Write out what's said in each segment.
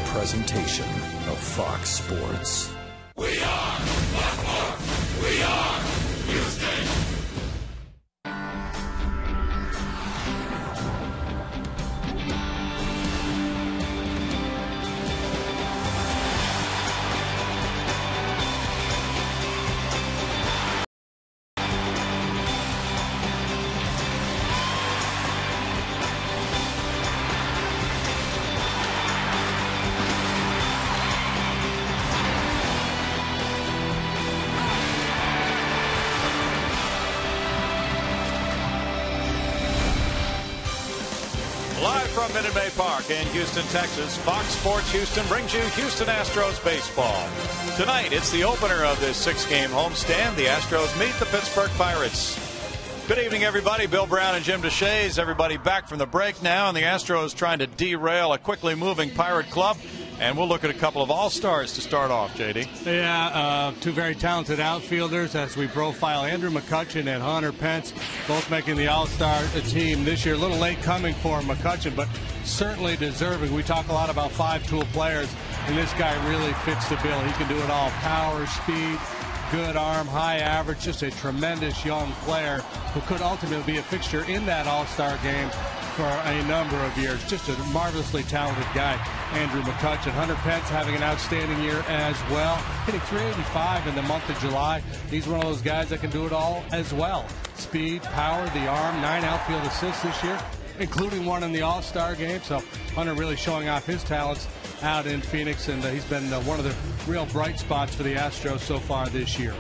presentation of Fox Sports. We are Fox Sports. We are Houston. Live from Minute Maid Park in Houston, Texas, Fox Sports Houston brings you Houston Astros baseball. Tonight, it's the opener of this six-game homestand. The Astros meet the Pittsburgh Pirates. Good evening, everybody. Bill Brown and Jim Deshaies. Everybody back from the break now, and the Astros trying to derail a quickly moving Pirate club. And we'll look at a couple of all-stars to start off, J.D. Yeah, two very talented outfielders as we profile Andrew McCutchen and Hunter Pence, both making the all-star team this year. A little late coming for McCutchen, but certainly deserving. We talk a lot about five-tool players, and this guy really fits the bill. He can do it all: power, speed, good arm, high average, just a tremendous young player who could ultimately be a fixture in that all-star game for a number of years. Just a marvelously talented guy, Andrew McCutchen. Hunter Pence having an outstanding year as well, hitting .385 in the month of July. He's one of those guys that can do it all as well: speed, power, the arm, 9 outfield assists this year, including one in the all-star game. So Hunter really showing off his talents out in Phoenix, and he's been one of the real bright spots for the Astros so far this year.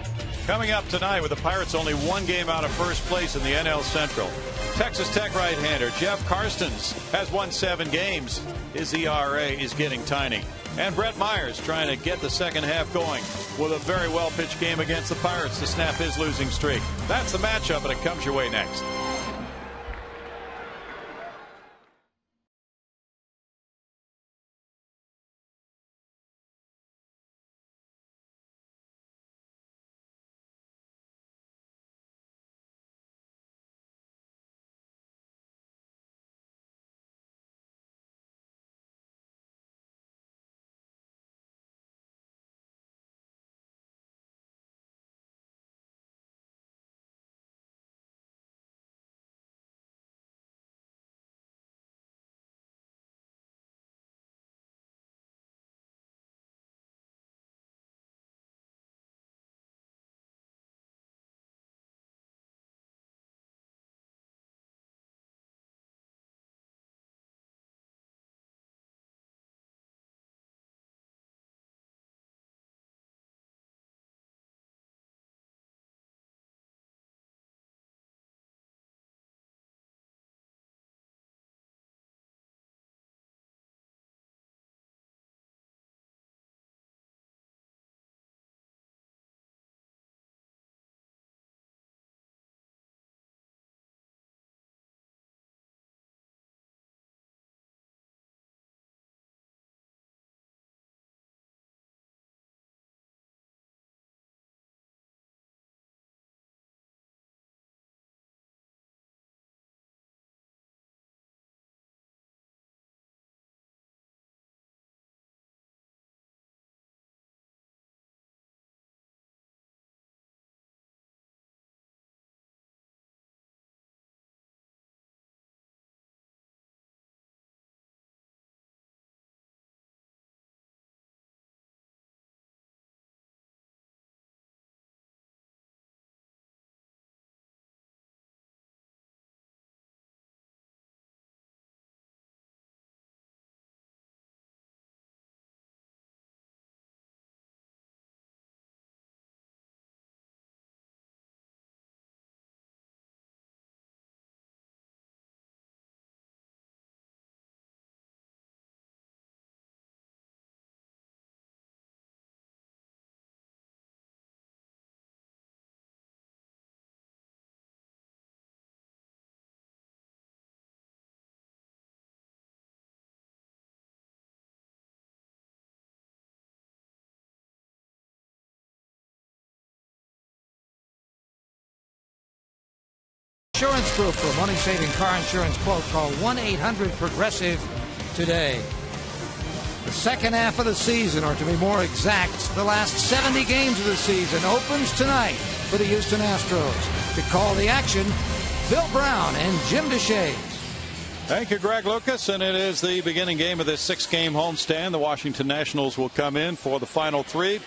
Coming up tonight, with the Pirates only one game out of first place in the NL Central, Texas Tech right-hander Jeff Karstens has won 7 games. His ERA is getting tiny. And Brett Myers trying to get the second half going with a very well-pitched game against the Pirates to snap his losing streak. That's the matchup, and it comes your way next. Insurance Group. For money-saving car insurance quote, call 1-800-PROGRESSIVE today. The second half of the season, or to be more exact, the last 70 games of the season, opens tonight for the Houston Astros. To call the action, Bill Brown and Jim Deshaies. Thank you, Greg Lucas. And it is the beginning game of this 6-game homestand. The Washington Nationals will come in for the final 3.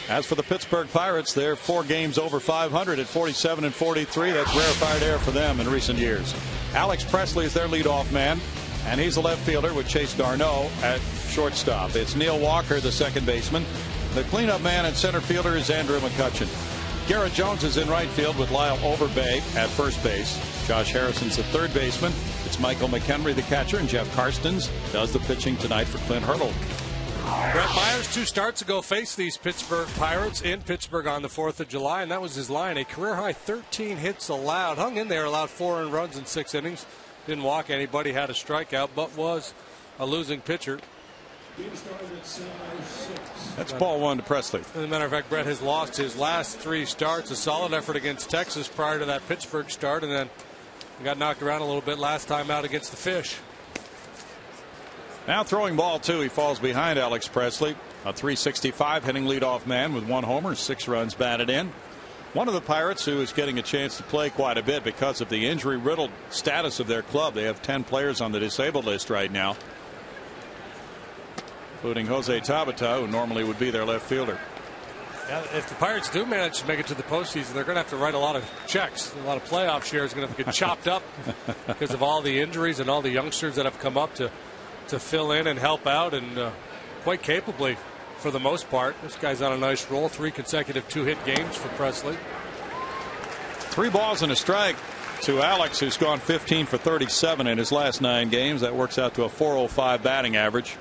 As for the Pittsburgh Pirates, they're 4 games over 500 at 47-43. That's rarefied air for them in recent years. Alex Presley is their leadoff man, and he's a left fielder with Chase Darno at shortstop. It's Neil Walker, the second baseman. The cleanup man and center fielder is Andrew McCutchen. Garrett Jones is in right field with Lyle Overbay at first base. Josh Harrison's the third baseman. It's Michael McHenry, the catcher, and Jeff Karstens does the pitching tonight for Clint Hurdle. Brett Myers 2 starts ago faced these Pittsburgh Pirates in Pittsburgh on the 4th of July, and that was his line. A career-high 13 hits allowed. Hung in there, allowed 4 earned runs in 6 innings. Didn't walk anybody, had a strikeout, but was a losing pitcher. That's ball 1 to Presley. As a matter of fact, Brett has lost his last 3 starts. A solid effort against Texas prior to that Pittsburgh start, and then got knocked around a little bit last time out against the Fish. Now throwing ball 2. He falls behind Alex Presley. A .365 hitting leadoff man with 1 homer, 6 runs batted in. One of the Pirates who is getting a chance to play quite a bit because of the injury riddled status of their club. They have 10 players on the disabled list right now, including Jose Tabata, who normally would be their left fielder. Yeah, if the Pirates do manage to make it to the postseason, they're going to have to write a lot of checks. A lot of playoff shares are going to have to get chopped up because of all the injuries and all the youngsters that have come up to fill in and help out, and quite capably for the most part. This guy's on a nice roll. 3 consecutive 2-hit games for Presley. 3 balls and a strike to Alex, who's gone 15 for 37 in his last 9 games. That works out to a .405 batting average.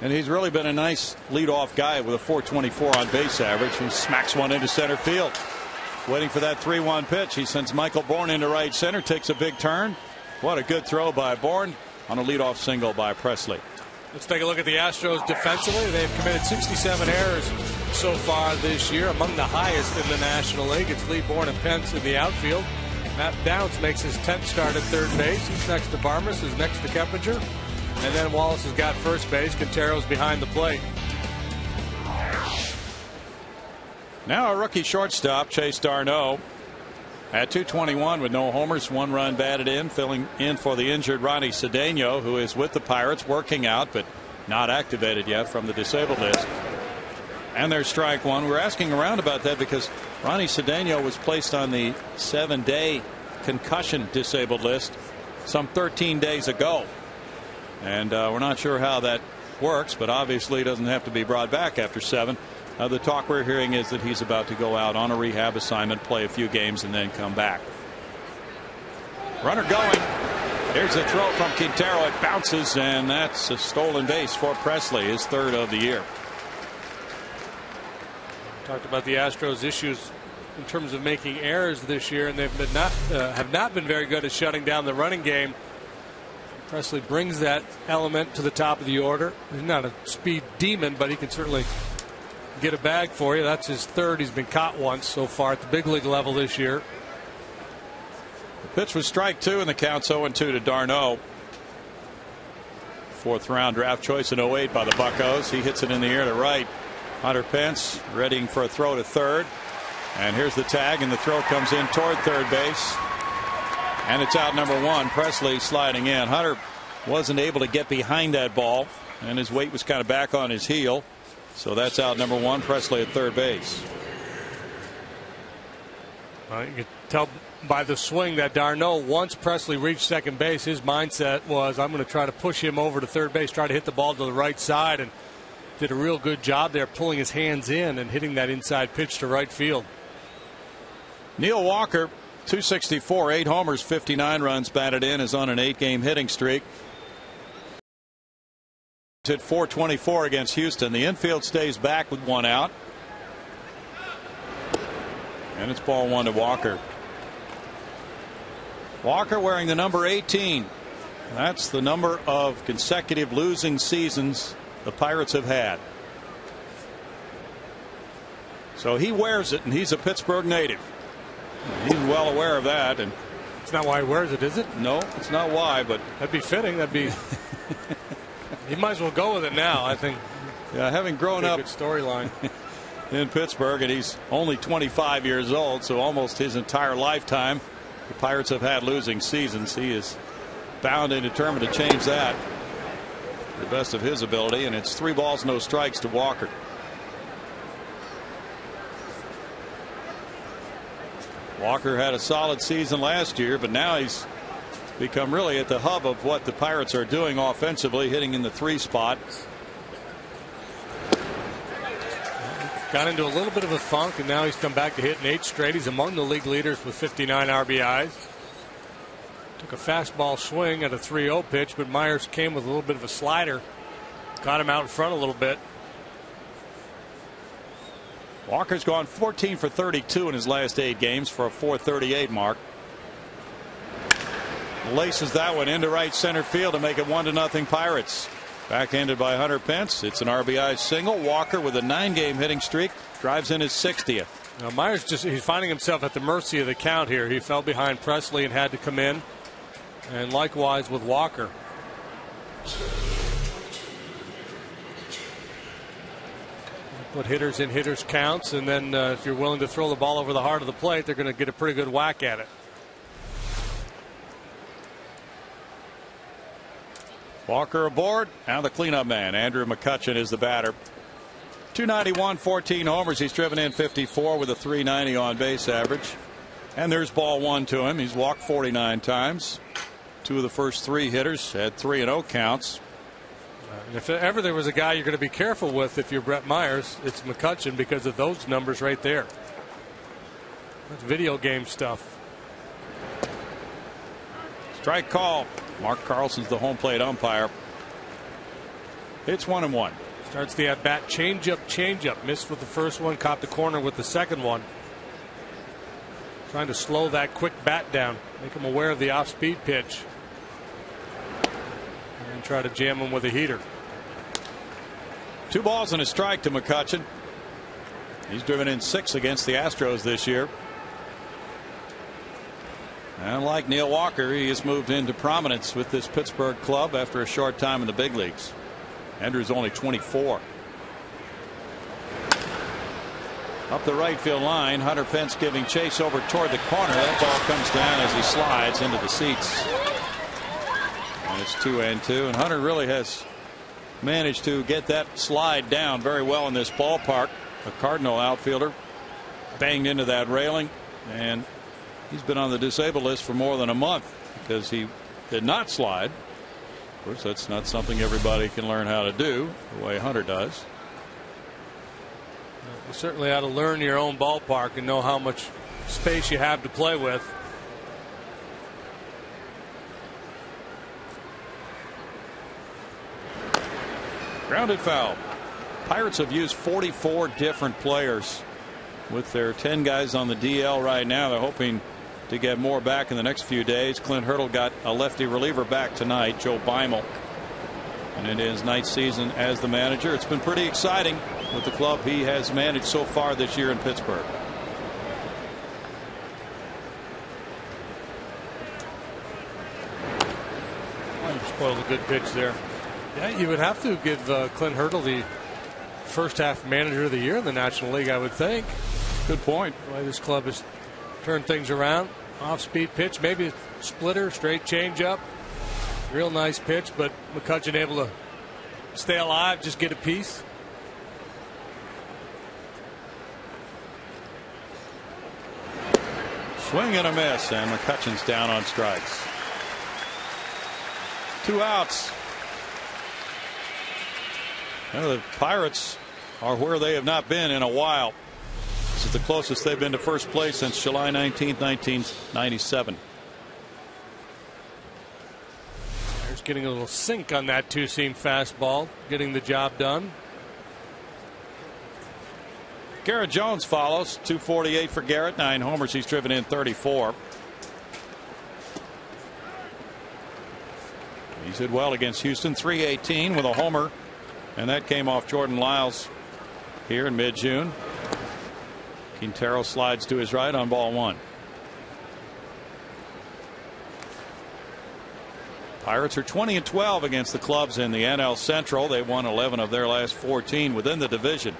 And he's really been a nice leadoff guy with a .424 on base average. He smacks one into center field. Waiting for that 3-1 pitch. He sends Michael Bourne into right center. Takes a big turn. What a good throw by Bourne on a leadoff single by Presley. Let's take a look at the Astros defensively. They've committed 67 errors so far this year, among the highest in the National League. It's Lee, Bourne, and Pence in the outfield. Matt Downs makes his 10th start at third base. He's next to Barmas, who's next to Keppinger. And then Wallace has got first base. Quintero's behind the plate. Now a rookie shortstop, Chase Darno, at .221 with no homers, 1 run batted in, filling in for the injured Ronnie Cedeno, who is with the Pirates working out but not activated yet from the disabled list. And there's strike 1. We're asking around about that because Ronnie Cedeno was placed on the 7-day concussion disabled list some 13 days ago. And we're not sure how that works, but obviously he doesn't have to be brought back after 7. The talk we're hearing is that he's about to go out on a rehab assignment, play a few games, and then come back. Runner going. Here's a throw from Quintero. It bounces, and that's a stolen base for Presley, his 3rd of the year. Talked about the Astros' issues in terms of making errors this year, and they've been have not been very good at shutting down the running game. Presley brings that element to the top of the order. He's not a speed demon, but he can certainly get a bag for you. That's his 3rd. He's been caught once so far at the big league level this year. The pitch was strike 2, and the count's 0-2 to Darno. 4th round draft choice in 08 by the Buccos. He hits it in the air to right. Hunter Pence readying for a throw to third. And here's the tag, and the throw comes in toward third base. And it's out number 1. Presley sliding in. Hunter wasn't able to get behind that ball, and his weight was kind of back on his heel. So that's out number 1. Presley at third base. You can tell by the swing that Darno, once Presley reached second base, his mindset was, I'm going to try to push him over to third base, try to hit the ball to the right side, and did a real good job there pulling his hands in and hitting that inside pitch to right field. Neil Walker, .264, 8 homers, 59 runs batted in, is on an 8-game hitting streak. Hit .424 against Houston. The infield stays back with 1 out. And it's ball 1 to Walker. Walker wearing the number 18. That's the number of consecutive losing seasons the Pirates have had. So he wears it, and he's a Pittsburgh native. He's well aware of that. And it's not why he wears it, is it? No, it's not why, but that'd be fitting. That'd be He might as well go with it now, I think. Yeah, having grown up good storyline in Pittsburgh, and he's only 25 years old, so almost his entire lifetime the Pirates have had losing seasons. He is bound and determined to change that to the best of his ability, and it's 3 balls, no strikes to Walker. Walker had a solid season last year, but now he's become really at the hub of what the Pirates are doing offensively, hitting in the 3 spot. Got into a little bit of a funk, and now he's come back to hitting 8 straight. He's among the league leaders with 59 RBIs. Took a fastball swing at a 3-0 pitch, but Myers came with a little bit of a slider. Got him out in front a little bit. Walker's gone 14 for 32 in his last 8 games for a .438 mark. Laces that one into right center field to make it 1-0 Pirates. Backhanded by Hunter Pence. It's an RBI single. Walker with a 9-game hitting streak drives in his 60th. Now Myers he's finding himself at the mercy of the count here. He fell behind Presley and had to come in, and likewise with Walker. Put hitters in hitters counts, and then if you're willing to throw the ball over the heart of the plate, they're going to get a pretty good whack at it. Walker aboard. Now the cleanup man, Andrew McCutchen, is the batter. 291, 14 homers. He's driven in 54 with a .390 on base average. And there's ball 1 to him. He's walked 49 times. 2 of the first 3 hitters had 3-0 counts. And if ever there was a guy you're going to be careful with if you're Brett Myers, it's McCutchen because of those numbers right there. That's video game stuff. Strike call. Mark Carlson's the home plate umpire. It's 1-1. Starts the at bat. Changeup. Missed with the first one. Caught the corner with the second one. Trying to slow that quick bat down. Make him aware of the off speed pitch. And try to jam him with a heater. 2 balls and a strike to McCutchen. He's driven in 6 against the Astros this year. And like Neil Walker, he has moved into prominence with this Pittsburgh club after a short time in the big leagues. Andrew's only 24. Up the right field line, Hunter Pence giving chase over toward the corner. That ball comes down as he slides into the seats. And it's 2-2, and Hunter really has managed to get that slide down very well in this ballpark. A Cardinal outfielder banged into that railing, and he's been on the disabled list for more than a month because he did not slide. Of course, that's not something everybody can learn how to do the way Hunter does. You certainly ought to learn your own ballpark and know how much space you have to play with. Grounded foul. Pirates have used 44 different players with their 10 guys on the DL right now. They're hoping to get more back in the next few days. Clint Hurdle got a lefty reliever back tonight, Joe Beimel, and in his ninth season as the manager. It's been pretty exciting with the club he has managed so far this year in Pittsburgh. Spoiled a good pitch there. Yeah, you would have to give Clint Hurdle the first half manager of the year in the National League, I would think. Good point. The way this club has turned things around. Off speed pitch, maybe a splitter, straight changeup. Real nice pitch, but McCutchen able to stay alive, just get a piece. Swing and a miss, and McCutchen's down on strikes. 2 outs. Well, the Pirates are where they have not been in a while. This is the closest they've been to first place since July 19th, 1997. There's getting a little sink on that 2-seam fastball, getting the job done. Garrett Jones follows. 248 for Garrett. 9 homers. He's driven in 34. He's hit well against Houston. 318 with a homer, and that came off Jordan Lyles here in mid-June. Quintero slides to his right on ball 1. 1-0 Pirates are 20-12 against the clubs in the NL Central. They won 11 of their last 14 within the division.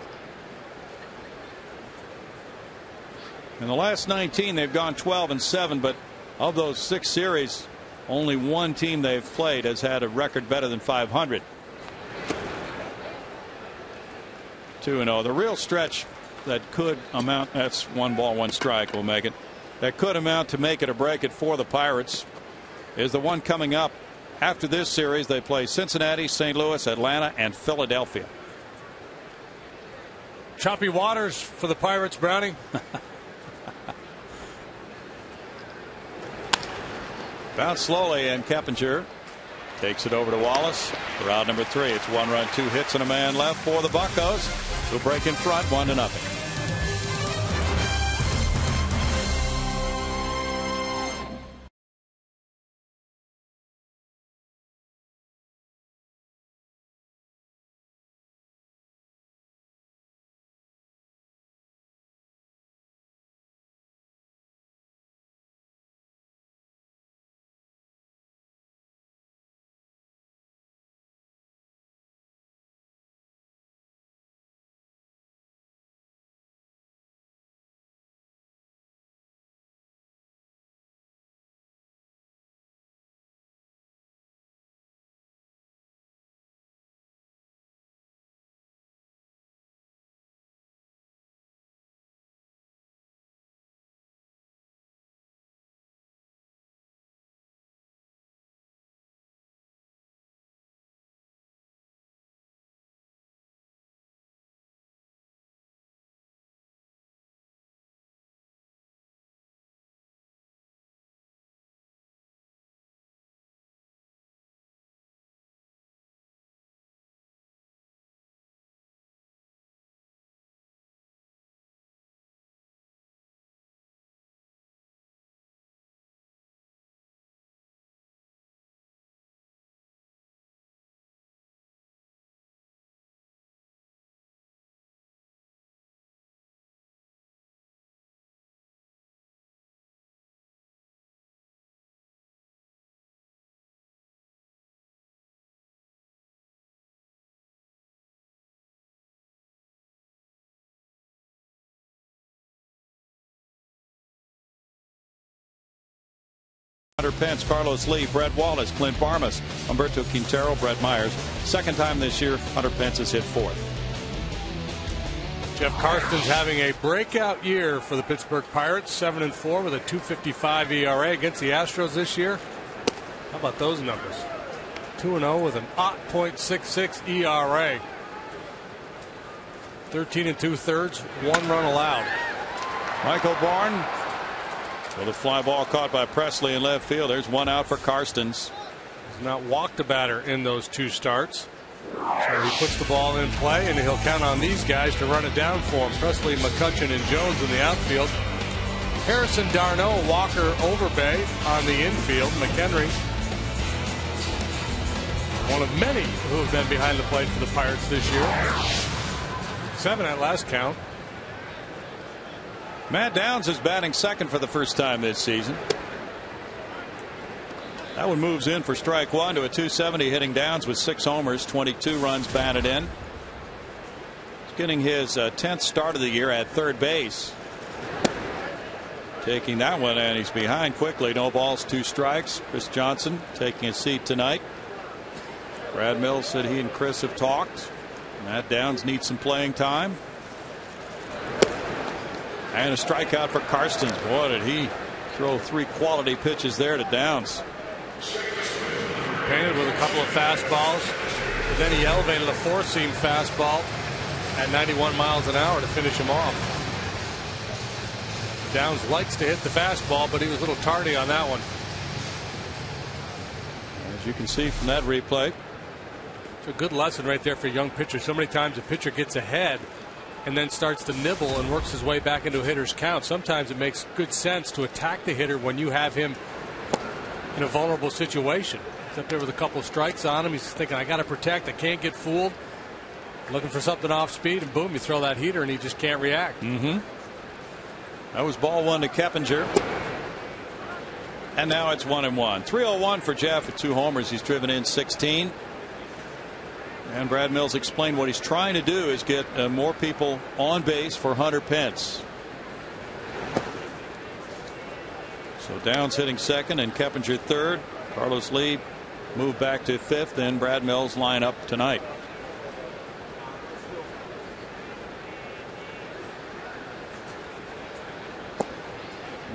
In the last 19, they've gone 12-7, but of those 6 series, only one team they've played has had a record better than 500. 2-0. The real stretch that could amount, that's 1 ball 1 strike, will make it, that could amount to make it or break it for the Pirates is the one coming up after this series. They play Cincinnati, St. Louis, Atlanta, and Philadelphia. Choppy waters for the Pirates, Browning. Bounce slowly, and Keppinger takes it over to Wallace for out number 3. It's 1 run, 2 hits, and a man left for the Buccos, who break in front 1-0. Hunter Pence, Carlos Lee, Brett Wallace, Clint Barmas, Humberto Quintero, Brett Myers. Second time this year, Hunter Pence has hit 4th. Jeff Karsten's having a breakout year for the Pittsburgh Pirates, 7-4 with a 2.55 ERA against the Astros this year. How about those numbers? 2-0 with an 0.66 ERA. 13 2/3, 1 run allowed. Michael Bourne with a fly ball caught by Presley in left field. There's 1 out for Karstens. He's not walked a batter in those 2 starts. So he puts the ball in play, and he'll count on these guys to run it down for him. Presley, McCutchen, and Jones in the outfield. Harrison, Darno, Walker, Overbay on the infield. McHenry, one of many who have been behind the plate for the Pirates this year. 7 at last count. Matt Downs is batting second for the first time this season. That one moves in for strike 1 to a 270, hitting Downs with 6 homers, 22 runs batted in. He's getting his 10th start of the year at third base. Taking that one, and he's behind quickly. No balls, 2 strikes. Chris Johnson taking a seat tonight. Brad Mills said he and Chris have talked. Matt Downs needs some playing time. And a strikeout for Karstens. Boy, did he throw 3 quality pitches there to Downs. Painted with a couple of fastballs, but then he elevated a 4-seam fastball at 91 miles an hour to finish him off. Downs likes to hit the fastball, but he was a little tardy on that one. As you can see from that replay. It's a good lesson right there for young pitchers. So many times a pitcher gets ahead and then starts to nibble and works his way back into a hitter's count. Sometimes it makes good sense to attack the hitter when you have him in a vulnerable situation. He's up there with a couple of strikes on him. He's thinking, I got to protect. I can't get fooled. Looking for something off speed, and boom, you throw that heater, and he just can't react. That was ball 1 to Keppinger. And now it's 1-1. 301 for Jeff with 2 homers. He's driven in 16. And Brad Mills explained what he's trying to do is get more people on base for Hunter Pence. So Downs hitting second and Keppinger third. Carlos Lee moved back to fifth, and Brad Mills line up tonight.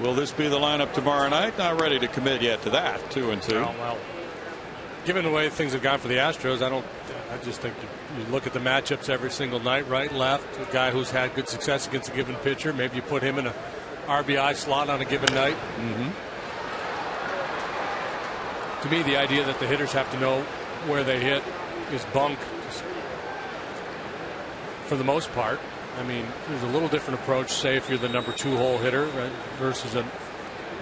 Will this be the lineup tomorrow night? Not ready to commit yet to that. 2-2. Well, given the way things have gone for the Astros, I just think you look at the matchups every single night, right, left. A guy who's had good success against a given pitcher. Maybe you put him in a RBI slot on a given night. To me, the idea that the hitters have to know where they hit is bunk for the most part. I mean, there's a little different approach, say, if you're the number 2 hole hitter, right, versus a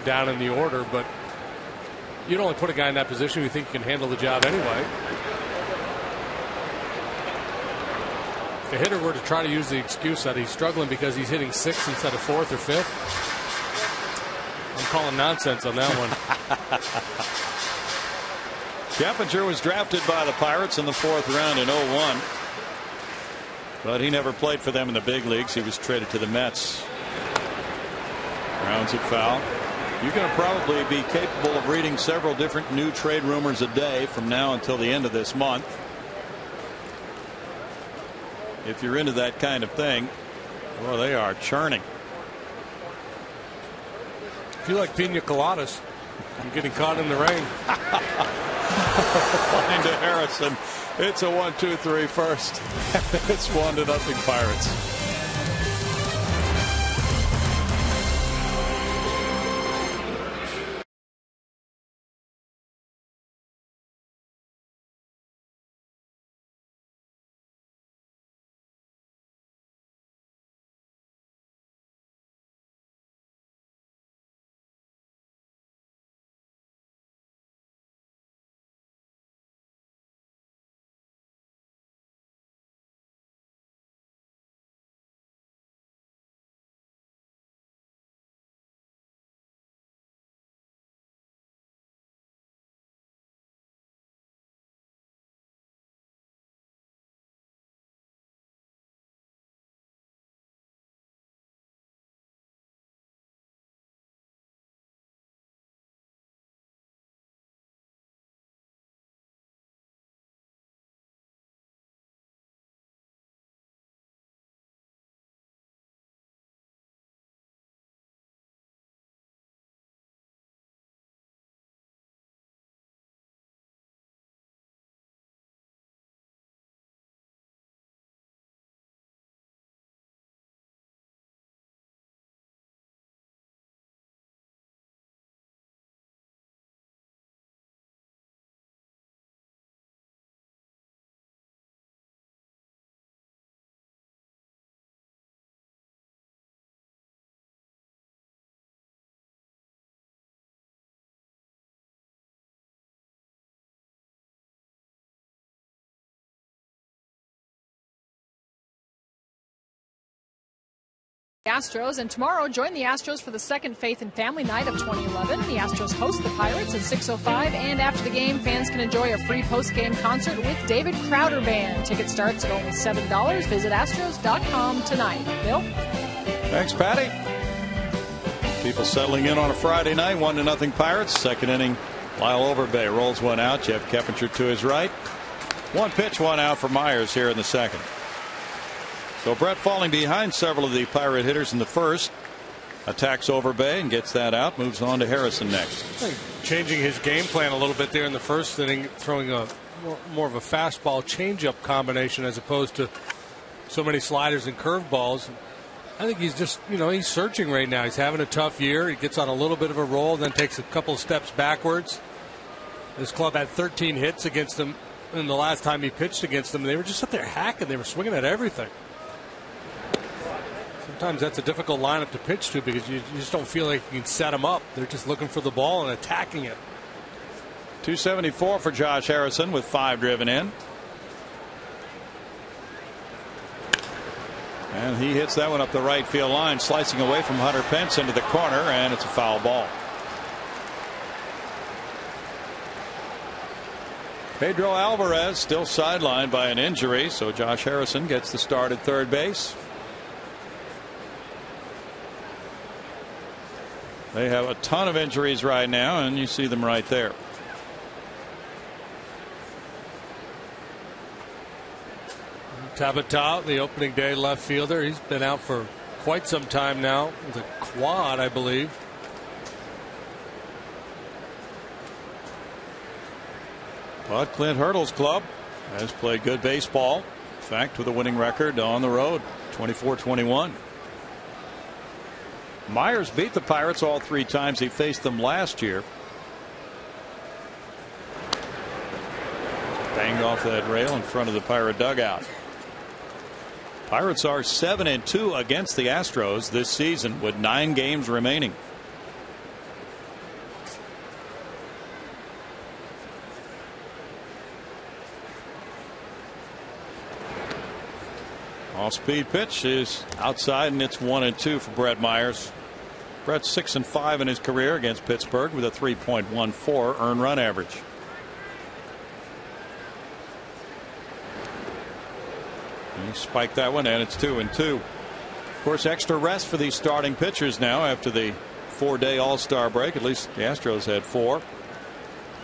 down in the order. But you'd only put a guy in that position who you think can handle the job anyway. If a hitter were to try to use the excuse that he's struggling because he's hitting 6th instead of 4th or 5th, I'm calling nonsense on that one. Keppinger was drafted by the Pirates in the 4th round in 01. But he never played for them in the big leagues. He was traded to the Mets. Grounds it foul. You're going to probably be capable of reading several different new trade rumors a day from now until the end of this month. If you're into that kind of thing, well, they are churning. If you like pina coladas, I'm getting caught in the rain. Line to Harrison. It's a 1-2-3 first. It's 1-0 Pirates. Astros, and tomorrow join the Astros for the second Faith and Family Night of 2011. The Astros host the Pirates at 6:05, and after the game, fans can enjoy a free post-game concert with David Crowder Band. Ticket starts at only $7. Visit Astros.com tonight. Bill? Thanks, Patty. People settling in on a Friday night. 1-0 Pirates. Second inning, Lyle Overbay rolls one out. Jeff Keppinger to his right. One pitch, one out for Myers here in the second. So Brett falling behind several of the Pirate hitters in the first. Attacks Overbay and gets that out. Moves on to Harrison next. Changing his game plan a little bit there in the first inning, throwing a more of a fastball changeup combination as opposed to so many sliders and curveballs. I think he's just, he's searching right now. He's having a tough year. He gets on a little bit of a roll, then takes a couple of steps backwards. This club had 13 hits against him, and the last time he pitched against them, they were just up there hacking. They were swinging at everything. Sometimes that's a difficult lineup to pitch to because you just don't feel like you can set them up. They're just looking for the ball and attacking it. 274 for Josh Harrison with 5 driven in. And he hits that one up the right field line, slicing away from Hunter Pence into the corner, and it's a foul ball. Pedro Alvarez still sidelined by an injury, so Josh Harrison gets the start at third base. They have a ton of injuries right now, and you see them right there. Tabata, the opening day left fielder, he's been out for quite some time now with a quad, I believe. But Clint Hurdle's club has played good baseball. In fact, with a winning record on the road, 24-21. Myers beat the Pirates all 3 times he faced them last year. Banged off that rail in front of the Pirate dugout. Pirates are 7-2 against the Astros this season with 9 games remaining. Off-speed pitch is outside, and it's 1-2 for Brett Myers. Brett's 6-5 in his career against Pittsburgh with a 3.14 earned run average. He spiked that one, and it's 2-2. Of course, extra rest for these starting pitchers now after the 4-day All-Star break. At least the Astros had 4.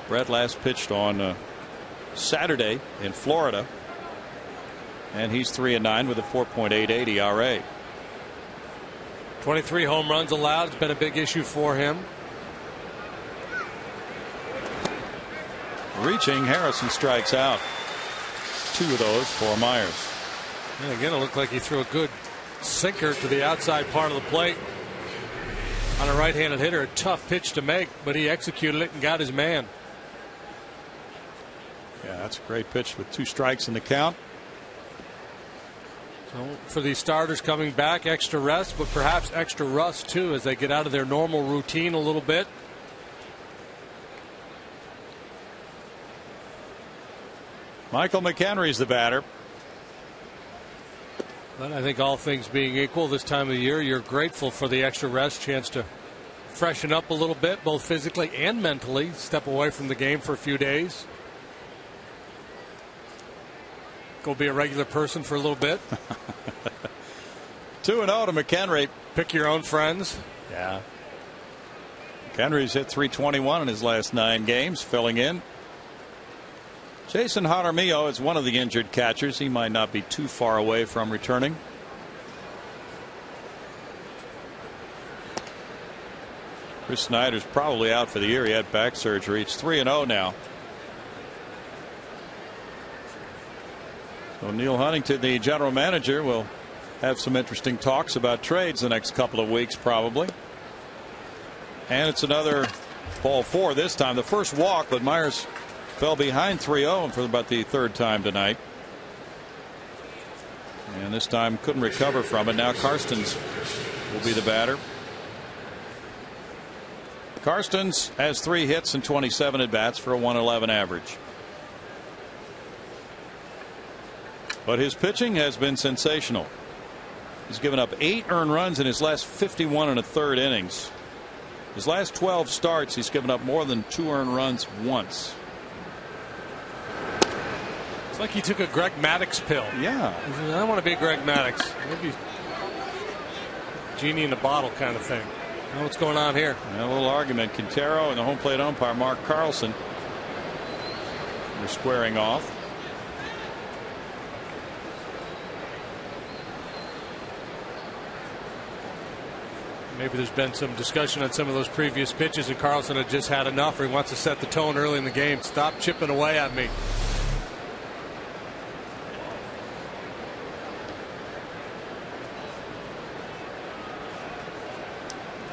Brett last pitched on Saturday in Florida. And he's 3-9 with a 4.88 ERA. 23 home runs allowed. It's been a big issue for him. Reaching, Harrison strikes out. 2 of those for Myers. And again, it looked like he threw a good sinker to the outside part of the plate. On a right-handed hitter, a tough pitch to make, but he executed it and got his man. Yeah, that's a great pitch with 2 strikes in the count. So for these starters coming back, extra rest, but perhaps extra rust too as they get out of their normal routine a little bit. Michael McHenry's the batter. But I think all things being equal this time of the year, you're grateful for the extra rest, chance to freshen up a little bit, both physically and mentally, step away from the game for a few days. Go be a regular person for a little bit. 2-0 to McHenry. Pick your own friends. Yeah. McHenry's hit .321 in his last 9 games, filling in. Jason Jaramillo is one of the injured catchers. He might not be too far away from returning. Chris Snyder's probably out for the year. He had back surgery. It's 3-0 now. So Neil Huntington, the general manager, will have some interesting talks about trades the next couple of weeks probably. And it's another ball 4 this time. The first walk, but Myers fell behind 3-0 for about the 3rd time tonight. And this time couldn't recover from it. Now Karstens will be the batter. Karstens has 3 hits and 27 at bats for a 111 average. But his pitching has been sensational. He's given up 8 earned runs in his last 51 1/3 innings. His last 12 starts, he's given up more than 2 earned runs once. It's like he took a Greg Maddux pill. Yeah. He said, I want to be Greg Maddux. Maybe genie in the bottle kind of thing. You know what's going on here? A little argument. Quintero and the home plate umpire Mark Carlson are squaring off. Maybe there's been some discussion on some of those previous pitches, and Carlson had just had enough, or he wants to set the tone early in the game. Stop chipping away at me.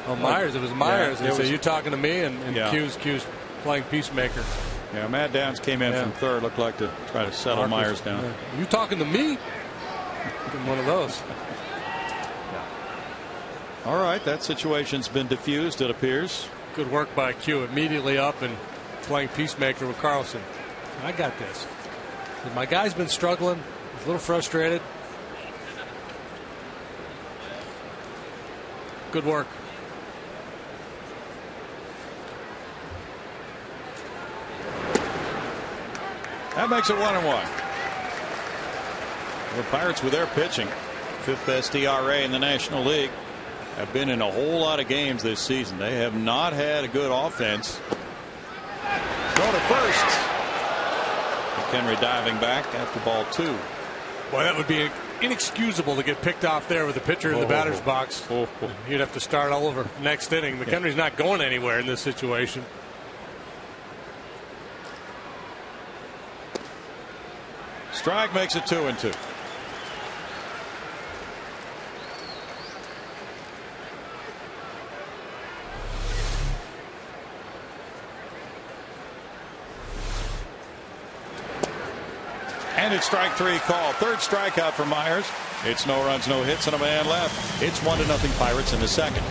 Oh, Myers. It was Myers. Yeah, So you talking to me, and yeah. Q's playing peacemaker. Yeah, Matt Downs came in from third. Looked like to try to settle Myers down. Yeah. You talking to me? One of those. All right, that situation's been diffused, it appears. Good work by Q. Immediately up and playing peacemaker with Carlson. I got this. My guy's been struggling. He's a little frustrated. Good work. That makes it 1-1. The Pirates with their pitching, 5th best ERA in the National League, have been in a whole lot of games this season. They have not had a good offense. Throw to first. McHenry diving back after ball 2. Boy, that would be inexcusable to get picked off there with the pitcher in the batter's box. You'd have to start all over next inning. McHenry's not going anywhere in this situation. Strike makes it 2-2. And it's strike 3 call. 3rd strikeout for Myers. It's no runs, no hits, and a man left. It's 1-0 Pirates in the second.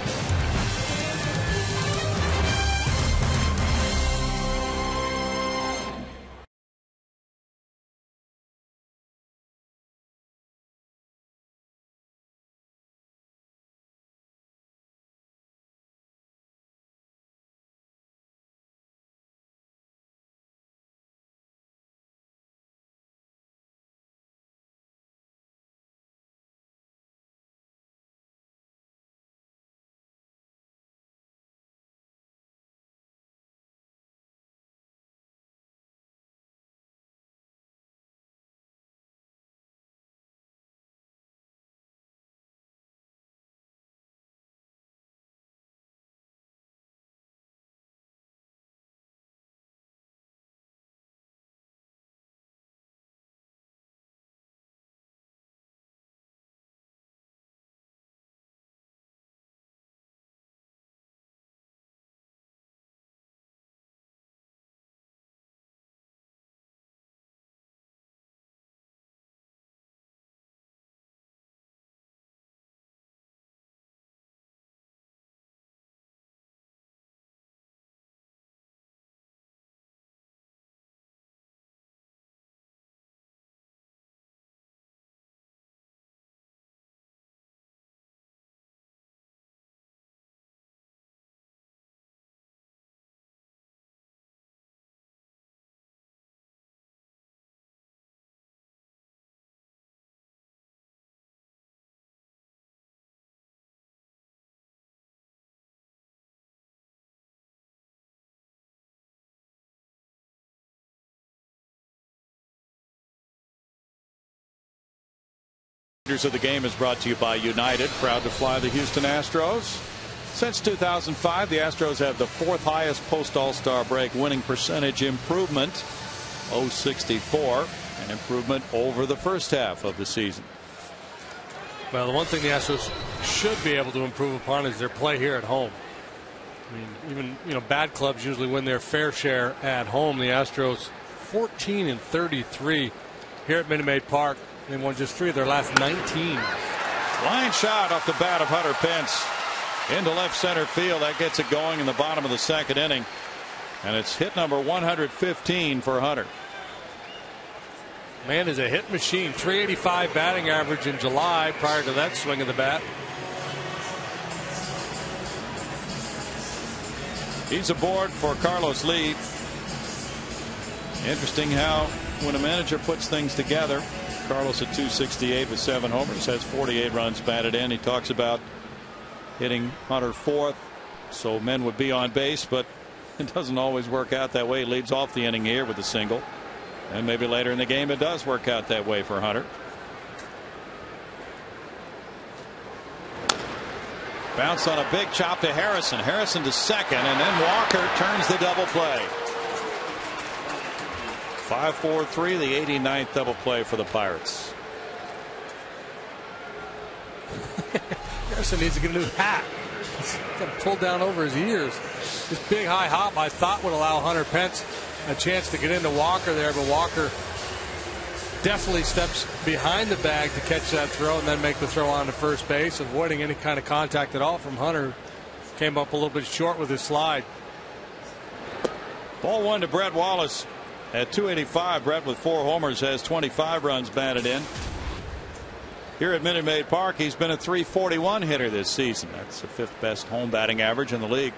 Of the game is brought to you by United, proud to fly the Houston Astros. Since 2005, the Astros have the 4th highest post All-Star break winning percentage improvement, .064, an improvement over the first half of the season. Well, the one thing the Astros should be able to improve upon is their play here at home. I mean, even bad clubs usually win their fair share at home. The Astros 14-33 here at Minute Maid Park. They won just 3 of their last 19. Line shot off the bat of Hunter Pence into left center field. That gets it going in the bottom of the second inning. And it's hit number 115 for Hunter. Man is a hit machine. 385 batting average in July prior to that swing of the bat. He's aboard for Carlos Lee. Interesting how when a manager puts things together. Carlos at .268 with 7 homers, has 48 runs batted in. He talks about hitting Hunter 4th, so men would be on base, but it doesn't always work out that way. He leads off the inning here with a single, and maybe later in the game it does work out that way for Hunter. Bounce on a big chop to Harrison. Harrison to second, and then Walker turns the double play. 5-4-3, the 89th double play for the Pirates. Harrison needs to get a new hat. He's got it pulled down over his ears. This big high hop I thought would allow Hunter Pence a chance to get into Walker there, but Walker definitely steps behind the bag to catch that throw and then make the throw on to first base, avoiding any kind of contact at all from Hunter. Came up a little bit short with his slide. Ball 1 to Brett Wallace. At .285, Brett with 4 homers has 25 runs batted in. Here at Minute Maid Park, he's been a .341 hitter this season. That's the 5th best home batting average in the league.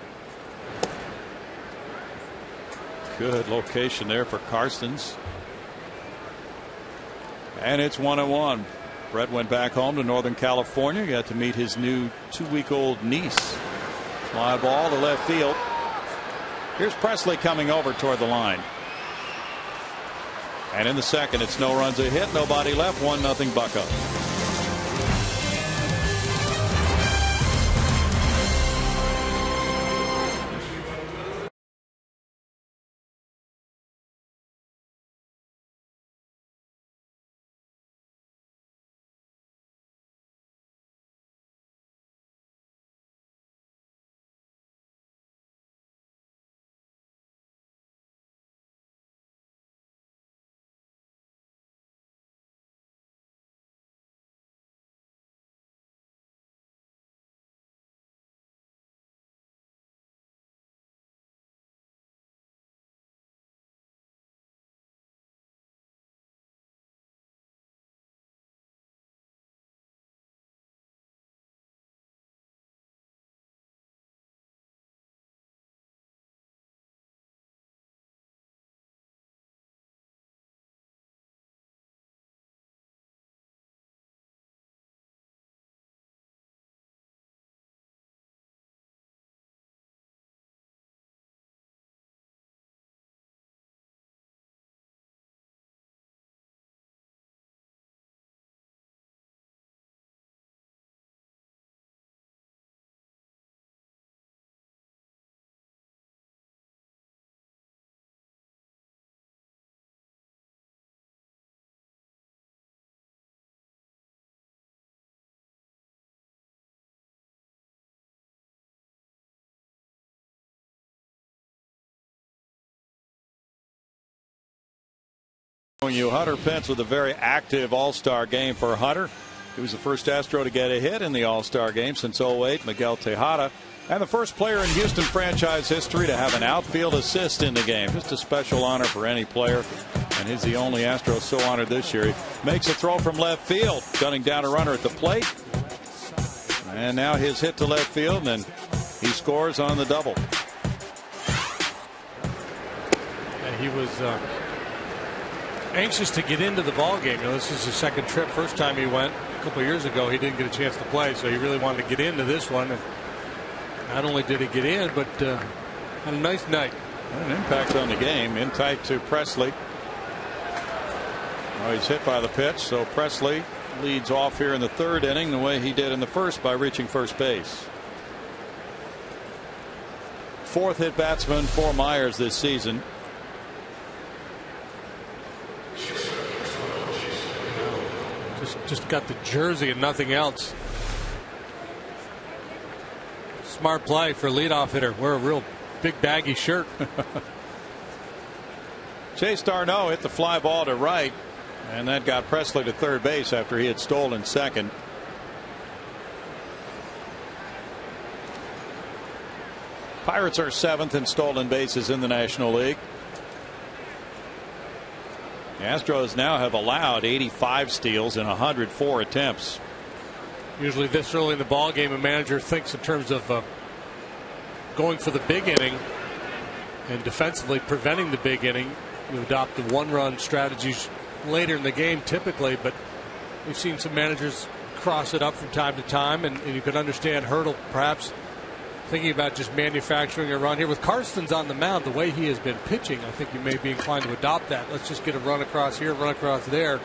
Good location there for Karstens. And it's 1-1. Brett went back home to Northern California. Got to meet his new 2-week-old niece. Fly ball to left field. Here's Presley coming over toward the line. And in the second, it's no runs, a hit, nobody left, 1-0 Bucko. You Hunter Pence with a very active All-Star game for Hunter. He was the first Astro to get a hit in the All-Star game since 08, Miguel Tejada, and the first player in Houston franchise history to have an outfield assist in the game. Just a special honor for any player, and he's the only Astro so honored this year. He makes a throw from left field, gunning down a runner at the plate, and now his hit to left field, and he scores on the double. And he was anxious to get into the ball game. You know, this is his second trip. First time he went a couple of years ago, he didn't get a chance to play, so he really wanted to get into this one. And not only did he get in, but had a nice night. An impact on the game. In tight to Presley. Oh, he's hit by the pitch, so Presley leads off here in the third inning the way he did in the first by reaching first base. Fourth hit batsman for Myers this season. Just got the jersey and nothing else. Smart play for a leadoff hitter. Wear a real big baggy shirt. Chase Darno hit the fly ball to right, and that got Presley to third base after he had stolen second. Pirates are 7th in stolen bases in the National League. The Astros now have allowed 85 steals in 104 attempts. Usually this early in the ball game, a manager thinks in terms of going for the big inning and defensively preventing the big inning. You adopt the one-run strategies later in the game typically, but we've seen some managers cross it up from time to time, and you can understand Hurdle perhaps thinking about just manufacturing a run here. With Karstens on the mound, the way he has been pitching, I think you may be inclined to adopt that. Let's just get a run across here, run across there,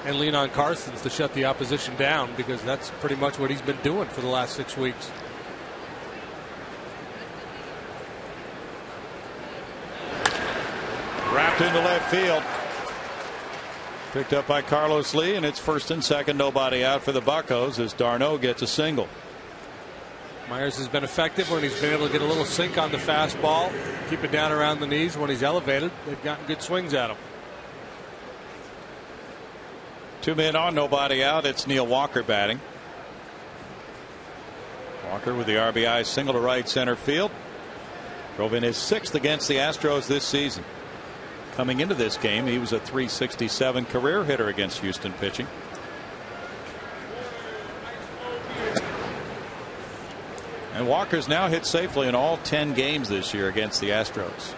and lean on Karstens to shut the opposition down, because that's pretty much what he's been doing for the last 6 weeks. Wrapped into left field. Picked up by Carlos Lee, and it's first and second, nobody out for the Buccos as Darno gets a single. Myers has been effective when he's been able to get a little sink on the fastball, keep it down around the knees when he's elevated. They've gotten good swings at him. 2 men on, nobody out. It's Neil Walker batting. Walker with the RBI single to right center field. Drove in his 6th against the Astros this season. Coming into this game, he was a .367 career hitter against Houston pitching. And Walker's now hit safely in all 10 games this year against the Astros.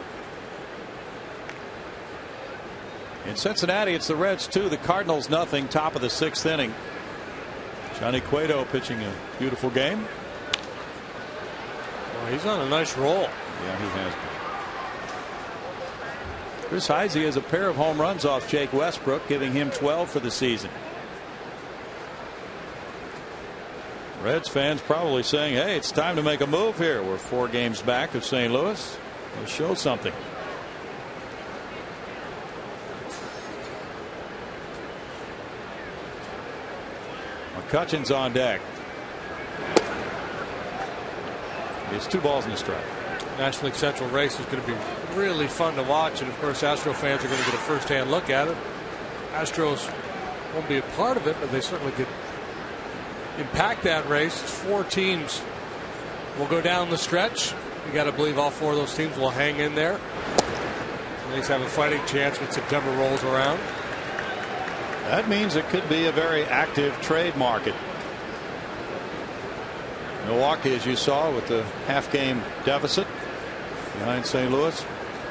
In Cincinnati, it's the Reds 2, the Cardinals nothing. Top of the 6th inning. Johnny Cueto pitching a beautiful game. Well, he's on a nice roll. Yeah, he has been. Chris Heisey has a pair of home runs off Jake Westbrook, giving him 12 for the season. Reds fans probably saying, hey, it's time to make a move here. We're 4 games back of St. Louis. We'll show something. McCutcheon's on deck. It's 2 balls and a strike. National League Central race is going to be really fun to watch, and of course Astro fans are going to get a first-hand look at it. Astros won't be a part of it, but they certainly could impact that race. 4 teams will go down the stretch. You got to believe all 4 of those teams will hang in there. At least have a fighting chance when September rolls around. That means it could be a very active trade market. Milwaukee, as you saw, with the half-game deficit behind St. Louis,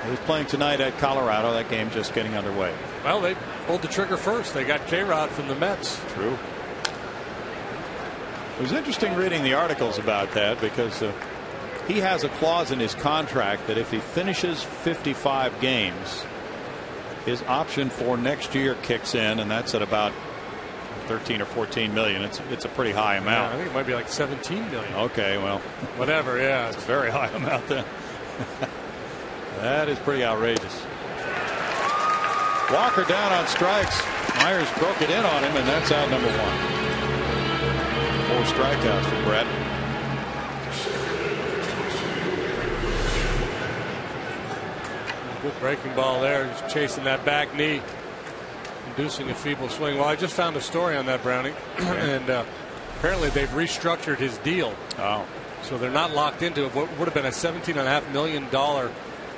is playing tonight at Colorado. That game just getting underway. Well, they pulled the trigger first. They got K-Rod from the Mets. True. It was interesting reading the articles about that because he has a clause in his contract that if he finishes 55 games, his option for next year kicks in, and that's at about 13 or 14 million. It's a pretty high amount. Yeah, I think it might be like 17 million. Okay, well, whatever. Yeah, it's a very high amount then. That is pretty outrageous. Walker down on strikes. Myers broke it in on him, and that's out number 1. 4 strikeouts for Brett. Good breaking ball there. He's chasing that back knee, inducing a feeble swing. Well, I just found a story on that, Browning, and apparently they've restructured his deal. Oh. So they're not locked into it. What would have been a $17.5 million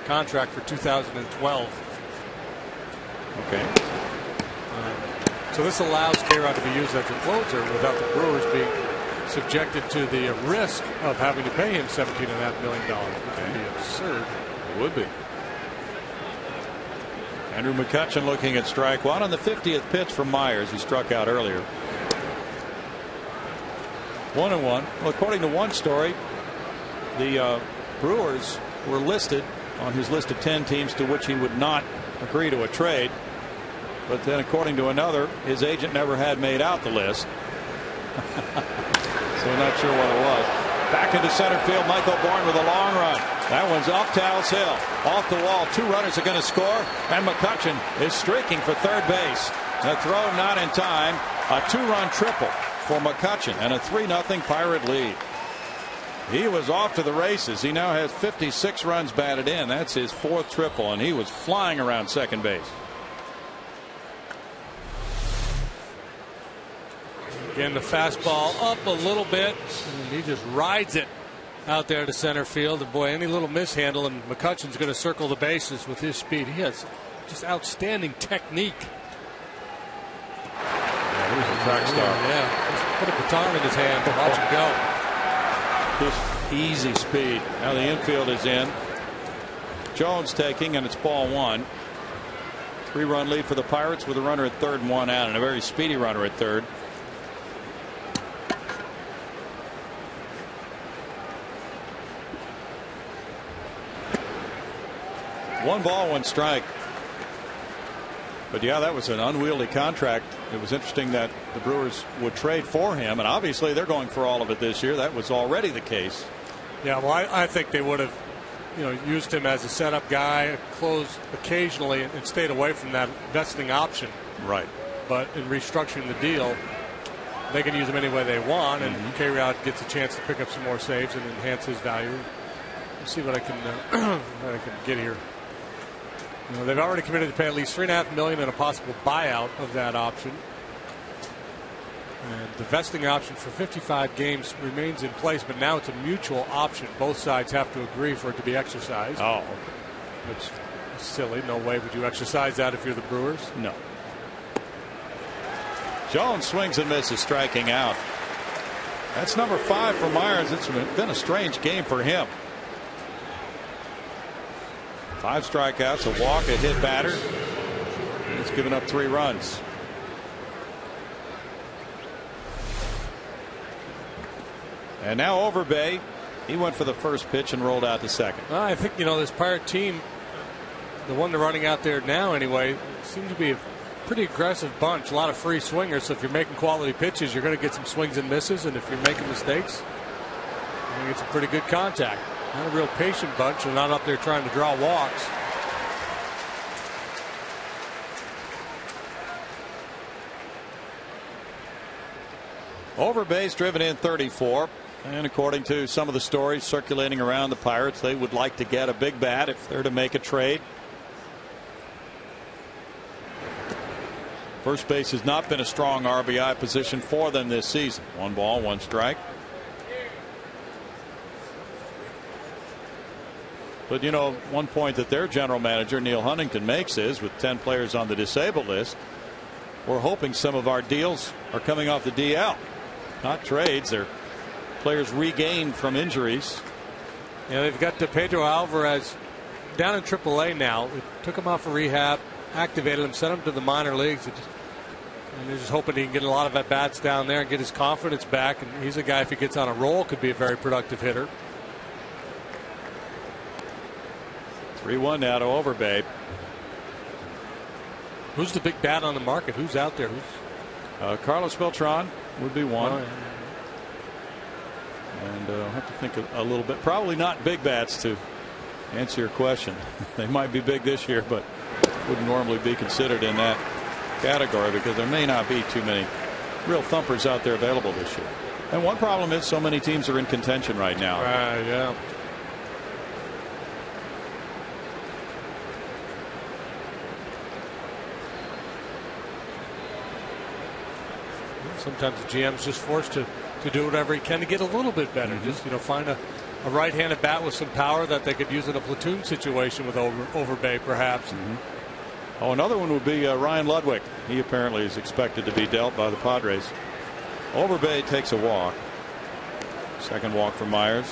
contract for 2012. Okay. So this allows K-Rod to be used as a closer without the Brewers being subjected to the risk of having to pay him $17.5 million, which would be absurd. It would be. Andrew McCutchen looking at strike 1 on the 50th pitch from Myers. He struck out earlier. 1-1. Well, according to one story, the Brewers were listed on his list of 10 teams to which he would not agree to a trade. But then, according to another, his agent never had made out the list. So not sure what it was. Back into center field, Michael Bourne with a long run. That one's up Tal's Hill. Off the wall. 2 runners are going to score. And McCutchen is streaking for third base. The throw not in time. A 2-run triple for McCutchen and a 3-0 Pirate lead. He was off to the races. He now has 56 runs batted in. That's his 4th triple, and he was flying around second base. Again, the fastball up a little bit, and he just rides it out there to center field. And boy, any little mishandle, and McCutchen's going to circle the bases with his speed. He has just outstanding technique. Yeah, he's a track star. Yeah, just put a baton in his hand and watch him go. Just easy speed. Now the infield is in. Jones taking, and it's ball 1. 3-run lead for the Pirates with a runner at third and 1 out, and a very speedy runner at third. One ball, 1 strike. But yeah, that was an unwieldy contract. It was interesting that the Brewers would trade for him, and obviously they're going for all of it this year. That was already the case. Yeah, well, I think they would have, used him as a setup guy, closed occasionally, and stayed away from that vesting option. Right. But in restructuring the deal, they can use him any way they want, and K-Rod gets a chance to pick up some more saves and enhance his value. Let's see what I can get here. They've already committed to pay at least $3.5 million and a possible buyout of that option. And the vesting option for 55 games remains in place, but now it's a mutual option. Both sides have to agree for it to be exercised. Oh, which is silly. No way would you exercise that if you're the Brewers. No. Jones swings and misses, striking out. That's number 5 for Myers. It's been a strange game for him. 5 strikeouts, a walk, a hit batter. It's given up 3 runs. And now Overbay. He went for the first pitch and rolled out to second. I think, this Pirate team, the one they're running out there now anyway, seems to be a pretty aggressive bunch. A lot of free swingers. So if you're making quality pitches, you're going to get some swings and misses. And if you're making mistakes, you're going to get some pretty good contact. Not a real patient bunch. They're not up there trying to draw walks. Overbay's driven in 34. And according to some of the stories circulating around the Pirates, they would like to get a big bat if they're to make a trade. First base has not been a strong RBI position for them this season. 1 ball, 1 strike. But one point that their general manager Neil Huntington makes is, with 10 players on the disabled list, we're hoping some of our deals are coming off the DL, not trades. They're players regained from injuries. Yeah, they've got Pedro Alvarez down in AAA now. We took him out for rehab, activated him, sent him to the minor leagues, and they're just hoping he can get a lot of at bats down there and get his confidence back. And he's a guy, if he gets on a roll, could be a very productive hitter. 3-1 now to Overbay. Who's the big bat on the market? Who's out there? Carlos Beltran would be one. Oh, yeah. And I'll have to think a little bit. Probably not big bats to answer your question. They might be big this year, but wouldn't normally be considered in that category because there may not be too many real thumpers out there available this year. And one problem is so many teams are in contention right now. Yeah. Sometimes the GM's just forced to do whatever he can to get a little bit better. Just find a right-handed bat with some power that they could use in a platoon situation with Overbay, perhaps. Oh, another one would be Ryan Ludwig. He apparently is expected to be dealt by the Padres. Overbay takes a walk. Second walk for Myers.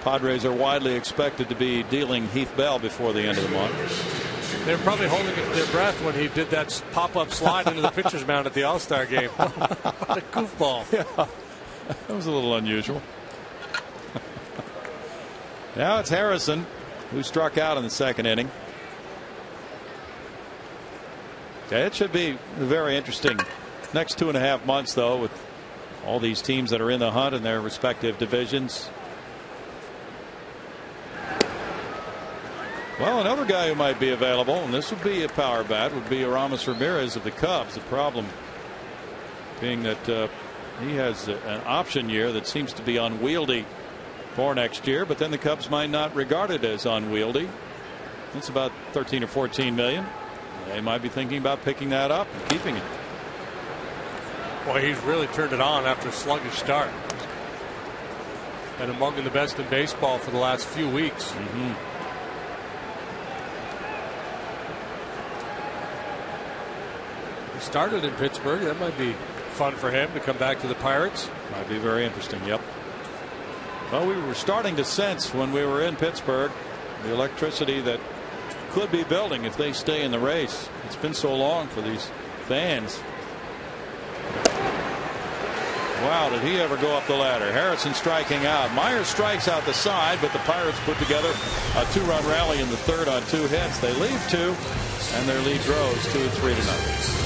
Padres are widely expected to be dealing Heath Bell before the end of the month. They were probably holding their breath when he did that pop-up slide into the pitcher's mound at the All-Star game. What a goofball. Yeah, that was a little unusual. Now it's Harrison, who struck out in the second inning. Okay, it should be very interesting next 2.5 months, though, with all these teams that are in the hunt in their respective divisions. Well, another guy who might be available, and this would be a power bat, would be Aramis Ramirez of the Cubs. The problem being that he has an option year that seems to be unwieldy for next year, but then the Cubs might not regard it as unwieldy. It's about 13 or 14 million. They might be thinking about picking that up and keeping it. Boy, he's really turned it on after a sluggish start. And among the best in baseball for the last few weeks. He started in Pittsburgh. That might be fun for him to come back to the Pirates. Might be very interesting. Yep. Well, we were starting to sense when we were in Pittsburgh the electricity that could be building if they stay in the race. It's been so long for these fans. Wow, did he ever go up the ladder? Harrison striking out. Myers strikes out the side, but the Pirates put together a 2-run rally in the third on 2 hits. They leave 2, and their lead grows 2-3 0.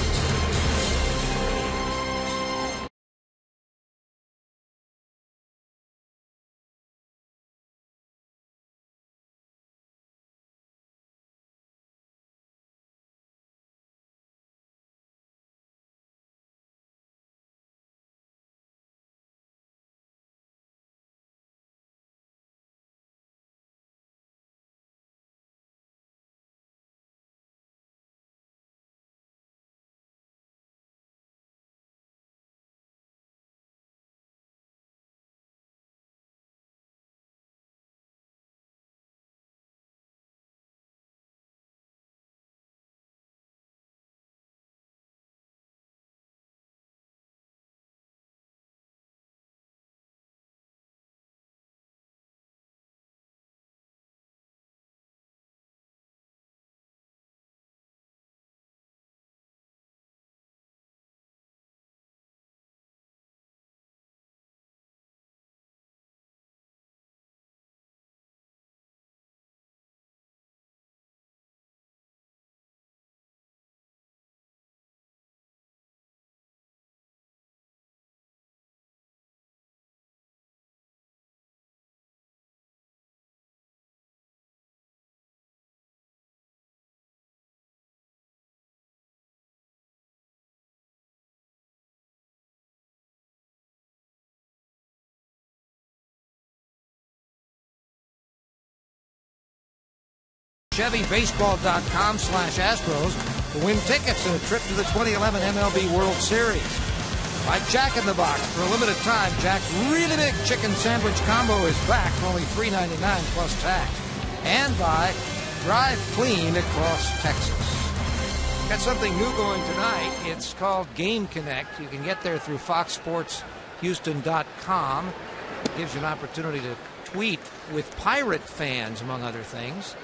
ChevyBaseball.com/Astros to win tickets and a trip to the 2011 MLB World Series. By Jack in the Box. For a limited time, Jack's really big chicken sandwich combo is back for only $3.99 plus tax. And by Drive Clean across Texas. Got something new going tonight. It's called Game Connect. You can get there through FoxSportsHouston.com. It gives you an opportunity to tweet with Pirate fans, among other things.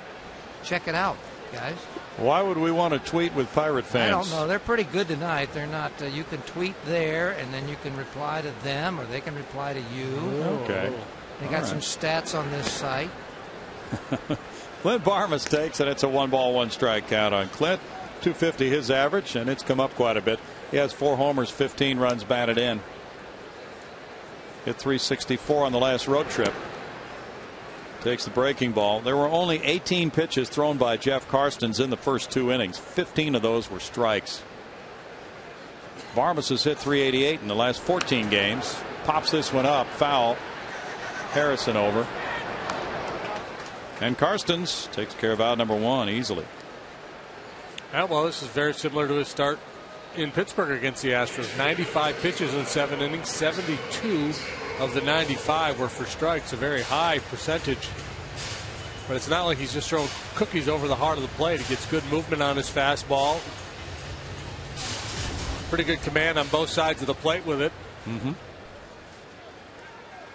Check it out, guys. Why would we want to tweet with Pirate fans? I don't know. They're pretty good tonight. They're not. You can tweet there, and then you can reply to them, or they can reply to you. Okay. They got some stats on this site. Clint Barmas takes, and it's a 1-ball, 1-strike count on Clint. 250 his average, and it's come up quite a bit. He has 4 homers, 15 runs batted in. Hit 364 on the last road trip. Takes the breaking ball. There were only 18 pitches thrown by Jeff Karstens in the first 2 innings. 15 of those were strikes. Barmas has hit 388 in the last 14 games. Pops this one up. Foul. Harrison over. And Karstens takes care of out number 1 easily. Yeah, well, this is very similar to his start in Pittsburgh against the Astros. 95 pitches in 7 innings. 72 of the 95 were for strikes, a very high percentage. But it's not like he's just throwing cookies over the heart of the plate. He gets good movement on his fastball. Pretty good command on both sides of the plate with it.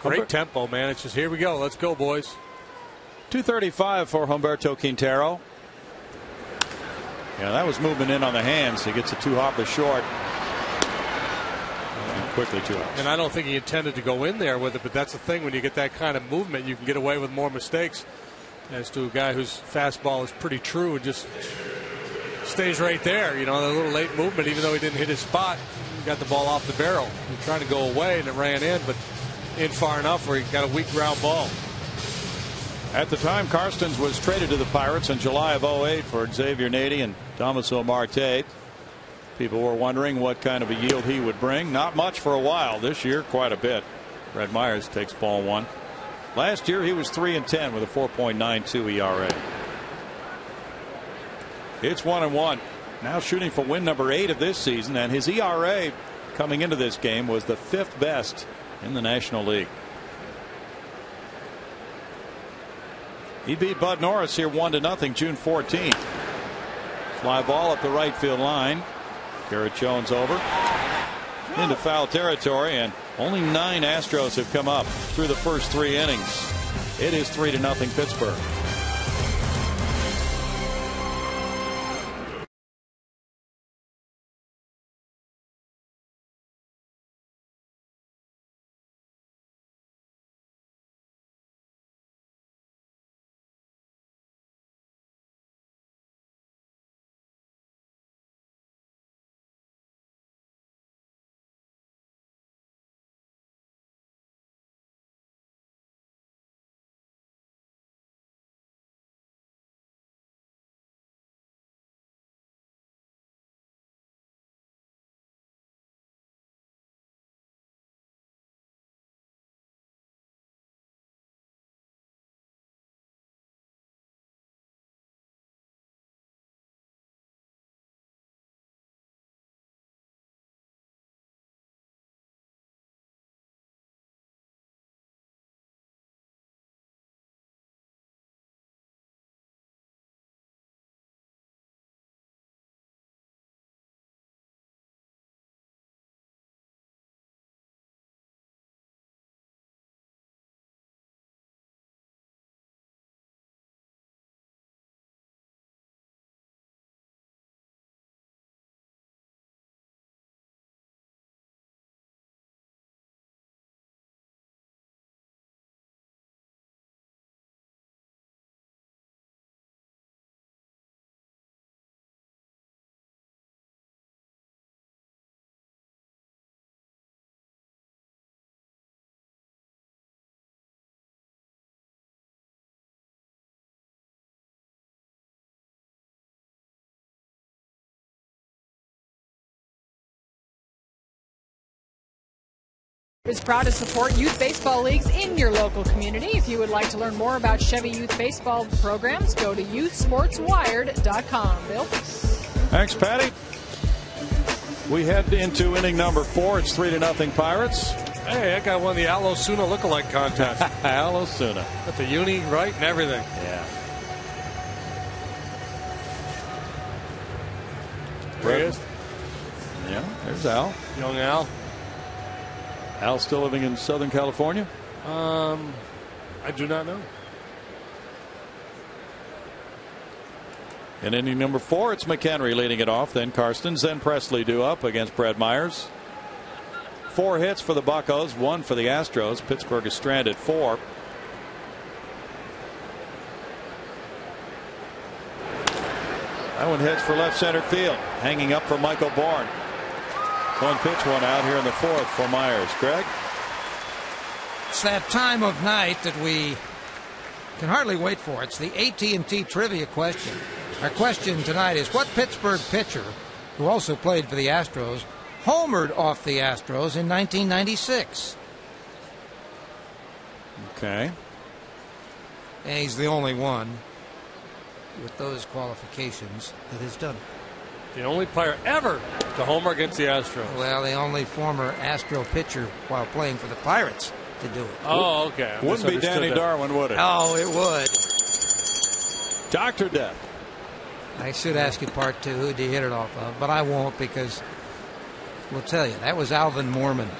Great tempo, man. It's just, here we go. Let's go, boys. 235 for Humberto Quintero. Yeah, that was movement in on the hands. He gets a 2-hopper short. And quickly 2 outs. And I don't think he intended to go in there with it, but that's the thing. When you get that kind of movement, you can get away with more mistakes as to a guy whose fastball is pretty true and just stays right there. You know, the little late movement, even though he didn't hit his spot, he got the ball off the barrel. He was trying to go away, and it ran in, but in far enough where he got a weak ground ball. At the time, Karstens was traded to the Pirates in July of 08 for Xavier Nady and Damaso Marte. People were wondering what kind of a yield he would bring. Not much for a while. This year, quite a bit. Red Myers takes ball 1. Last year, he was 3-10 with a 4.92 ERA. It's 1-1. Now shooting for win number 8 of this season, and his ERA coming into this game was the 5th best in the National League. He beat Bud Norris here 1-0 June 14th. Fly ball up the right field line. Garrett Jones over into foul territory, and only 9 Astros have come up through the first 3 innings. It is 3-0 Pittsburgh. Is proud to support youth baseball leagues in your local community. If you would like to learn more about Chevy youth baseball programs, go to youthsportswired.com. Bill? Thanks, Patty. We head into inning number 4. It's 3-0 Pirates. Hey, I got one of the Al Osuna lookalike contests. Al Osuna. Got the uni right and everything. Yeah. There he is. Yeah, there's Al. Young Al. Al still living in Southern California? I do not know. In inning number 4, it's McHenry leading it off. Then Karstens, then Presley due up against Brad Myers. 4 hits for the Buccos, 1 for the Astros. Pittsburgh is stranded 4. That one heads for left center field. Hanging up for Michael Bourne. 1 pitch, 1 out here in the 4th for Myers. Greg? It's that time of night that we can hardly wait for. It's the AT&T trivia question. Our question tonight is, what Pittsburgh pitcher, who also played for the Astros, homered off the Astros in 1996? Okay. And he's the only one with those qualifications that has done it. The only player ever to homer against the Astros. Well, the only former Astro pitcher while playing for the Pirates to do it. Oh, okay. I Wouldn't be Danny misunderstood that. Darwin, would it? Oh, it would. Dr. Death. I should ask you part 2, who did he hit it off of? But I won't, because we'll tell you. That was Alvin Mormon.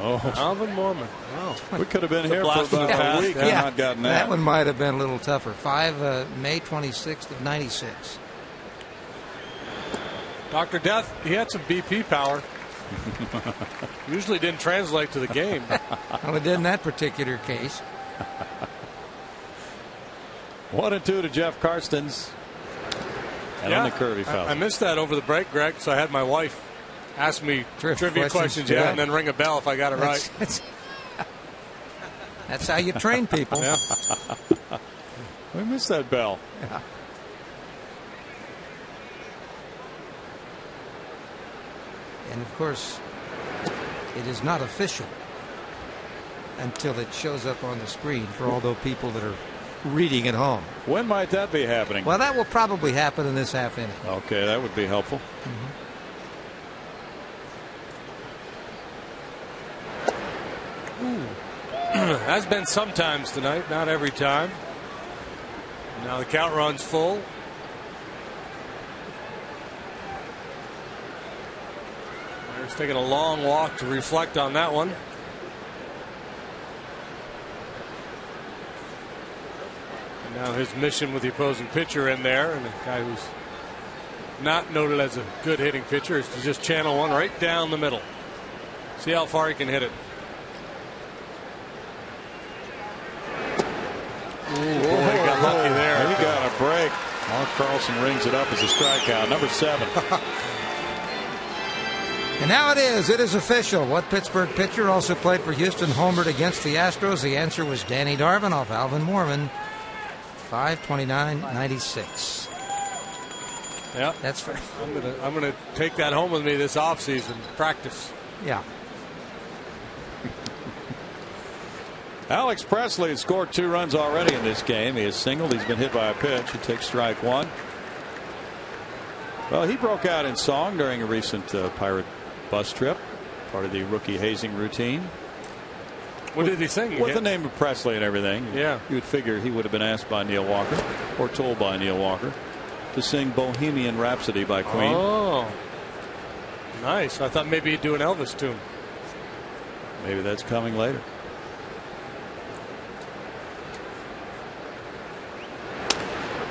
Oh, Alvin Mormon. Wow. we could have been here for blast from about the a past. week and not gotten that. That one might have been a little tougher. May 26th of 96. Dr. Death, he had some BP power. Usually didn't translate to the game. Well, it did in that particular case. 1-2 to Jeff Karstens. And on the curve he fouled. I missed that over the break, Greg, so I had my wife ask me trivia questions, yeah. and then ring a bell if I got it right. That's how you train people. Yeah. We missed that bell. Yeah. And of course, it is not official until it shows up on the screen for all those people that are reading at home. When might that be happening? Well, that will probably happen in this half inning. Okay, that would be helpful. Has been sometimes tonight, not every time. Now the count runs full. Myers taking a long walk to reflect on that one. And now his mission with the opposing pitcher in there, and a guy who's not noted as a good hitting pitcher, is to just channel one right down the middle. See how far he can hit it. Ooh, boy, he got lucky there. He got a break. Mark Carlson rings it up as a strikeout. Number 7. And now it is. It is official. What Pittsburgh pitcher also played for Houston homered against the Astros? The answer was Danny Darvin off Alvin Mormon. 5/29/96. Yeah, that's fair. I'm gonna take that home with me this offseason. Practice. Yeah. Alex Presley has scored 2 runs already in this game. He has singled. He's been hit by a pitch. He takes strike 1. Well, he broke out in song during a recent Pirate bus trip, part of the rookie hazing routine. What did he sing? With the name of Presley and everything. Yeah. You would figure he would have been asked by Neil Walker, or told by Neil Walker, to sing Bohemian Rhapsody by Queen. Oh, nice. I thought maybe he'd do an Elvis tune. Maybe that's coming later.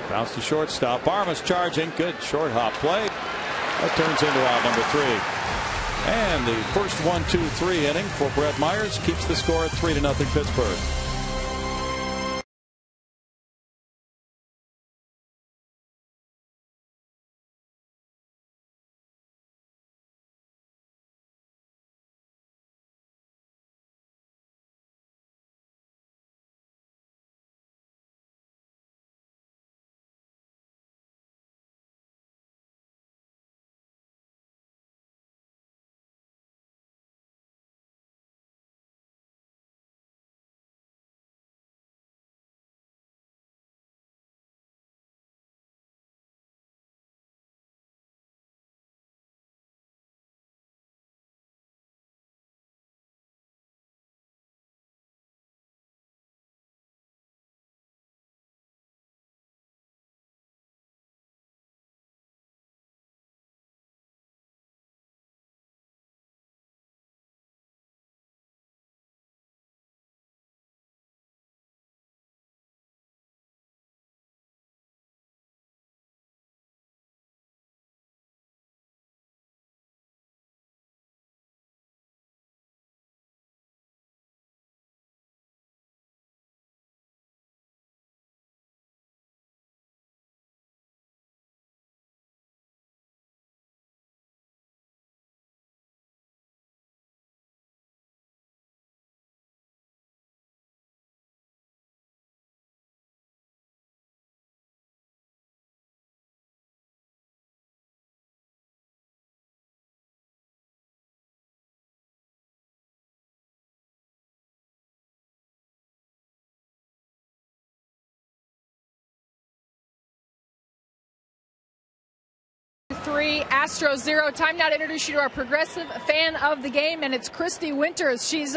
Bounce to shortstop. Barmas charging. Good short hop play. That turns into out number 3. And the first 1-2-3 inning for Brett Myers keeps the score at 3-0 Pittsburgh. 3, Astros 0. Time now to introduce you to our progressive fan of the game, and it's Christy Winters. She's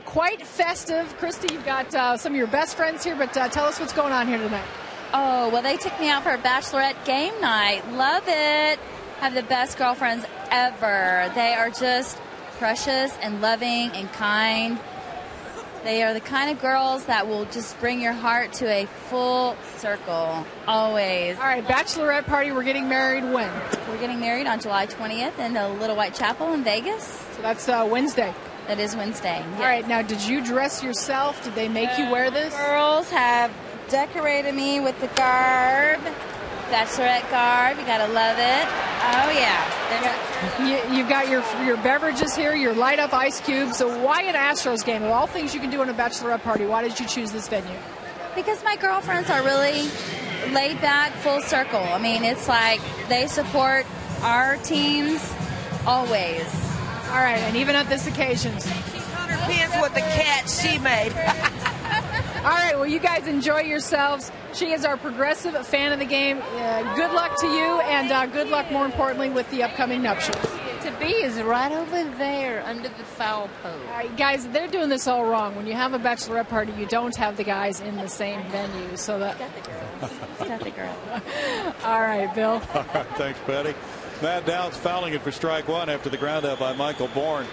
quite festive. Christy, you've got some of your best friends here, but tell us what's going on here tonight. Oh, well, they took me out for a bachelorette game night. Love it. Have the best girlfriends ever. They are just precious and loving and kind. They are the kind of girls that will just bring your heart to a full circle, always. All right, bachelorette party. We're getting married when? We're getting married on July 20th in the Little White Chapel in Vegas. So that's Wednesday. That is Wednesday. Yes. All right, now did you dress yourself? Did they make you wear this? Girls have decorated me with the garb. Bachelorette garb, you gotta love it. Oh yeah. You've got your beverages here, your light up ice cubes. So why an Astros game? Of all things you can do on a bachelorette party, why did you choose this venue? Because my girlfriends are really laid back, full circle. I mean, it's like they support our teams always. All right, and even at this occasion. Her pants with the cat she made. All right, well, you guys enjoy yourselves. She is our progressive fan of the game. Good luck to you, and good luck, more importantly, with the upcoming nuptials. To be is right over there under the foul pole. All right, guys, they're doing this all wrong. When you have a bachelorette party, you don't have the guys in the same venue. So that. It's got the girl. All right, Bill. All right, thanks, Betty. Matt Downs fouling it for strike one after the ground out by Michael Bourne.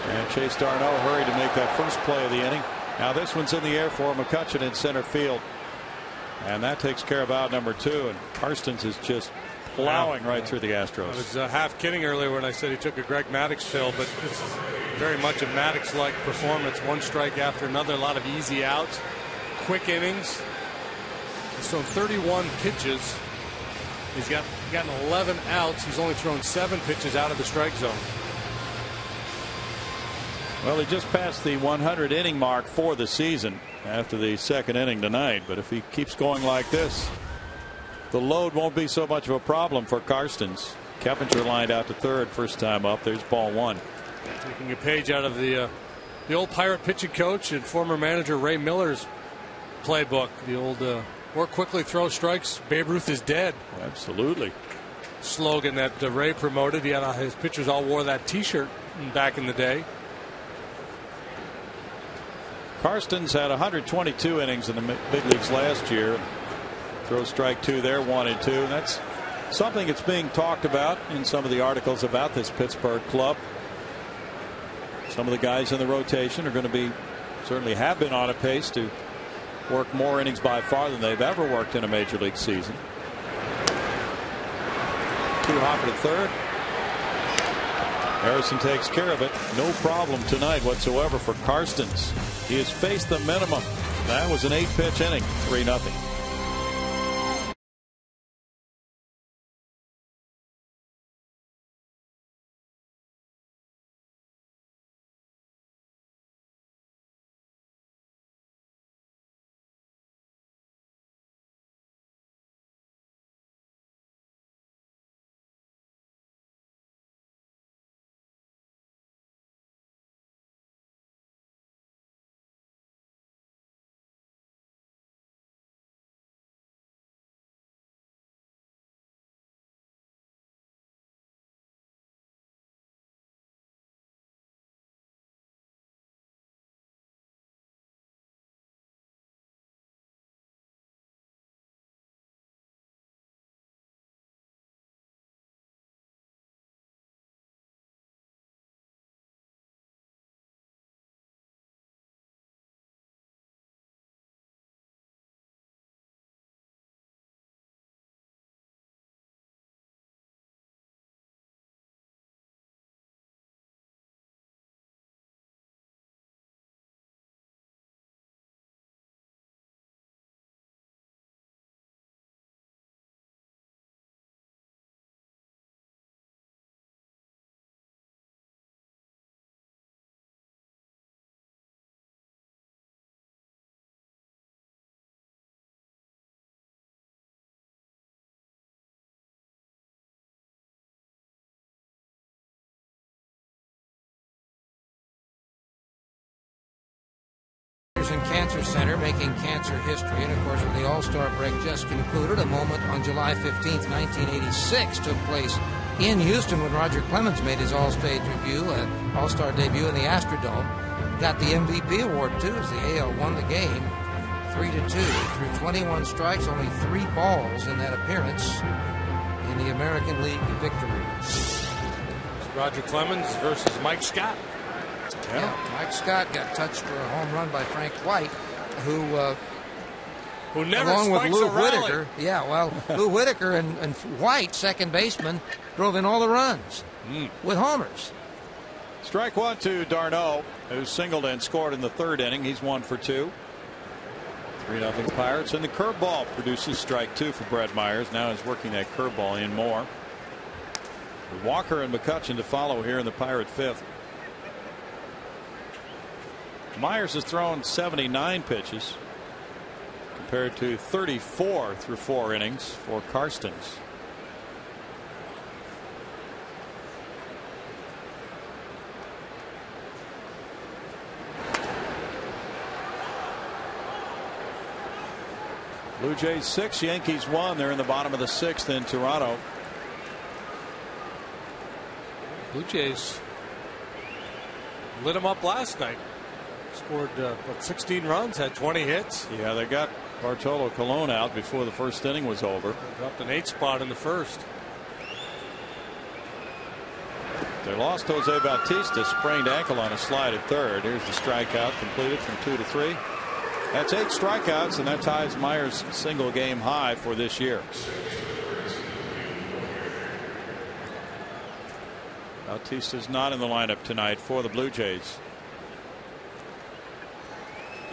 And Chase Darno hurried to make that first play of the inning. Now this one's in the air for McCutchen in center field. And that takes care of out number 2. And Karstens is just plowing right through the Astros. I was half kidding earlier when I said he took a Greg Maddux pill, but it's very much a Maddux-like performance. One strike after another, a lot of easy outs, quick innings. He's thrown 31 pitches. He's gotten 11 outs. He's only thrown 7 pitches out of the strike zone. Well, he just passed the 100 inning mark for the season after the second inning tonight. But if he keeps going like this, the load won't be so much of a problem for Karstens. Keppinger lined out to third first time up. There's ball 1. Taking a page out of the old Pirate pitching coach and former manager Ray Miller's playbook. The old work quickly, throw strikes. Babe Ruth is dead. Absolutely. Slogan that Ray promoted. He had his pitchers all wore that T-shirt back in the day. Karstens had 122 innings in the big leagues last year. Throw strike 2 there, 1 and 2. And that's something that's being talked about in some of the articles about this Pittsburgh club. Some of the guys in the rotation are going to be, certainly have been on a pace to work more innings by far than they've ever worked in a major league season. 2 hopper to third. Harrison takes care of it. No problem tonight whatsoever for Karstens. He has faced the minimum. That was an 8-pitch inning, 3-0. And Cancer Center making cancer history. And of course, the All-Star break just concluded, a moment on July 15th, 1986 took place in Houston when Roger Clemens made his All-Star debut in the Astrodome. Got the MVP award too as the AL won the game 3-2 through 21 strikes, only 3 balls in that appearance in the American League victory. Roger Clemens versus Mike Scott. Yeah, Mike Scott got touched for a home run by Frank White, who never along with spikes Lou a rally. Whitaker. Yeah, well, Lou Whitaker and White, second baseman, drove in all the runs with homers. Strike one to Darno, who singled and scored in the 3rd inning. He's 1 for 2. 3-0 Pirates, and the curveball produces strike 2 for Brett Myers. Now he's working that curveball in more. Walker and McCutchen to follow here in the Pirate 5th. Myers has thrown 79 pitches compared to 34 through 4 innings for Karstens. Blue Jays 6, Yankees 1. They're in the bottom of the 6th in Toronto. Blue Jays lit them up last night. Scored 16 runs, had 20 hits. Yeah, they got Bartolo Colon out before the 1st inning was over. Dropped an 8 spot in the 1st. They lost Jose Bautista, sprained ankle on a slide at 3rd. Here's the strikeout completed from 2 to 3. That's 8 strikeouts, and that ties Myers' single game high for this year. Bautista's not in the lineup tonight for the Blue Jays.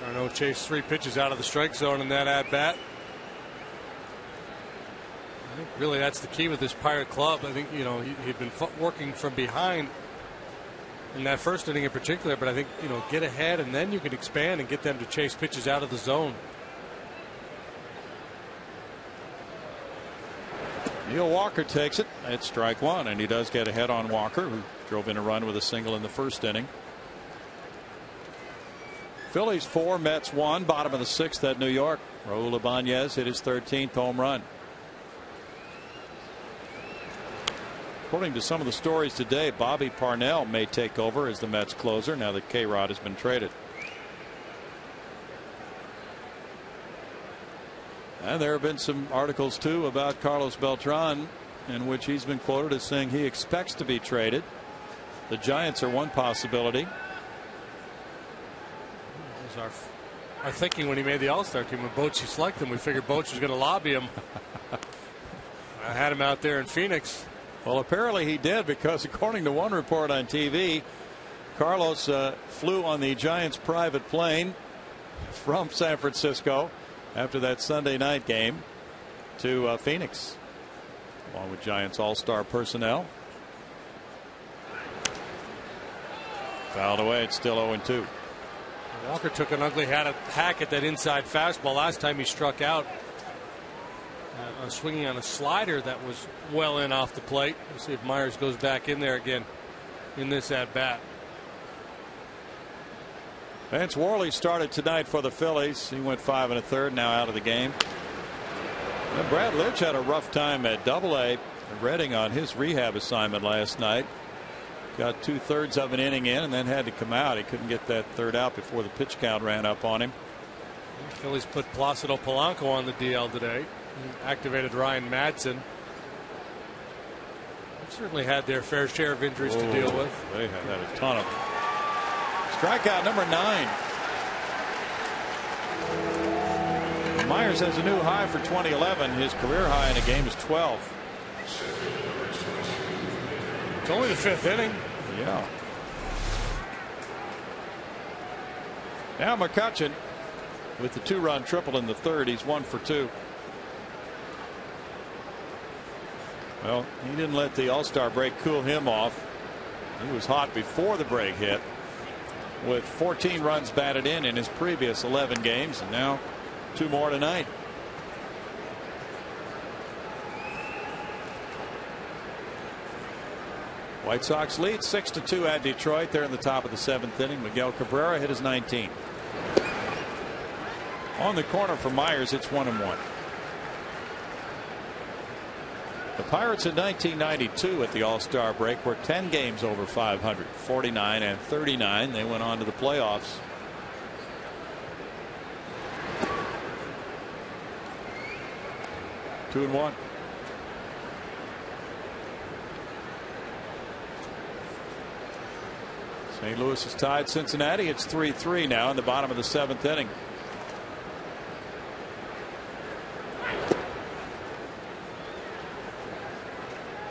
Darno chased 3 pitches out of the strike zone in that at bat. I think really that's the key with this Pirate club. I think he'd been working from behind in that 1st inning in particular, but I think get ahead and then you can expand and get them to chase pitches out of the zone. Neil Walker takes it. It's strike 1, and he does get ahead on Walker, who drove in a run with a single in the 1st inning. Phillies 4, Mets 1, bottom of the 6th at New York. Raul Ibanez hit his 13th home run. According to some of the stories today, Bobby Parnell may take over as the Mets closer now that K-Rod has been traded. And there have been some articles too about Carlos Beltran, in which he's been quoted as saying he expects to be traded. The Giants are one possibility. That was our thinking when he made the All-Star team. When Bochy selected him, we figured Bochy was going to lobby him. I had him out there in Phoenix. Well, apparently he did, because according to one report on TV, Carlos flew on the Giants' private plane from San Francisco after that Sunday night game to Phoenix, along with Giants All-Star personnel. Fouled away. It's still 0-2. Walker took an ugly hack at that inside fastball last time he struck out. Swinging on a slider that was well in off the plate. We'll see if Myers goes back in there again in this at bat. Vance Worley started tonight for the Phillies. He went 5 1/3, now out of the game. And Brad Litch had a rough time at Double-A Reading on his rehab assignment last night. Got 2/3 of an inning in and then had to come out. He couldn't get that 3rd out before the pitch count ran up on him. The Phillies put Placido Polanco on the DL today. Activated Ryan Madsen. They've certainly had their fair share of injuries to deal with. They have had a ton of them. Strikeout number 9. Myers has a new high for 2011. His career high in a game is 12. It's only the 5th inning. Yeah. Now McCutchen with the 2-run triple in the 3rd. He's 1 for 2. Well, he didn't let the All-Star break cool him off. He was hot before the break hit, with 14 runs batted in his previous 11 games, and now 2 more tonight. White Sox lead 6-2 at Detroit. They're in the top of the 7th inning. Miguel Cabrera hit his 19th. On the corner for Myers, it's 1-1. The Pirates in 1992 at the All-Star break were 10 games over 500, 49 and 39. They went on to the playoffs. Two and one. St. Louis has tied Cincinnati. It's 3-3 now in the bottom of the 7th inning.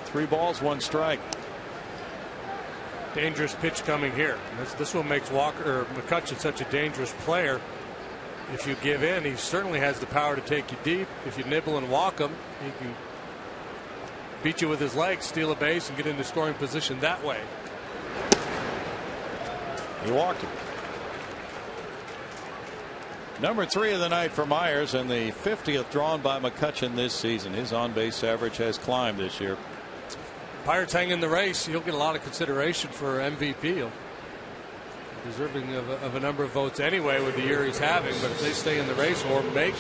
Three balls, one strike. Dangerous pitch coming here. This one makes Walker or McCutchen such a dangerous player. If you give in, he certainly has the power to take you deep. If you nibble and walk him, he can beat you with his legs, steal a base, and get into scoring position that way. He walked him. Number 3 of the night for Myers, and the 50th drawn by McCutchen this season. His on-base average has climbed this year. Pirates hang in the race. He'll get a lot of consideration for MVP. He'll deserving of a number of votes anyway with the year he's having. But if they stay in the race or make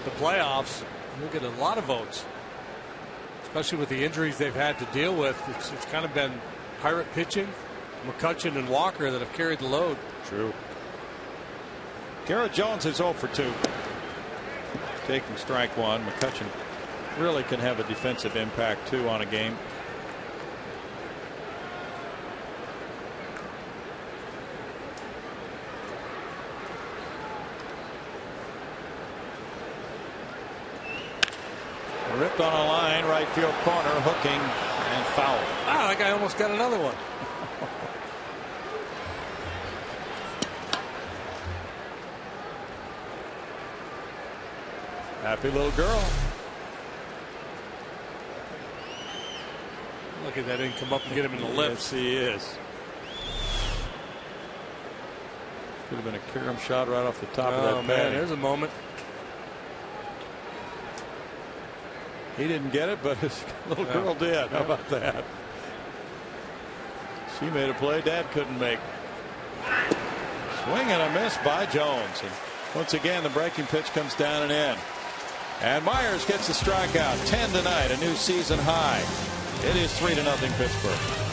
the playoffs, he'll get a lot of votes. Especially with the injuries they've had to deal with. It's kind of been Pirate pitching, McCutchen and Walker that have carried the load. True. Garrett Jones is 0 for 2. Taking strike one. McCutchen really can have a defensive impact too on a game. Ripped on a line, right field corner, hooking and foul. Wow, that guy almost got another one. Happy little girl. Look at that, didn't come up and get him in the lips. Yes, he is. Could have been a carom shot right off the top of that man, pad. there's a moment. He didn't get it, but his little girl did. How about that? She made a play Dad couldn't make. Swing and a miss by Jones. And once again, the breaking pitch comes down and in. And Myers gets the strikeout. 10 tonight, a new season high. It is 3-0 Pittsburgh.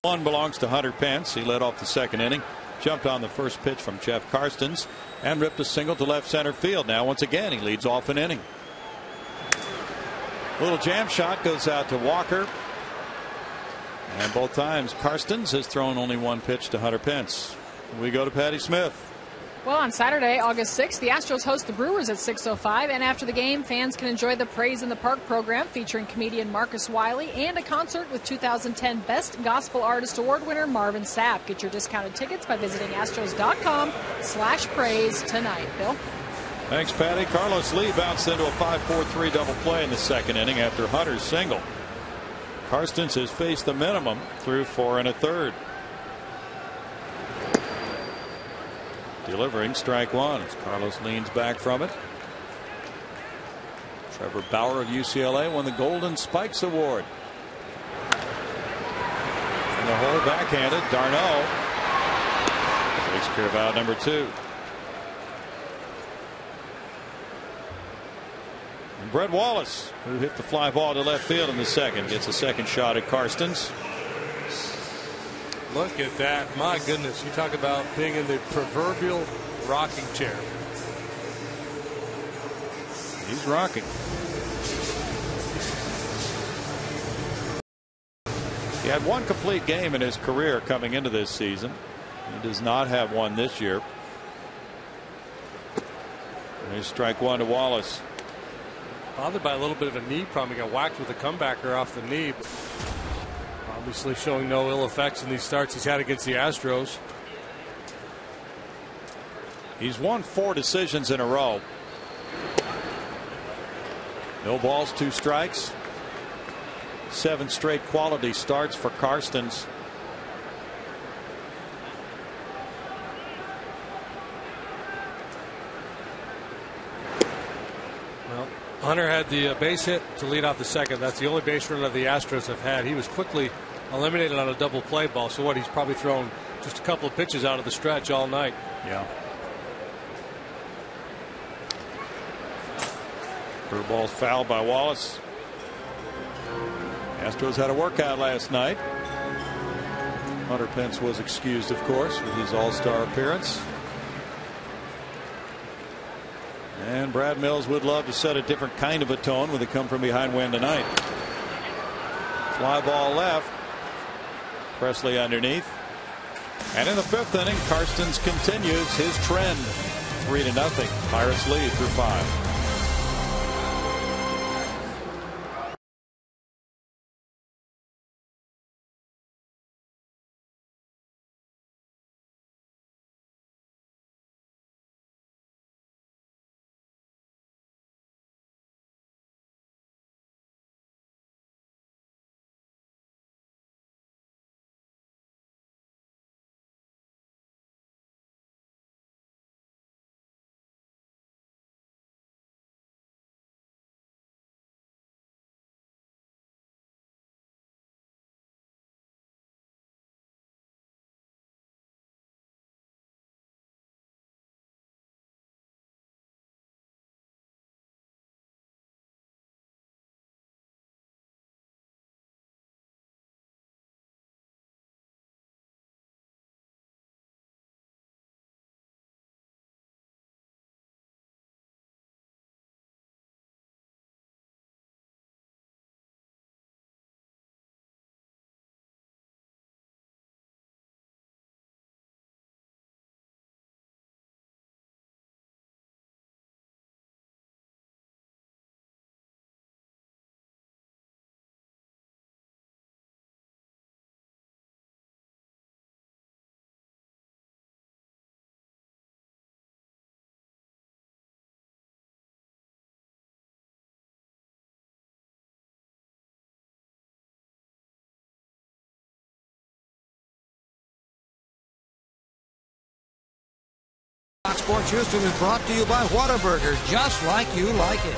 One belongs to Hunter Pence. He led off the second inning, jumped on the first pitch from Jeff Karstens, and ripped a single to left center field. Now once again he leads off an inning. Little jam shot goes out to Walker, and both times Karstens has thrown only one pitch to Hunter Pence. We go to Patty Smith. Well, on Saturday, August 6th, the Astros host the Brewers at 6:05, and after the game, fans can enjoy the Praise in the Park program featuring comedian Marcus Wiley and a concert with 2010 Best Gospel Artist Award winner Marvin Sapp. Get your discounted tickets by visiting Astros.com/praise tonight. Bill? Thanks, Patty. Carlos Lee bounced into a 5-4-3 double play in the second inning after Hunter's single. Karstens has faced the minimum through 4 1/3. Delivering strike one as Carlos leans back from it. Trevor Bauer of UCLA won the Golden Spikes Award. From the hole, backhanded. Darno takes care of out number 2. And Brett Wallace, who hit the fly ball to left field in the second, gets a second shot at Karstens. Look at that. My goodness. You talk about being in the proverbial rocking chair. He's rocking. He had one complete game in his career coming into this season. He does not have one this year. There's strike one to Wallace. Bothered by a little bit of a knee problem. He got whacked with a comebacker off the knee. Obviously showing no ill effects in these starts he's had against the Astros. He's won 4 decisions in a row. No balls, 2 strikes. 7 straight quality starts for Karstens. Well, Hunter had the base hit to lead off the second. That's the only base runner the Astros have had. He was quickly eliminated on a double play ball. So what, he's probably thrown just a couple of pitches out of the stretch all night. Yeah. Curveball's fouled by Wallace. Astros had a workout last night. Hunter Pence was excused, of course, with his all-star appearance. And Brad Mills would love to set a different kind of a tone with a come from behind win tonight. Fly ball left. Presley underneath. And in the 5th inning, Karstens continues his trend. 3-0. Pirates lead through 5. Fox Sports Houston is brought to you by Whataburger, just like you like it.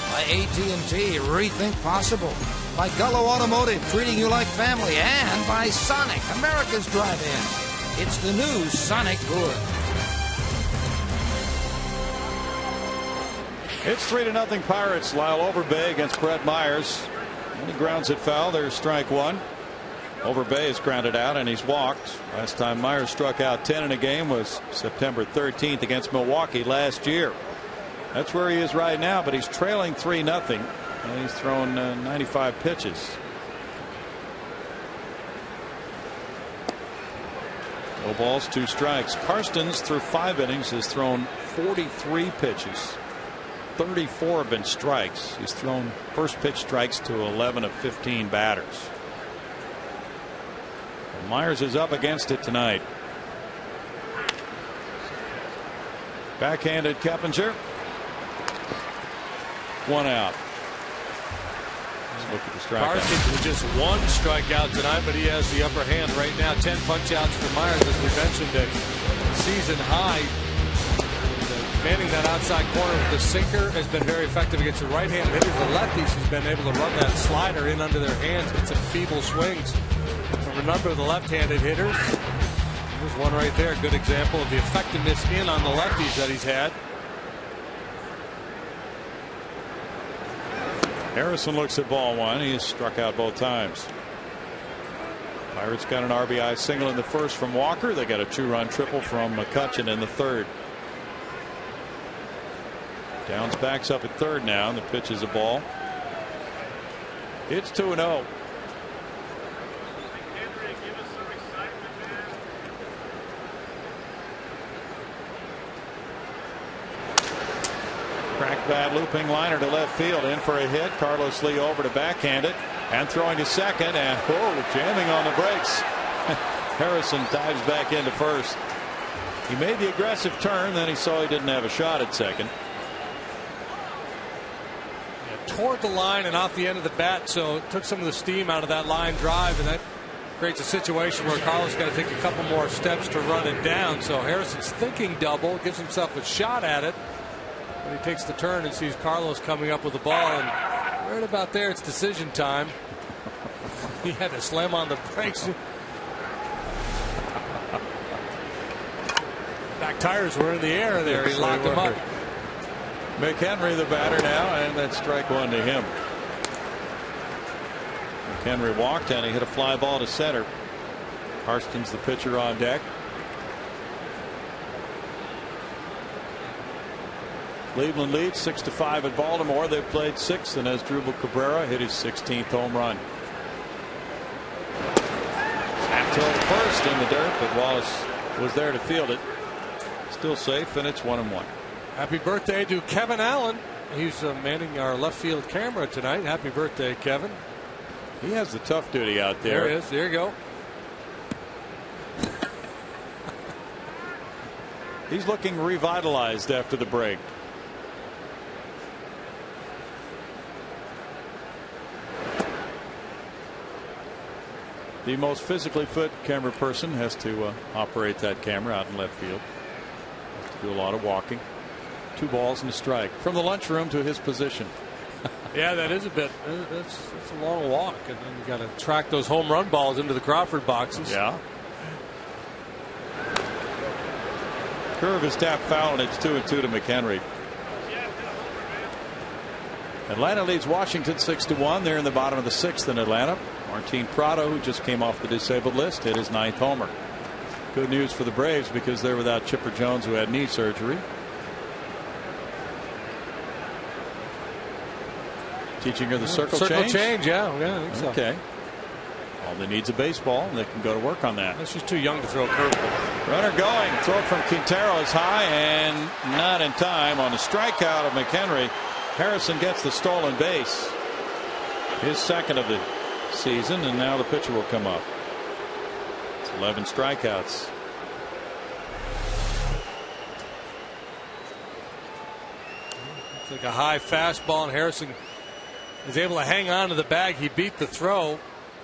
By AT&T, rethink possible. By Gullo Automotive, treating you like family. And by Sonic, America's drive-in. It's the new Sonic Good. It's 3-0 Pirates. Lyle Overbay against Brett Myers. And he grounds it foul. There's strike one. Overbay is grounded out and he's walked. Last time Myers struck out 10 in a game was September 13th against Milwaukee last year. That's where he is right now, but he's trailing 3-0 and he's thrown 95 pitches. No balls, 2 strikes. Karstens through 5 innings has thrown 43 pitches. 34 have been strikes. He's thrown first pitch strikes to 11 of 15 batters. And Myers is up against it tonight. Backhanded Keppinger. 1 out. Let's look at the strikeout. Karstens with just 1 strikeout tonight, but he has the upper hand right now. 10 punch-outs for Myers, as we mentioned, a season high. Manning that outside corner with the sinker has been very effective against the right-hand hitters. The lefties, he's been able to run that slider in under their hands, get some feeble swings from a number of the left-handed hitters. There's one right there, good example of the effectiveness in on the lefties that he's had. Harrison looks at ball 1. He has struck out both times. Pirates got an RBI single in the first from Walker. They got a 2-run triple from McCutchen in the third. Downs backs up at third now, and the pitch is a ball. It's 2-0. Crack bad looping liner to left field, in for a hit. Carlos Lee over to backhand it and throwing to second, and jamming on the brakes. Harrison dives back into first. He made the aggressive turn, then he saw he didn't have a shot at second. Toward the line and off the end of the bat, so it took some of the steam out of that line drive, and that creates a situation where Carlos got to take a couple more steps to run it down. So Harrison's thinking double, gives himself a shot at it, but he takes the turn and sees Carlos coming up with the ball, and right about there it's decision time. He had to slam on the brakes. Back tires were in the air there. He locked him up. McHenry the batter now, and that's strike 1 to him. McHenry walked and he hit a fly ball to center. Karstens the pitcher on deck. Cleveland leads 6-5 at Baltimore. They've played 6th, and as Asdrubal Cabrera hit his 16th home run. Snap to first in the dirt, but Wallace was there to field it. Still safe, and it's 1-1. Happy birthday to Kevin Allen. He's manning our left field camera tonight. Happy birthday, Kevin. He has the tough duty out there. There he is. There you go. He's looking revitalized after the break. The most physically fit camera person has to operate that camera out in left field. Has to do a lot of walking. 2 balls and a strike from the lunchroom to his position. Yeah, that is a bit. That's a long walk, and then you got to track those home run balls into the Crawford boxes. Yeah. Curve is tapped foul, and it's 2-2 to McHenry. Atlanta leads Washington 6-1. They're in the bottom of the 6th in Atlanta. Martin Prado, who just came off the disabled list, hit his 9th homer. Good news for the Braves because they're without Chipper Jones, who had knee surgery. Teaching her the circle change? Circle change, yeah, I think so. Okay. All they need is a baseball, and they can go to work on that. She's too young to throw a curveball. Runner going. Throw from Quintero is high and not in time on the strikeout of McHenry. Harrison gets the stolen base. His 2nd of the season, and now the pitcher will come up. It's 11 strikeouts. It's like a high fastball, and Harrison is able to hang on to the bag. He beat the throw.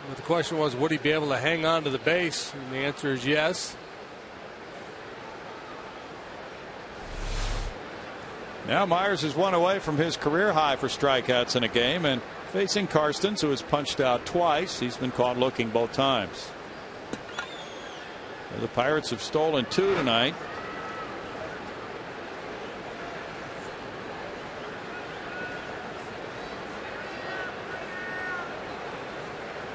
But the question was, would he be able to hang on to the base? And the answer is yes. Now Myers is 1 away from his career high for strikeouts in a game, and facing Karstens, who has punched out twice. He's been caught looking both times. The Pirates have stolen 2 tonight.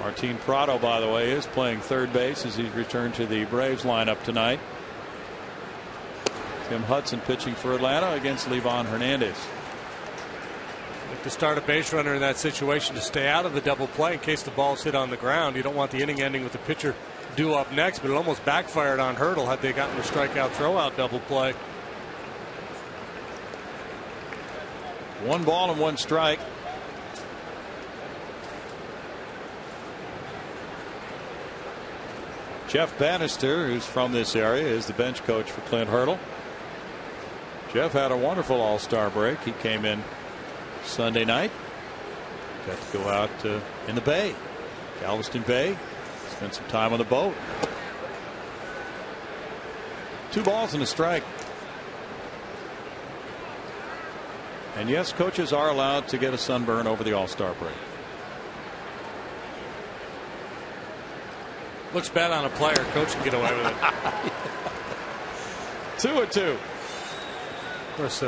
Martin Prado, by the way, is playing third base as he's returned to the Braves lineup tonight. Tim Hudson pitching for Atlanta against Livan Hernandez. To start a base runner in that situation to stay out of the double play in case the ball's hit on the ground. You don't want the inning ending with the pitcher due up next, but it almost backfired on Hurdle had they gotten the strikeout throwout double play. 1 ball and 1 strike. Jeff Bannister, who's from this area, is the bench coach for Clint Hurdle. Jeff had a wonderful All-Star break. He came in Sunday night. Got to go out in the Bay, Galveston Bay. Spent some time on the boat. 2 balls and a strike. And yes, coaches are allowed to get a sunburn over the All-Star break. Looks bad on a player. Coach can get away with it. 2-2. Of course,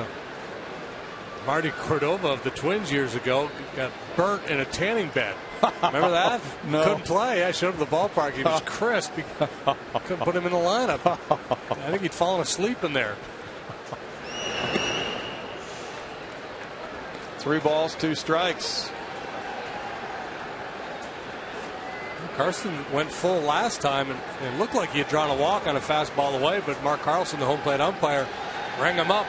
Marty Cordova of the Twins years ago got burnt in a tanning bed. Remember that? No. Couldn't play. I showed him the ballpark. He was crisp. Couldn't put him in the lineup. I think he'd fallen asleep in there. 3 balls, 2 strikes. Carson went full last time, and it looked like he had drawn a walk on a fastball away, but Mark Carlson, the home plate umpire, rang him up.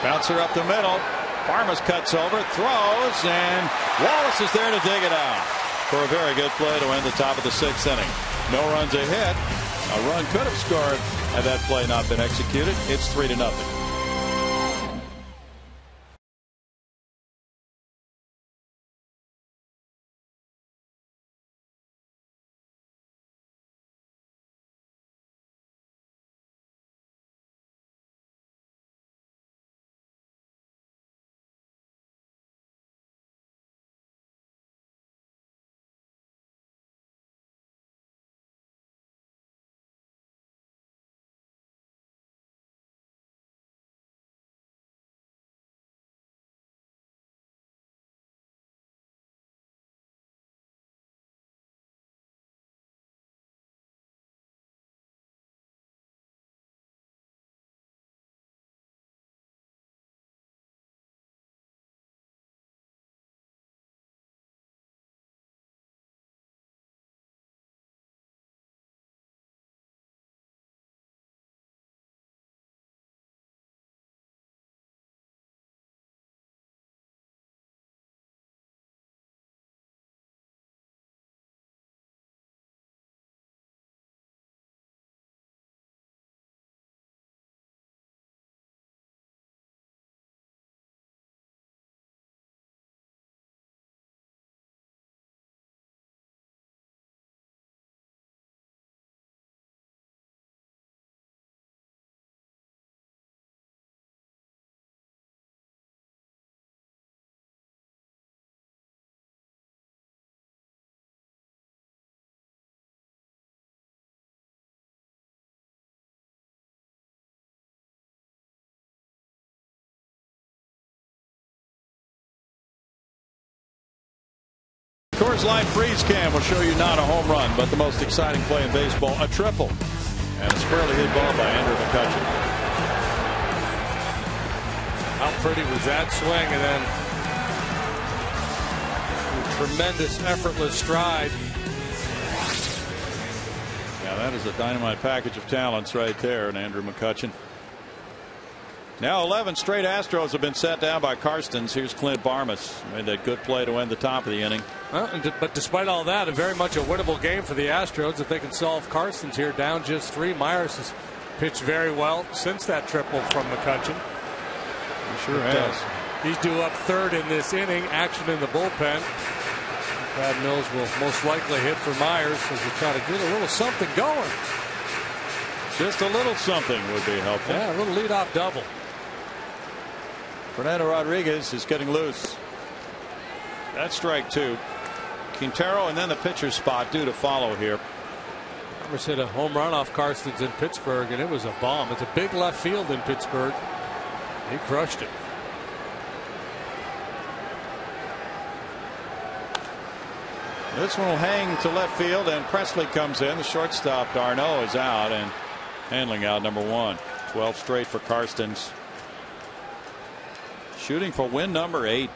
Bouncer up the middle. Farmas cuts over, throws, and Wallace is there to dig it out for a very good play to end the top of the 6th inning. No runs ahead. A run could have scored had that play not been executed. It's 3-0. Coors Light Freeze Can will show you not a home run, but the most exciting play in baseball, a triple. And a squarely hit ball by Andrew McCutchen. How pretty was that swing, and then tremendous effortless stride. Yeah, that is a dynamite package of talents right there, and Andrew McCutchen. Now 11 straight Astros have been set down by Karstens. Here's Clint Barmas. Made that good play to end the top of the inning. Well, but despite all that, a very much a winnable game for the Astros if they can solve Karstens here, down just 3. Myers has pitched very well since that triple from McCutchen. He sure has. He's due up 3rd in this inning. Action in the bullpen. Brad Mills will most likely hit for Myers as we try to get a little something going. Just a little something would be helpful. Yeah, a little leadoff double. Fernando Rodriguez is getting loose. That's strike 2. Quintero and then the pitcher's spot due to follow here. Farmers hit a home run off Karstens in Pittsburgh, and it was a bomb. It's a big left field in Pittsburgh. He crushed it. This one will hang to left field, and Presley comes in. The shortstop Darno is out, and handling out number 1. 12 straight for Karstens. Shooting for win number 8.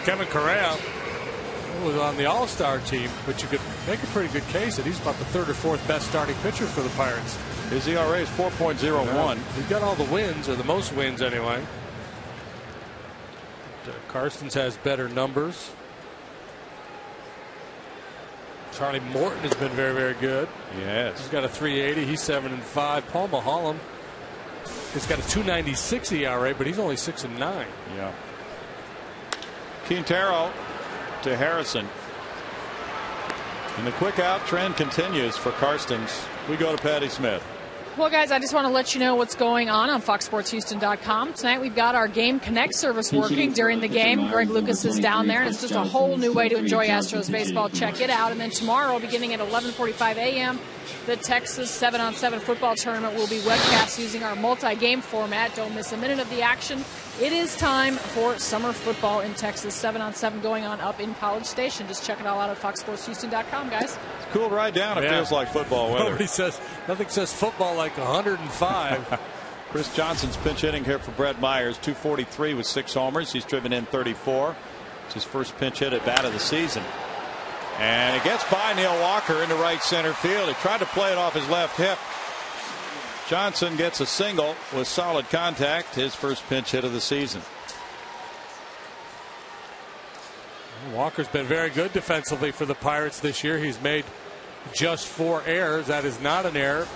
Kevin Correa was on the All-Star team, but you could make a pretty good case that he's about the third or fourth best starting pitcher for the Pirates. His ERA is 4.01. He's got all the wins, or the most wins anyway. Karstens has better numbers. Charlie Morton has been very, very good. Yes. He's got a 3.80. He's 7-5. Paul Maholm has got a 2.96 ERA, but he's only 6-9. Yeah. Quintero to Harrison. And the quick out trend continues for Karstens. We go to Patty Smith. Well, guys, I just want to let you know what's going on FoxSportsHouston.com. Tonight we've got our Game Connect service working during the game. Greg Lucas is down there, and it's just a whole new way to enjoy Astros baseball. Check it out. And then tomorrow, beginning at 11:45 a.m., the Texas 7-on-7 football tournament will be webcast using our multi-game format. Don't miss a minute of the action. It is time for summer football in Texas. 7-on-7 going on up in College Station. Just check it all out at FoxSportsHouston.com, guys. It's cool right down. It feels like football weather. Nothing says football like 105. Chris Johnson's pinch hitting here for Brett Myers. 243 with 6 homers. He's driven in 34. It's his first pinch hit at bat of the season. And it gets by Neil Walker into right center field. He tried to play it off his left hip. Johnson gets a single with solid contact. His first pinch hit of the season. Walker's been very good defensively for the Pirates this year. He's made just 4 errors. That is not an error.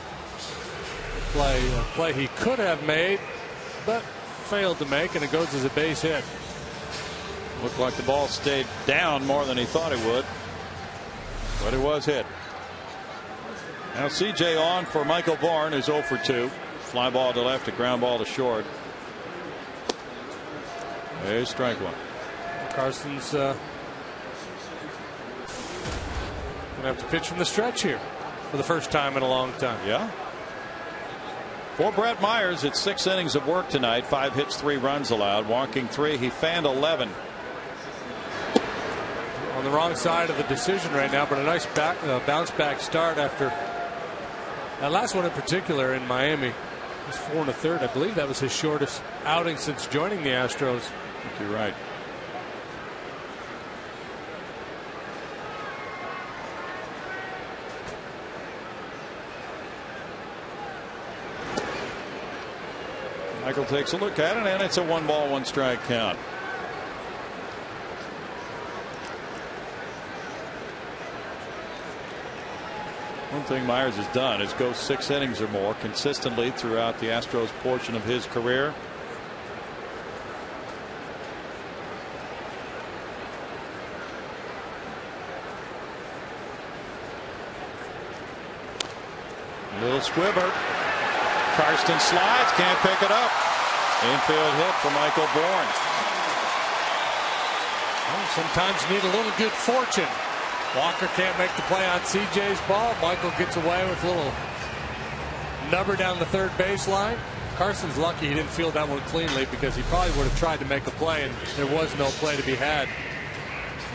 A play he could have made, but failed to make, and it goes as a base hit. Looked like the ball stayed down more than he thought it would, but it was hit. Now CJ on for Michael Bourne, who's 0 for 2. Fly ball to left, a ground ball to short. There's strike one. Karstens going to have to pitch from the stretch here for the first time in a long time. Yeah. For Brett Myers, it's 6 innings of work tonight. 5 hits, 3 runs allowed. Walking 3. He fanned 11. On the wrong side of the decision right now, but a nice bounce back start after that last one in particular in Miami. It was 4 1/3. I believe that was his shortest outing since joining the Astros. I think you're right. Michael takes a look at it, and it's a 1-ball, 1-strike count. One thing Myers has done is go 6 innings or more consistently throughout the Astros portion of his career. A little squibber. Karstens slides, can't pick it up. Infield hit for Michael Bourne. Well, sometimes you need a little good fortune. Walker can't make the play on CJ's ball. Michael gets away with a little nubber down the third baseline. Karstens lucky he didn't field that one cleanly, because he probably would have tried to make a play, and there was no play to be had.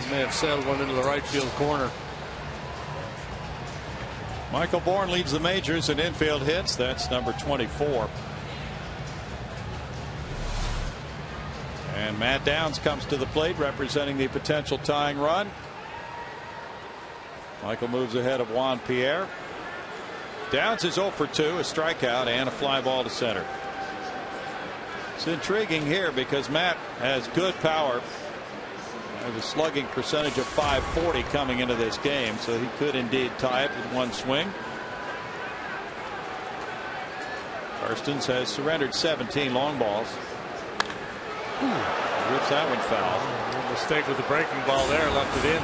He may have sailed one into the right field corner. Michael Bourne leads the majors in infield hits. That's number 24. And Matt Downs comes to the plate, representing the potential tying run. Michael moves ahead of Juan Pierre. Downs is 0 for 2, a strikeout and a fly ball to center. It's intriguing here because Matt has good power. Has a slugging percentage of .540 coming into this game, so he could indeed tie it with 1 swing. Karstens has surrendered 17 long balls. Rips that one foul. A mistake with the breaking ball there, left it in.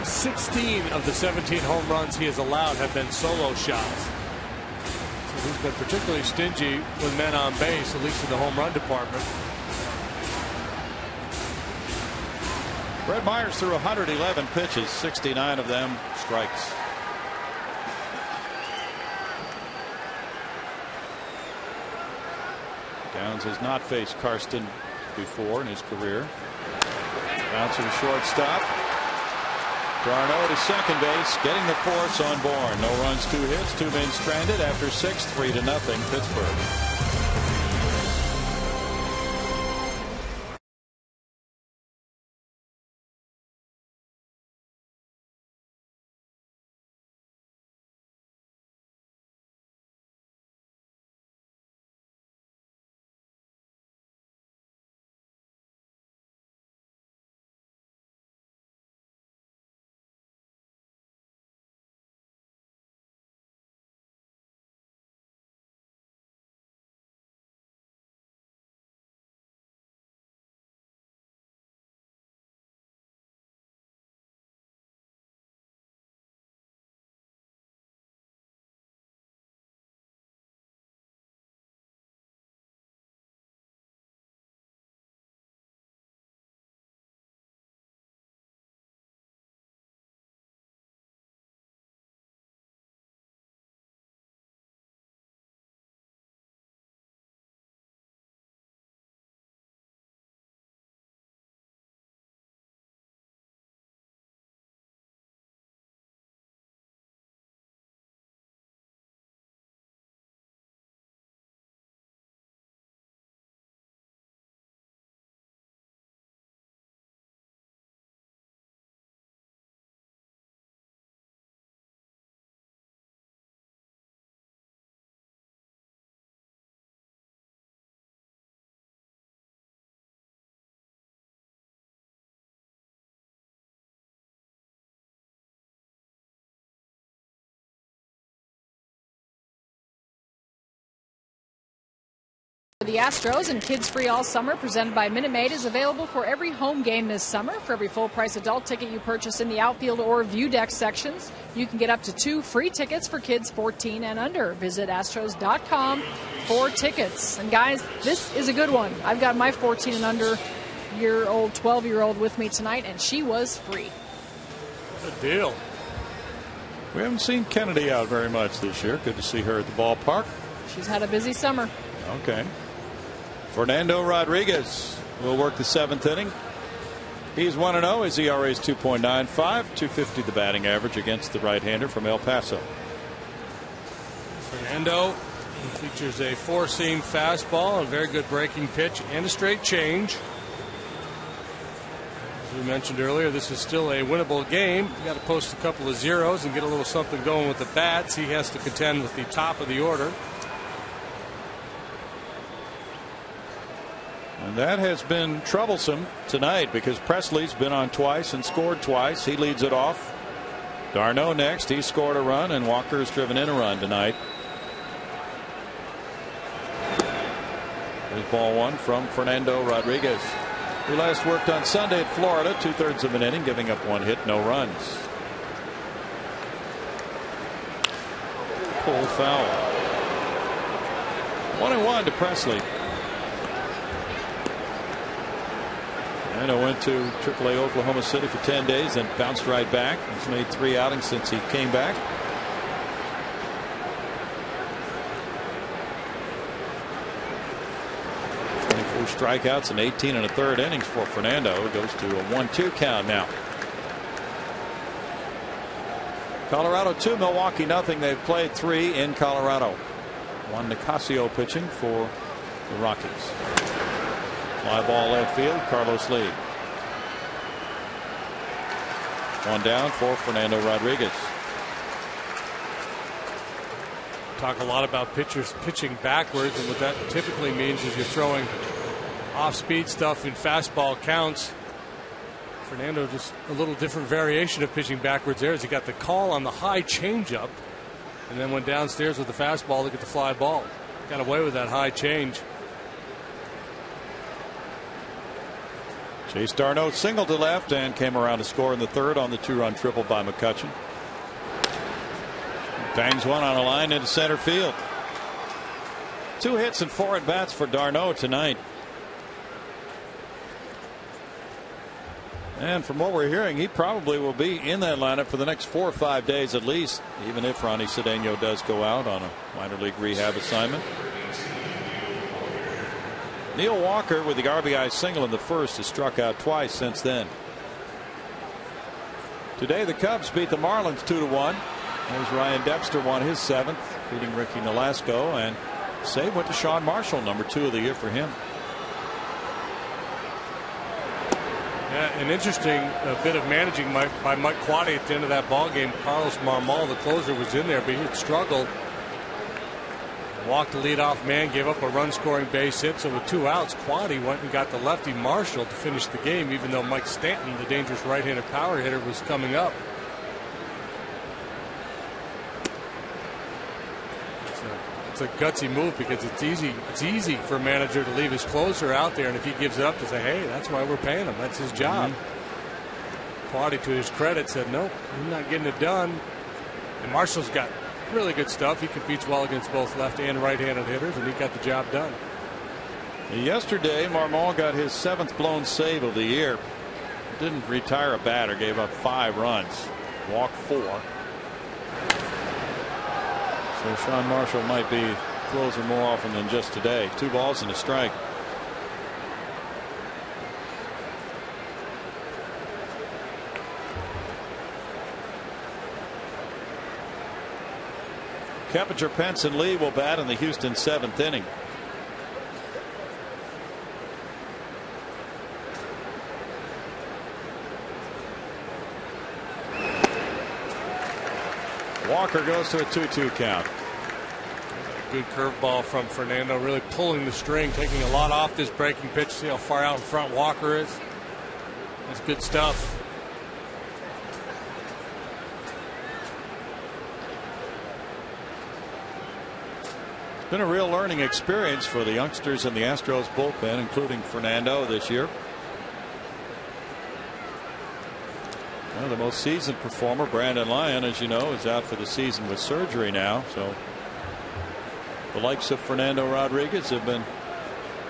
16 of the 17 home runs he has allowed have been solo shots. So he's been particularly stingy with men on base, at least in the home run department. Brett Myers threw 111 pitches, 69 of them strikes. Downs has not faced Karstens before in his career. Bounce to the shortstop. Garneau to second base, getting the force on Bourne. No runs, 2 hits, 2 men stranded after 6, 3-0 Pittsburgh. The Astros and Kids Free All Summer, presented by Minute Maid, is available for every home game this summer. For every full-price adult ticket you purchase in the outfield or view deck sections, you can get up to 2 free tickets for kids 14 and under. Visit Astros.com for tickets. And guys, this is a good one. I've got my 14 and under year-old, 12-year-old with me tonight, and she was free. Good deal. We haven't seen Kennedy out very much this year. Good to see her at the ballpark. She's had a busy summer. Okay. Fernando Rodriguez will work the 7th inning. He's 1-0. His ERA is 2.95, 250 the batting average against the right-hander from El Paso. Fernando features a 4-seam fastball, a very good breaking pitch, and a straight change. As we mentioned earlier, this is still a winnable game. You got to post a couple of zeros and get a little something going with the bats. He has to contend with the top of the order. And that has been troublesome tonight because Presley's been on twice and scored twice. He leads it off. Darno next. He scored a run, and Walker's driven in a run tonight. There's ball 1 from Fernando Rodriguez, who last worked on Sunday at Florida, 2/3 of an inning, giving up 1 hit, no runs. Pulled foul. 1-1 to Presley. And I went to AAA Oklahoma City for 10 days and bounced right back. He's made 3 outings since he came back. Strikeouts in 18 1/3 innings for Fernando. It goes to a 1-2 count now. Colorado 2, Milwaukee nothing. They've played 3 in Colorado. Juan Nicasio pitching for the Rockies. Fly ball left field. Carlos Lee. 1 down for Fernando Rodriguez. Talk a lot about pitchers pitching backwards, and what that typically means is you're throwing off-speed stuff in fastball counts. Fernando just a little different variation of pitching backwards there as he got the call on the high changeup and then went downstairs with the fastball to get the fly ball. Got away with that high change. Chase Darno singled to left and came around to score in the 3rd on the 2-run triple by McCutchen. Bangs one on a line into center field. 2 hits and 4 at bats for Darno tonight. And from what we're hearing, he probably will be in that lineup for the next 4 or 5 days at least, even if Ronnie Cedeno does go out on a minor league rehab assignment. Neil Walker with the RBI single in the 1st has struck out twice since then. Today the Cubs beat the Marlins 2-1. There's Ryan Dempster won his 7th, beating Ricky Nolasco, and save went to Sean Marshall, number 2 of the year for him. Yeah, an interesting bit of managing by Mike Quade at the end of that ball game. Carlos Marmol, the closer, was in there, but he had struggled. Walked the leadoff man, gave up a run-scoring base hit. So with 2 outs, Quade went and got the lefty Marshall to finish the game, even though Mike Stanton, the dangerous right-handed power hitter, was coming up. It's a gutsy move because it's easy for a manager to leave his closer out there, and if he gives it up, to say, hey, that's why we're paying him. That's his job. Quade, to his credit, said, nope, I'm not getting it done. And Marshall's got really good stuff. He competes well against both left and right-handed hitters, and he got the job done. Yesterday, Marmol got his 7th blown save of the year. Didn't retire a batter, gave up 5 runs, walked 4. So Sean Marshall might be closer more often than just today. 2 balls and a strike. Keppinger, Pence, and Lee will bat in the Houston 7th inning. Walker goes to a 2-2 count. Good curveball from Fernando, really pulling the string, taking a lot off this breaking pitch. See how far out in front Walker is. That's good stuff. Been a real learning experience for the youngsters in the Astros bullpen, including Fernando this year. Well, the most seasoned performer, Brandon Lyon, as you know, is out for the season with surgery now. So the likes of Fernando Rodriguez have been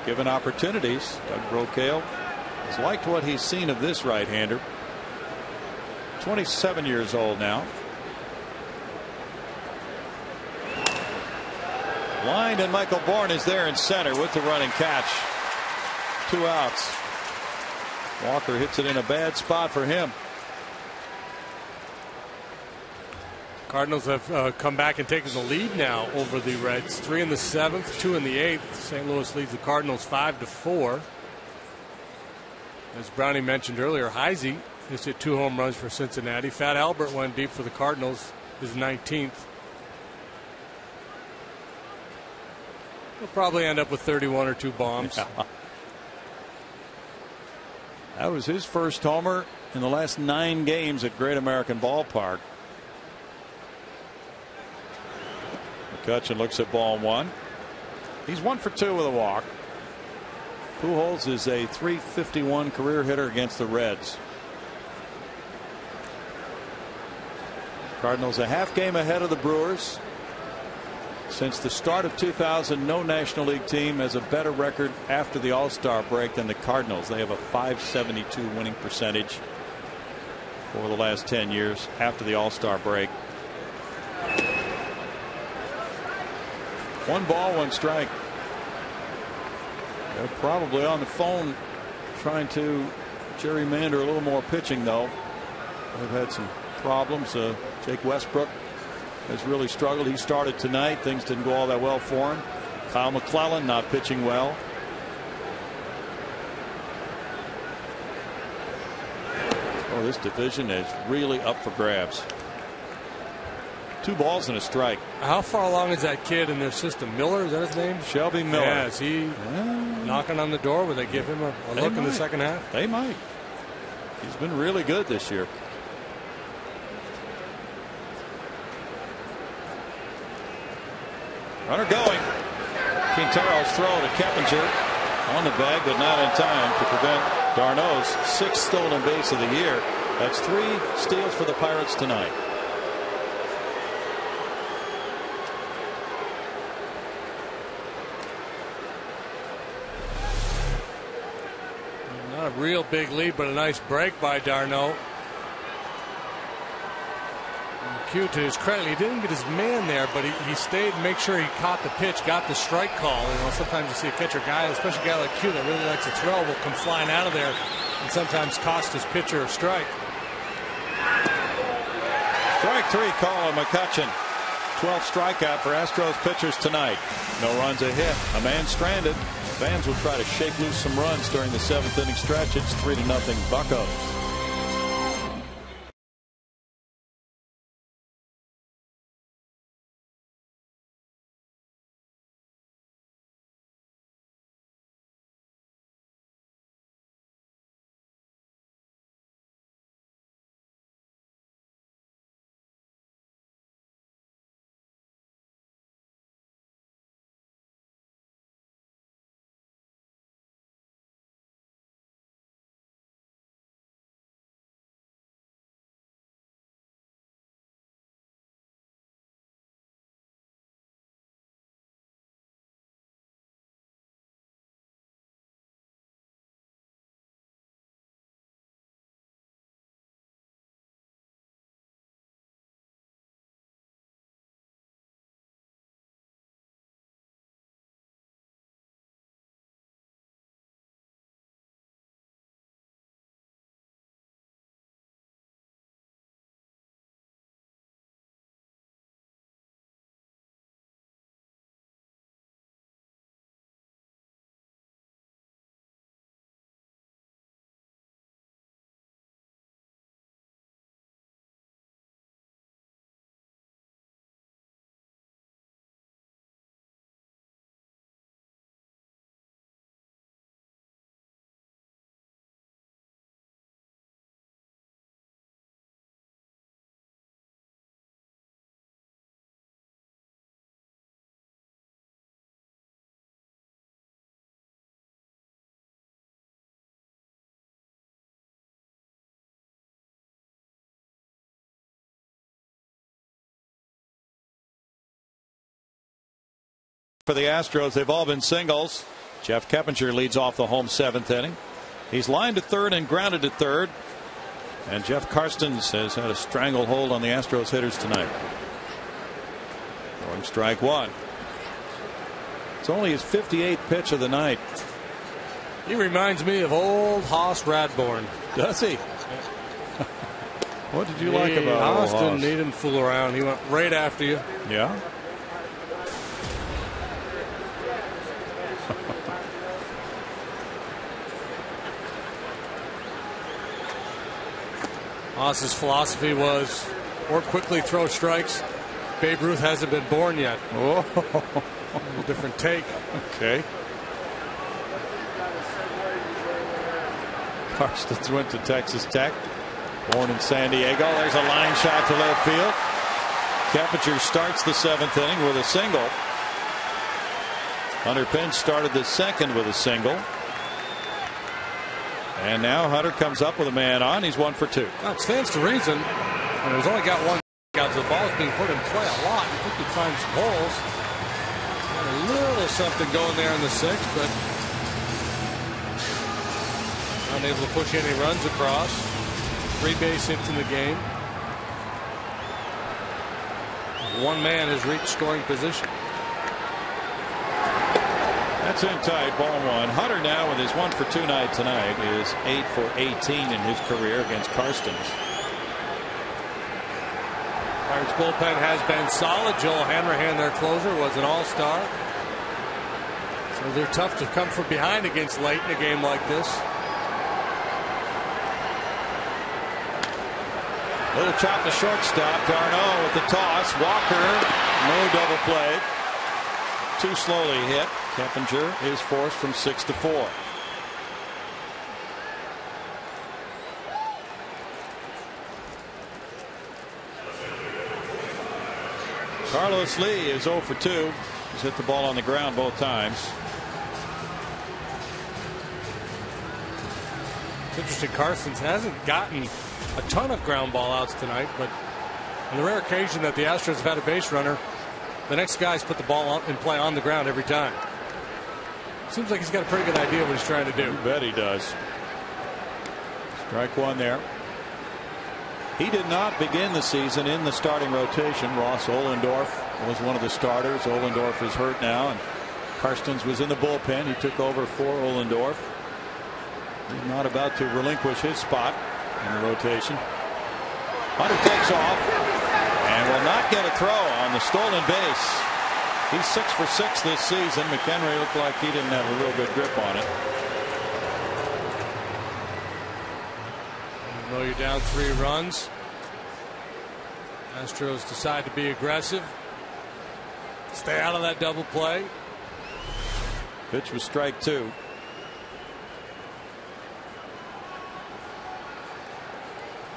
given opportunities. Doug Brocail has liked what he's seen of this right-hander. 27 years old now. Lined, and Michael Bourne is there in center with the running catch. 2 outs. Walker hits it in a bad spot for him. Cardinals have come back and taken the lead now over the Reds. 3 in the 7th, 2 in the 8th. St. Louis leads the Cardinals 5-4. As Brownie mentioned earlier, Heisey has hit 2 home runs for Cincinnati. Fat Albert went deep for the Cardinals, his 19th. He'll probably end up with 31 or 2 bombs. Yeah. That was his first homer in the last 9 games at Great American Ballpark. McCutchen looks at ball 1. He's 1 for 2 with a walk. Pujols is a .351 career hitter against the Reds. Cardinals a half game ahead of the Brewers. Since the start of 2000, no National League team has a better record after the All-Star break than the Cardinals. They have a .572 winning percentage for the last 10 years after the All-Star break. 1 ball, 1 strike. They're probably on the phone trying to gerrymander a little more pitching, though. They've had some problems. Jake Westbrook has really struggled. He started tonight. Things didn't go all that well for him. Kyle McClellan not pitching well. Oh, this division is really up for grabs. 2 balls and a strike. How far along is that kid in their system? Miller, is that his name? Shelby Miller. Yeah, is he knocking on the door? Will they give him a look in the second half? They might. He's been really good this year. Runner going. Quintero's throw to Keppinger on the bag, but not in time to prevent d'Arnaud's 6th stolen base of the year. That's 3 steals for the Pirates tonight. Not a real big lead, but a nice break by d'Arnaud. Q, to his credit, he didn't get his man there, but he stayed and make sure he caught the pitch, got the strike call. You know, sometimes you see a catcher guy, especially a guy like Q that really likes to throw, will come flying out of there and sometimes cost his pitcher a strike. Strike 3 call on McCutchen. 12th strikeout for Astros pitchers tonight. No runs, a hit, a man stranded. Fans will try to shake loose some runs during the 7th inning stretch. It's 3-0 Buccos. for the Astros. They've all been singles. Jeff Keppinger leads off the home 7th inning. He's lined to third and grounded to third. And Jeff Karstens has had a stranglehold on the Astros hitters tonight. Throwing strike one. It's only his 58th pitch of the night. He reminds me of old Hoss Radbourn. Does he? What did you like about Hoss? Hoss? He didn't fool around. He went right after you. Yeah. Hoss's philosophy was or quickly throw strikes. Babe Ruth hasn't been born yet. Oh. A different take. Okay. Karstens went to Texas Tech. Born in San Diego. There's a line shot to left field. Keppinger starts the 7th inning with a single. Hunter Pence started the 2nd with a single. And now Hunter comes up with a man on. He's 1 for 2. Well, it stands to reason. And he's only got one out. The ball's being put in play a lot. You think he'd find some holes. Got a little something going there in the 6th, but unable to push any runs across. 3 base hits in the game. One man has reached scoring position. That's in tight, ball 1. Hunter now with his 1 for 2 night tonight is 8 for 18 in his career against Karstens. Pirates bullpen has been solid. Joel Hanrahan, their closer, was an all-star. So they're tough to come from behind against late in a game like this. Little chop to shortstop. Darno with the toss. Walker, no double play. Too slowly hit. Keppinger is forced from 6 to 4. Carlos Lee is 0 for 2. He's hit the ball on the ground both times. It's interesting, Karstens hasn't gotten a ton of ground ball outs tonight, but on the rare occasion that the Astros have had a base runner, the next guy's put the ball in play on the ground every time. Seems like he's got a pretty good idea what he's trying to do. You bet he does. Strike one there. He did not begin the season in the starting rotation. Ross Ohlendorf was one of the starters. Ohlendorf is hurt now, and Karstens was in the bullpen. He took over for Ohlendorf. He's not about to relinquish his spot in the rotation. Hunter takes off and will not get a throw on the stolen base. He's 6 for 6 this season. McHenry looked like he didn't have a real good grip on it. Even though you're down 3 runs, Astros decide to be aggressive. Stay out of that double play. Pitch was strike 2.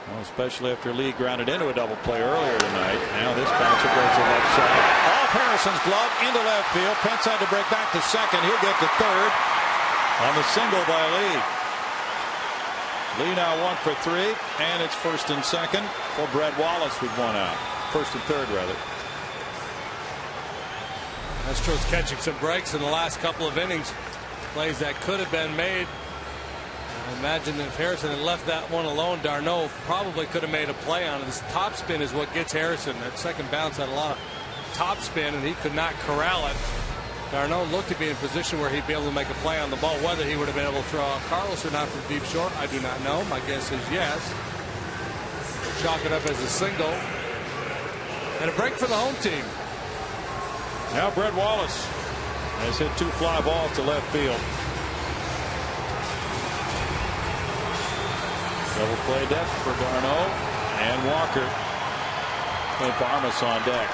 Well, especially after Lee grounded into a double play earlier tonight. Now this bouncer goes to left side. Off Harrison's glove into left field. Pence had to break back to second. He'll get to third on the single by Lee. Lee now 1 for 3, and it's first and second for Brett Wallace with 1 out. First and third, rather. Astros catching some breaks in the last couple of innings. Plays that could have been made. I imagine if Harrison had left that one alone, Darno probably could have made a play on it. This top spin is what gets Harrison. That second bounce had a lot of top spin, and he could not corral it. Darno looked to be in a position where he'd be able to make a play on the ball. Whether he would have been able to throw out Carlos or not from deep short, I do not know. My guess is yes. Chalk it up as a single. And a break for the home team. Now Brett Wallace has hit 2 fly balls to left field. Double play depth for Darno and Walker. Clint Barmas on deck.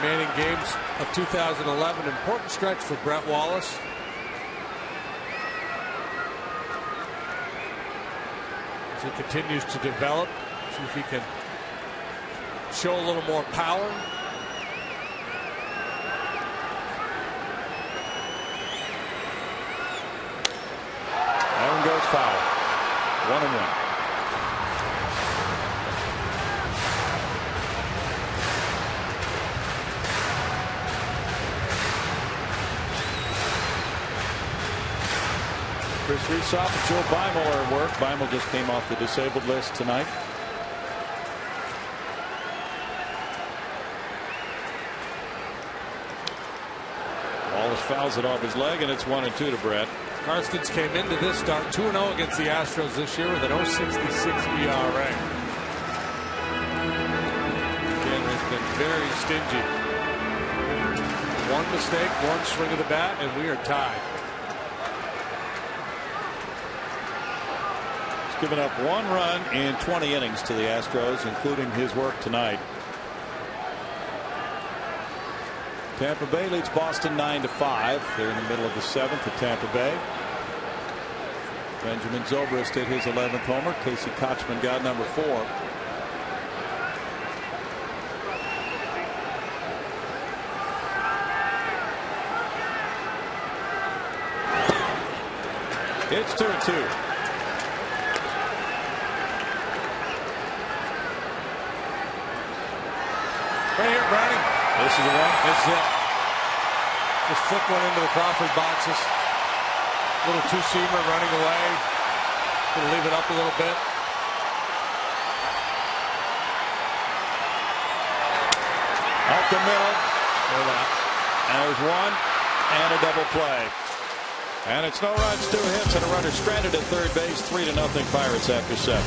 Remaining games of 2011. Important stretch for Brett Wallace. As he continues to develop, see if he can show a little more power. That's foul. 1-1. Chris Reesoff and Joe Beimel are at work. Beimel just came off the disabled list tonight. Wallace fouls it off his leg, and it's 1-2 to Brett. Karstens came into this start 2-0 against the Astros this year with an 0.66 ERA. Again, has been very stingy. One mistake, one swing of the bat, and we are tied. He's given up 1 run in 20 innings to the Astros, including his work tonight. Tampa Bay leads Boston 9-5. They're in the middle of the 7th at Tampa Bay. Benjamin Zobrist hit his 11th homer. Casey Kochman got number 4. It's 2-2. Right here, Browning. This is the one. This is it. Just flick one into the Crawford boxes. Little two-seamer running away. Gonna leave it up a little bit. Up the middle. And there's one and a double play. And it's no runs, 2 hits, and a runner stranded at third base. 3-0 Pirates after 7.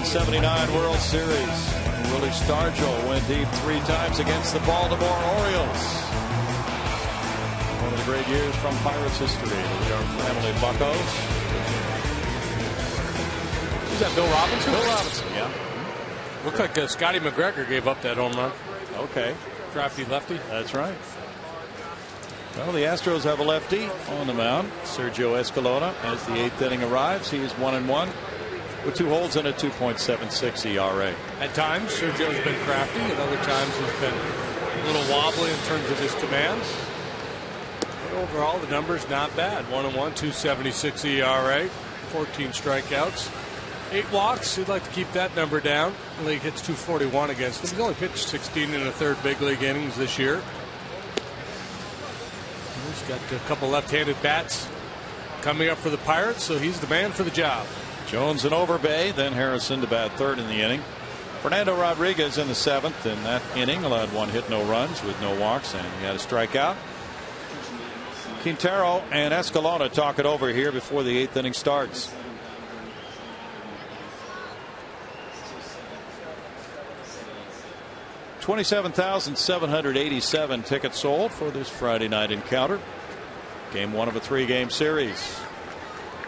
'79 World Series. Willie Stargell went deep 3 times against the Baltimore Orioles. One of the great years from Pirates history. The York family Buccos. Is that Bill Robinson? Bill Robinson, yeah. Looked like Scotty McGregor gave up that home run. Okay. Drafty lefty. That's right. Well, the Astros have a lefty on the mound. Sergio Escalona, as the 8th inning arrives. He is 1-1 with 2 holds and a 2.76 ERA. At times, Sergio's been crafty. At other times, he's been a little wobbly in terms of his commands. But overall, the numbers not bad. 1-1, 2.76 ERA, 14 strikeouts, 8 walks. He'd like to keep that number down. The league hits 241 against him. He's only pitched 16 1/3 big league innings this year. He's got a couple left-handed bats coming up for the Pirates, so he's the man for the job. Jones and Overbay, then Harrison to bat 3rd in the inning. Fernando Rodriguez in the 7th. In that inning, allowed 1 hit, no runs with no walks, and he had a strikeout. Quintero and Escalona talk it over here before the 8th inning starts. $27,787 tickets sold for this Friday night encounter. Game 1 of a 3-game series.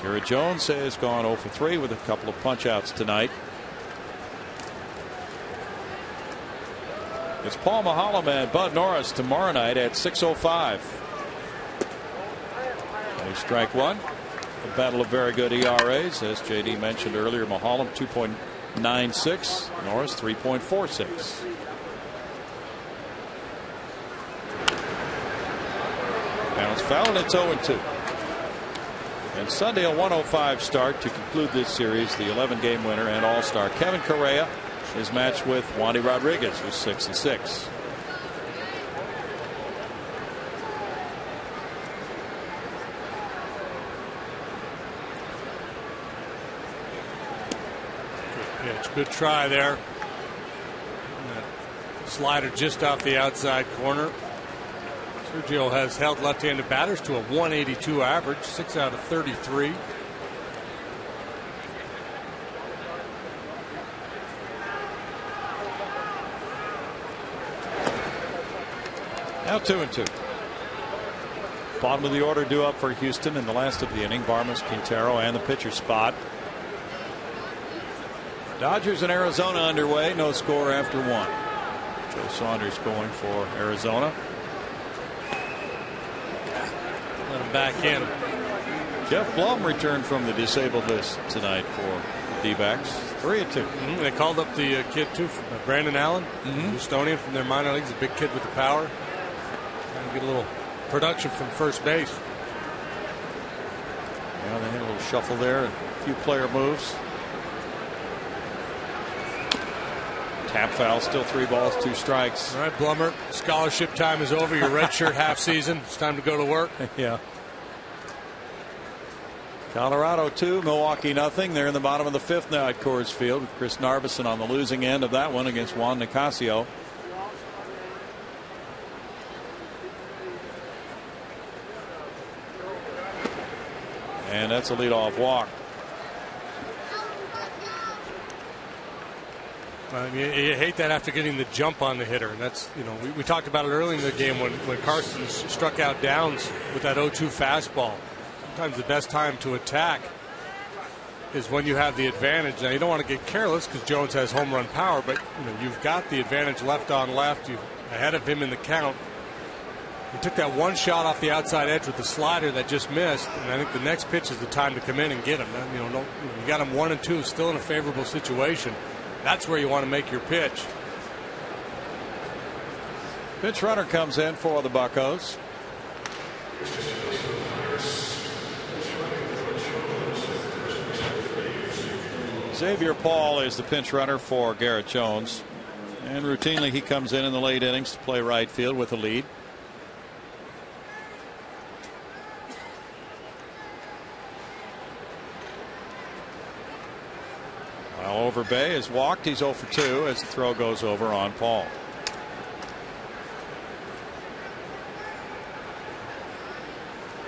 Garrett Jones has gone 0 for 3 with a couple of punch outs tonight. It's Paul Maholm and Bud Norris tomorrow night at 6:05. Strike one. A battle of very good ERAs, as JD mentioned earlier. Maholm 2.96, Norris 3.46. Now it's foul and it's 0-2. And Sunday a 105 start to conclude this series. The 11-game winner and all-star Kevin Correa is matched with Wandy Rodriguez, who's 6-6. Good try there. Slider just off the outside corner. Sergio has held left-handed batters to a 182 average, 6 out of 33. Now 2-2. Bottom of the order due up for Houston in the last of the inning. Vargas, Quintero, and the pitcher spot. Dodgers and Arizona underway. No score after one. Joe Saunders going for Arizona. Let him back in. Jeff Blum returned from the disabled list tonight for the D-backs. 3-2. They called up the kid too, Brandon Allen, Houstonian from their minor leagues, a big kid with the power. Trying to get a little production from first base. Yeah, they had a little shuffle there, a few player moves. Tap foul, still 3 balls, 2 strikes. All right, Blummer, scholarship time is over. Your redshirt half season. It's time to go to work. Yeah. Colorado 2, Milwaukee nothing. They're in the bottom of the 5th now at Coors Field with Chris Narveson on the losing end of that one against Juan Nicasio. And that's a leadoff walk. You hate that after getting the jump on the hitter, and that's, you know, we talked about it early in the game when Carson struck out Downs with that 0-2 fastball. Sometimes the best time to attack is when you have the advantage. Now you don't want to get careless because Jones has home run power, but you know you've got the advantage left on left. You ahead of him in the count. He took that one shot off the outside edge with the slider that just missed, and I think the next pitch is the time to come in and get him. You know, you got him 1-2, still in a favorable situation. That's where you want to make your pitch. Pitch runner comes in for the Buccos. Xavier Paul is the pinch runner for Garrett Jones, and routinely he comes in the late innings to play right field with a lead. While Overbay is walked, he's 0 for 2 as the throw goes over on Paul.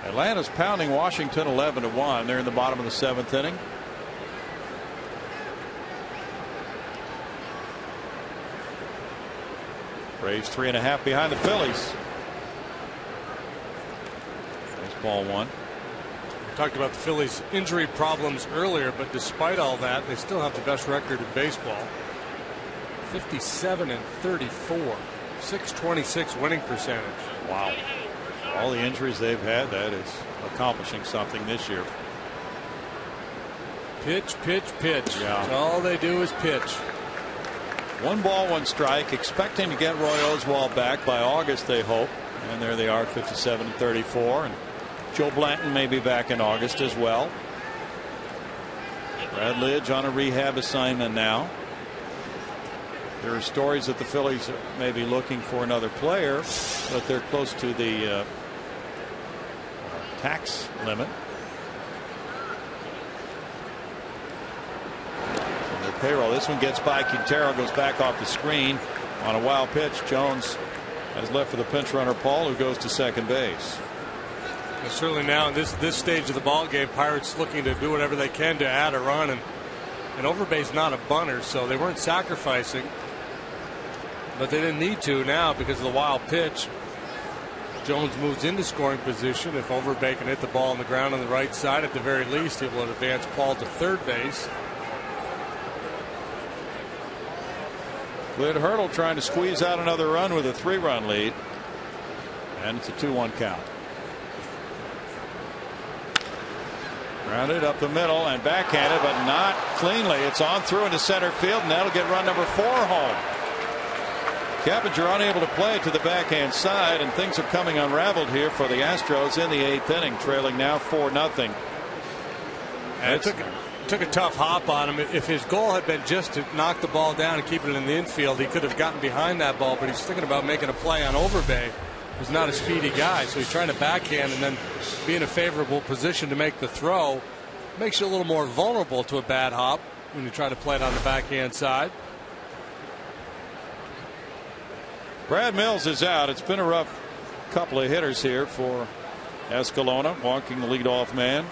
Atlanta's pounding Washington 11-1. They're in the bottom of the 7th inning. Braves 3.5 behind the Phillies. There's ball 1. We talked about the Phillies' injury problems earlier, but despite all that, they still have the best record in baseball. 57-34, 626 winning percentage. Wow. All the injuries they've had, that is accomplishing something this year. Pitch, pitch, pitch. Yeah. That's all they do is pitch. 1 ball, 1 strike, expecting to get Roy Oswalt back by August, they hope. And there they are at 57-34. And Joe Blanton may be back in August as well. Brad Lidge on a rehab assignment now. There are stories that the Phillies may be looking for another player, but they're close to the tax limit. On their payroll. This one gets by Quintero, goes back off the screen on a wild pitch. Jones has left for the pinch runner Paul, who goes to second base. And certainly now in this stage of the ball game, Pirates looking to do whatever they can to add a run, and Overbay's not a bunter, so they weren't sacrificing, but they didn't need to now because of the wild pitch. Jones moves into scoring position. If Overbay can hit the ball on the ground on the right side, at the very least, it will advance Paul to third base. Clint Hurdle trying to squeeze out another run with a 3-run lead. And it's a 2-1 count. Grounded up the middle and backhanded, but not cleanly. It's on through into center field, and that'll get run number 4 home. Clevenger unable to play it to the backhand side, and things are coming unraveled here for the Astros in the 8th inning, trailing now 4-0. And it took a tough hop on him. If his goal had been just to knock the ball down and keep it in the infield, he could have gotten behind that ball, but he's thinking about making a play on Overbay, who's not a speedy guy, so he's trying to backhand and then be in a favorable position to make the throw. Makes you a little more vulnerable to a bad hop when you try to play it on the backhand side. Brad Mills is out. It's been a rough couple of hitters here for Escalona, walking the leadoff man.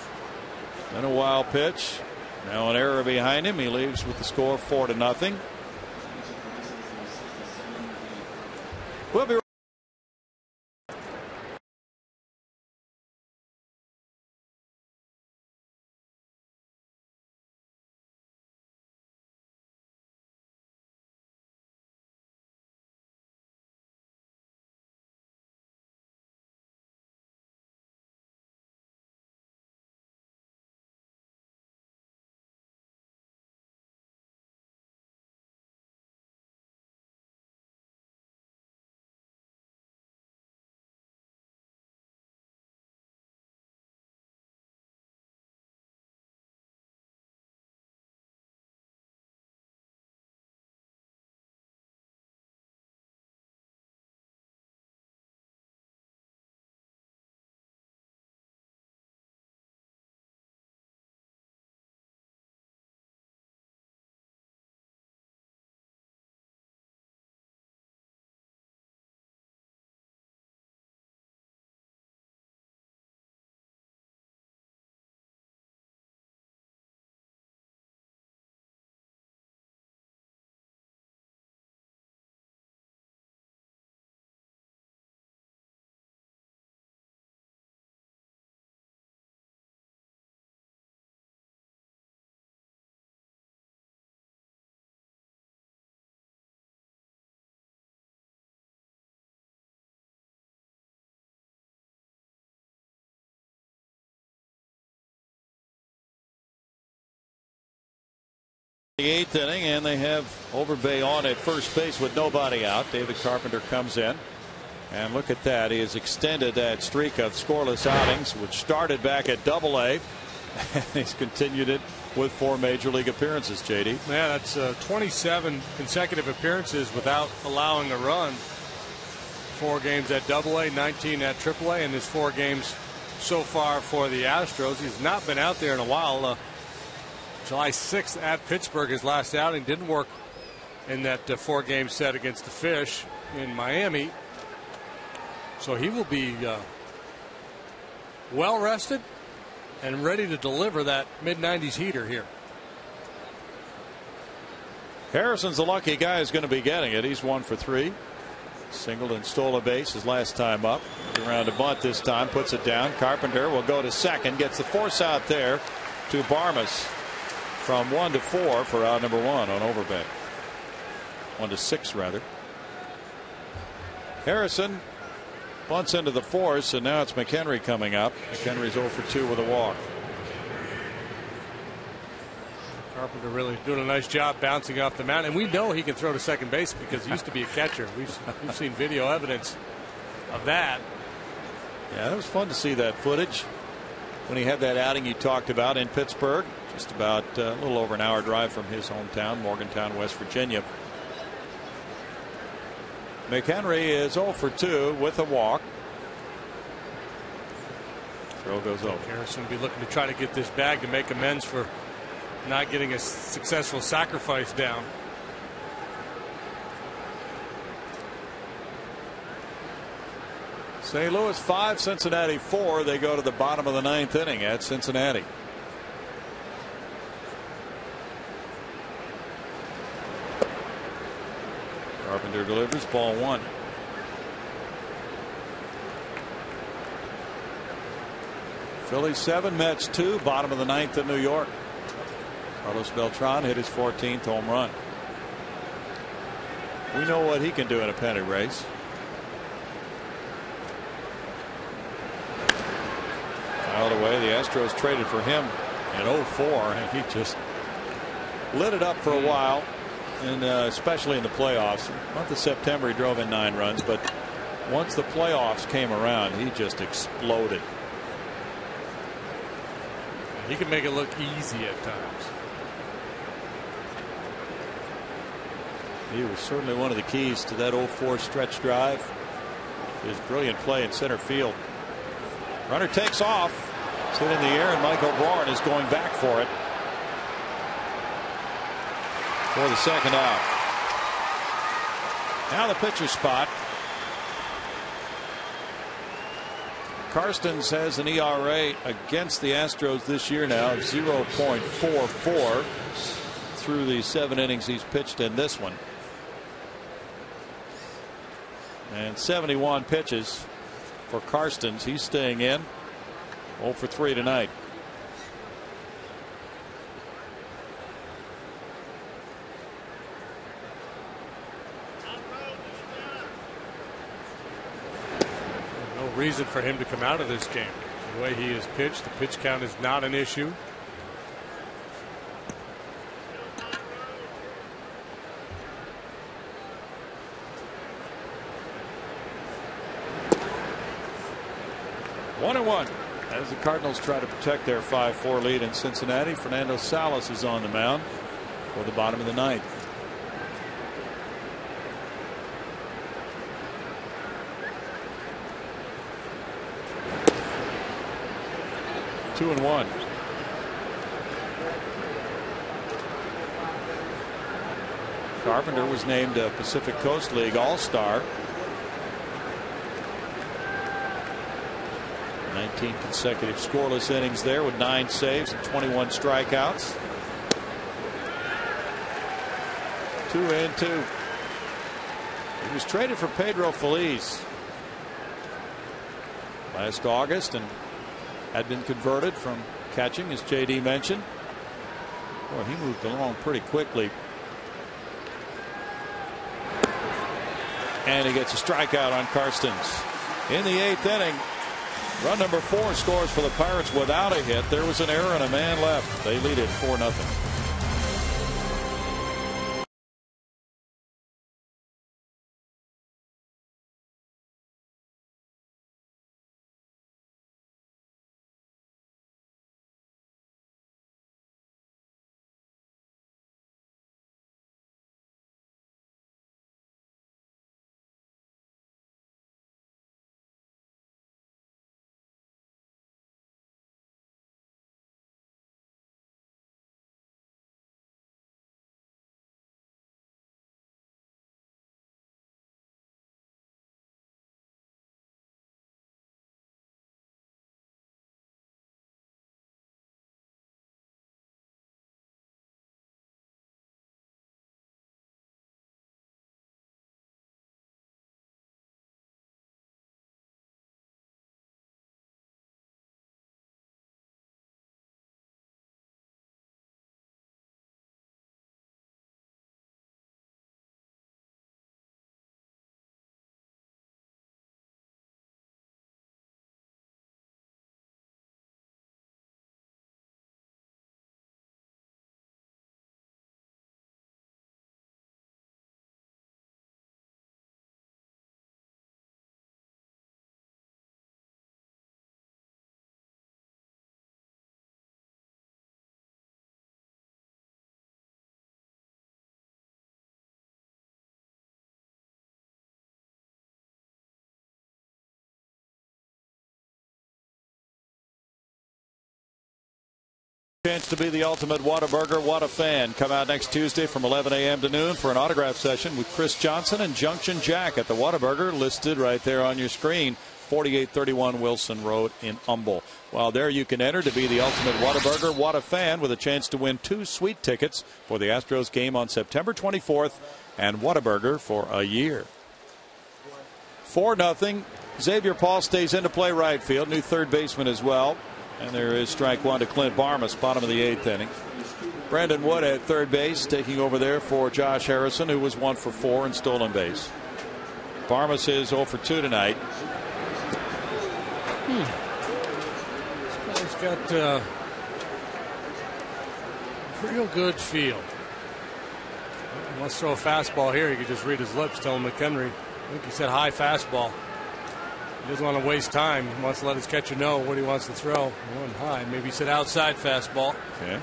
Then a wild pitch. Now an error behind him. He leaves with the score 4-0. We'll be the 8th inning, and they have Overbay on at first base with nobody out. David Carpenter comes in, and look at that. He has extended that streak of scoreless outings, which started back at Double-A, and he's continued it with 4 major league appearances. JD. Yeah, that's 27 consecutive appearances without allowing a run. 4 games at Double-A, 19 at Triple-A, and his 4 games so far for the Astros. He's not been out there in a while. July 6th at Pittsburgh, his last outing. Didn't work in that 4-game set against the Fish in Miami. So he will be well rested and ready to deliver that mid-90s heater here. Harrison's the lucky guy who's going to be getting it. He's 1 for 3. Singled and stole a base his last time up. Around to bunt this time, puts it down. Carpenter will go to second, gets the force out there to Barmas. From 1 to 4 for out number 1 on Overbay. 1 to 6 rather. Harrison bunts into the force, and now it's McHenry coming up. McHenry's 0 for 2 with a walk. Carpenter really doing a nice job bouncing off the mound, and we know he can throw to second base because he used to be a catcher. We've seen video evidence of that. Yeah, it was fun to see that footage when he had that outing you talked about in Pittsburgh. Just about a little over an hour drive from his hometown, Morgantown, West Virginia. McHenry is 0 for 2 with a walk. Throw goes over. Harrison will be looking to try to get this bag to make amends for not getting a successful sacrifice down. St. Louis 5, Cincinnati 4. They go to the bottom of the 9th inning at Cincinnati. Carpenter delivers, ball 1. Phillies 7, Mets 2, bottom of the 9th in New York. Carlos Beltran hit his 14th home run. We know what he can do in a pennant race. Fouled away. The Astros traded for him in 04, and he just lit it up for a while, and especially in the playoffs. Month of September, he drove in 9 runs, but once the playoffs came around, he just exploded. He can make it look easy at times. He was certainly one of the keys to that 04 stretch drive. His brilliant play in center field. Runner takes off. It's hit in the air, and Mike O'Brien is going back for it. For the second out. Now the pitcher spot. Karstens has an ERA against the Astros this year now of 0.44 through the 7 innings he's pitched in this one. And 71 pitches for Karstens. He's staying in. 0 for 3 tonight. No reason for him to come out of this game. The way he is pitched, the pitch count is not an issue. One as the Cardinals try to protect their 5-4 lead in Cincinnati. Fernando Salas is on the mound for the bottom of the 9th. Two and one. Carpenter was named a Pacific Coast League All-Star. 19 consecutive scoreless innings there with 9 saves and 21 strikeouts. 2-2. He was traded for Pedro Feliz last August and had been converted from catching, as JD mentioned. Boy, he moved along pretty quickly. And he gets a strikeout on Karstens. In the 8th inning, run number 4 scores for the Pirates without a hit. There was an error and a man left. They lead it 4-0. Chance to be the ultimate Whataburger What a Fan. Come out next Tuesday from 11 a.m. to noon for an autograph session with Chris Johnson and Junction Jack at the Whataburger, listed right there on your screen. 4831 Wilson Road in Humble. While there, you can enter to be the ultimate Whataburger What a Fan with a chance to win 2 sweet tickets for the Astros game on September 24th and Whataburger for a year. 4-0. Xavier Paul stays in to play right field. New third baseman as well. And there is strike 1 to Clint Barmas, bottom of the 8th inning. Brandon Wood at third base, taking over there for Josh Harrison, who was 1 for 4 in stolen base. Barmas is 0 for 2 tonight. He's got real good feel. He wants to throw a fastball here. You could just read his lips, telling McHenry. I think he said high fastball. He doesn't want to waste time. He wants to let his catcher know what he wants to throw. One high. Maybe he said outside fastball. Okay.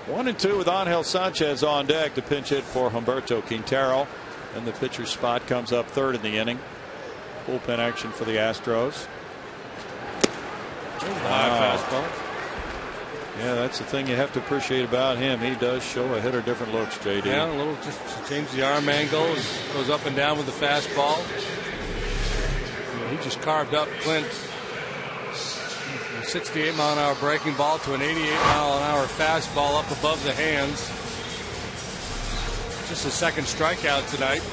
1-2 with Angel Sanchez on deck to pinch hit for Humberto Quintero. And the pitcher's spot comes up third in the inning. Bullpen action for the Astros. High fastball. Yeah, that's the thing you have to appreciate about him. He does show a hitter different looks, JD. Yeah, a little just to change the arm angle. Goes up and down with the fastball. He just carved up Clint. From a 68-mile-an-hour breaking ball to an 88-mile-an-hour fastball up above the hands. Just a second strikeout tonight.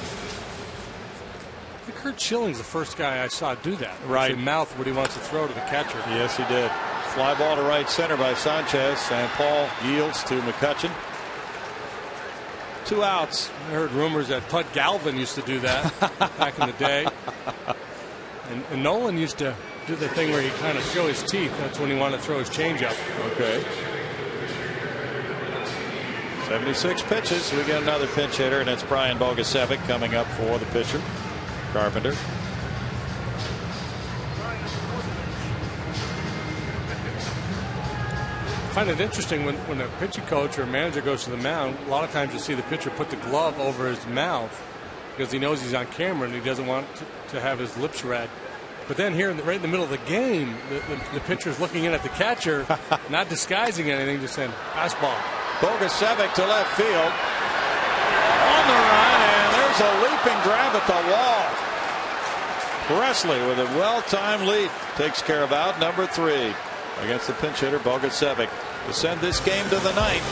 I think Kurt Schilling's the first guy I saw do that. Right. Mouth what he wants to throw to the catcher. Yes, he did. Fly ball to right center by Sanchez, and Paul yields to McCutchen. 2 outs. I heard rumors that Pud Galvin used to do that back in the day. And Nolan used to do the thing where he kind of show his teeth. That's when he wanted to throw his changeup. Okay. 76 pitches. We get another pinch hitter, and it's Brian Bogusevic coming up for the pitcher, Carpenter. I find it interesting when a pitching coach or a manager goes to the mound, a lot of times you see the pitcher put the glove over his mouth because he knows he's on camera and he doesn't want to have his lips read. But then here right in the middle of the game, the pitcher's looking in at the catcher, not disguising anything, just saying fastball. Bogusevic to left field. On the run, and there's a leaping grab at the wall. Presley with a well-timed leap takes care of out number 3 against the pinch hitter Bogusevic to send this game to the ninth.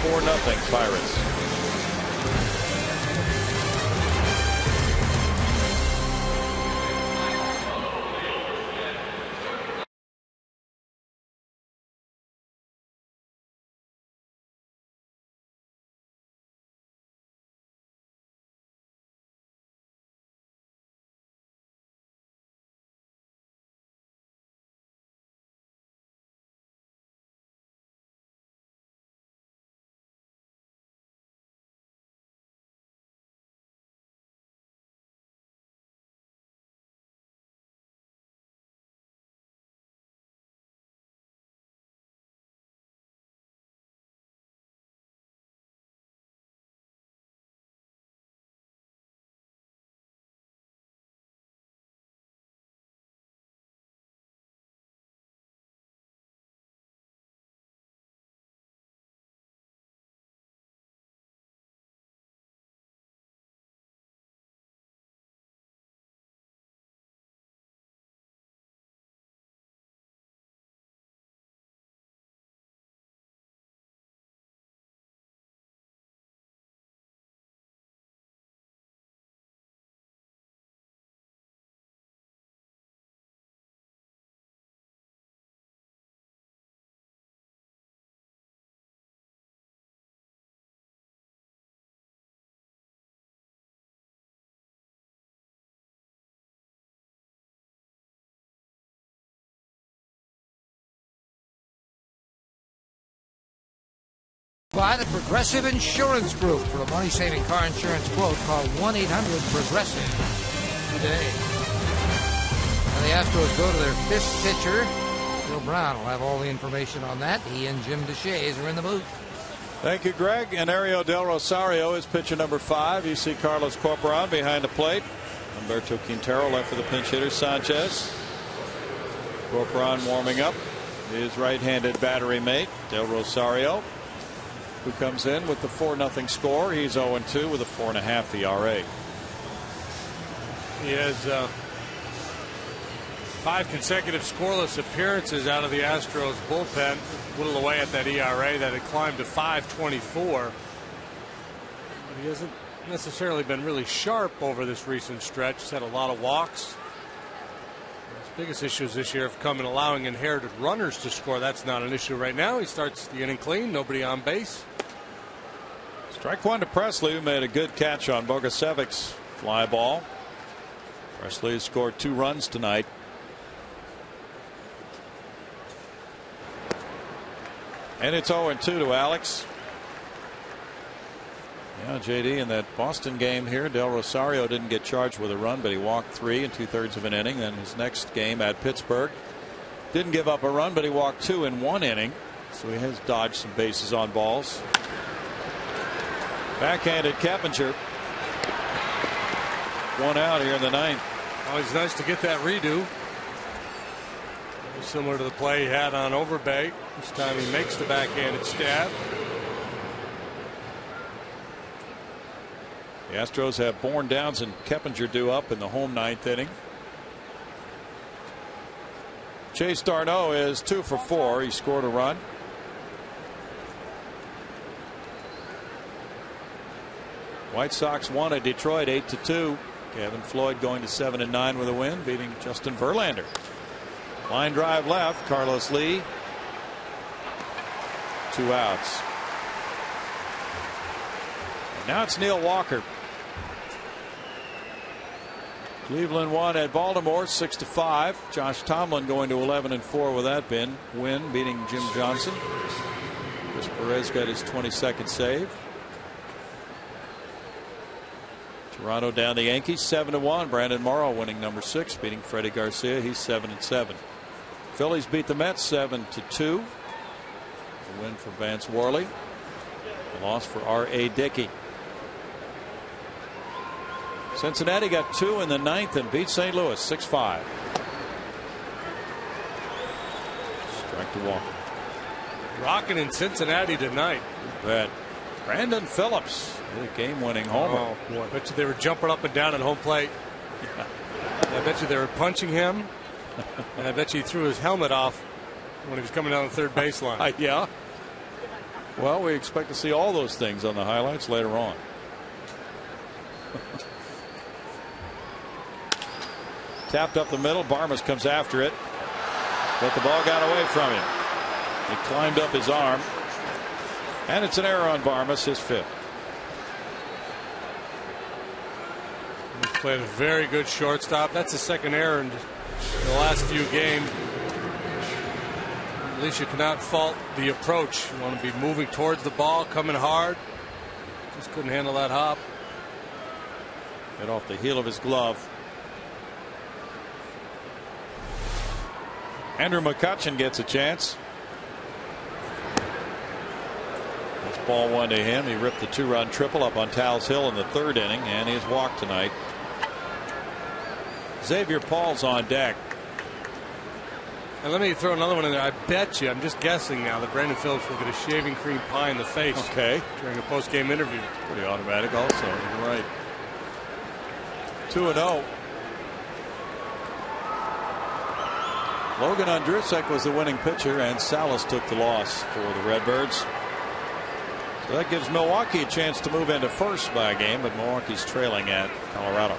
4-0 Pirates. By the Progressive Insurance Group. For a money-saving car insurance quote, call 1-800-PROGRESSIVE today. And the Astros go to their 5th pitcher. Bill Brown will have all the information on that. He and Jim Deshaies are in the booth. Thank you, Greg. And Ario Del Rosario is pitcher number 5. You see Carlos Corporan behind the plate. Humberto Quintero left for the pinch hitter Sanchez. Corporan warming up his right-handed battery mate Del Rosario, who comes in with the 4-0 score. He's 0-2 with a 4.5 ERA. He has 5 consecutive scoreless appearances out of the Astros bullpen. Whittle away at that ERA that had climbed to 5.24. He hasn't necessarily been really sharp over this recent stretch. He's had a lot of walks. He's Biggest issues this year have come in allowing inherited runners to score. That's not an issue right now. He starts the inning clean, nobody on base. Strike one to Presley, who made a good catch on Bogusevic's fly ball. Presley has scored 2 runs tonight. And it's 0-2 to Alex. Yeah, JD, in that Boston game here, Del Rosario didn't get charged with a run, but he walked 3 2/3 of an inning. Then his next game at Pittsburgh, didn't give up a run, but he walked 2 in 1 inning. So he has dodged some bases on balls. Backhanded Keppinger. 1 out here in the 9th. Always nice to get that redo. Similar to the play he had on Overbay. This time he makes the backhanded stab. The Astros have Bourne, Downs, and Keppinger due up in the home 9th inning. Chase Darno is 2 for 4. He scored a run. White Sox won at Detroit 8-2. Kevin Floyd going to 7-9 with a win, beating Justin Verlander. Line drive left. Carlos Lee. 2 outs. And now it's Neil Walker. Cleveland won at Baltimore 6-5. Josh Tomlin going to 11-4 with that win, beating Jim Johnson. Chris Perez got his 22nd save. Toronto down the Yankees 7-1. Brandon Morrow winning number 6, beating Freddie Garcia. He's 7-7. Phillies beat the Mets 7-2. A win for Vance Worley. A loss for R.A. Dickey. Cincinnati got 2 in the 9th and beat St. Louis 6-5. Strike to Walker. Rocking in Cincinnati tonight. Bet. Brandon Phillips, a game-winning homer. Oh boy! I bet you they were jumping up and down at home plate. I bet you they were punching him, and I bet you he threw his helmet off when he was coming down the third baseline. Yeah. Well, we expect to see all those things on the highlights later on. Tapped up the middle. Barmas comes after it, but the ball got away from him. He climbed up his arm, and it's an error on Barmas, his 5th. He's played a very good shortstop. That's the 2nd error in the last few games. At least you cannot fault the approach. You want to be moving towards the ball, coming hard. Just couldn't handle that hop. Hit off the heel of his glove. Andrew McCutchen gets a chance. That's ball 1 to him. He ripped the 2-run triple up on Tal's Hill in the 3rd inning, and he's walked tonight. Xavier Paul's on deck. And let me throw another one in there. I bet you, I'm just guessing now, that Brandon Phillips will get a shaving cream pie in the face. Okay. During a post-game interview. Pretty automatic also. You're right. 2-0. Logan Andrusek was the winning pitcher, and Salas took the loss for the Redbirds. So that gives Milwaukee a chance to move into first by a game, but Milwaukee's trailing at Colorado.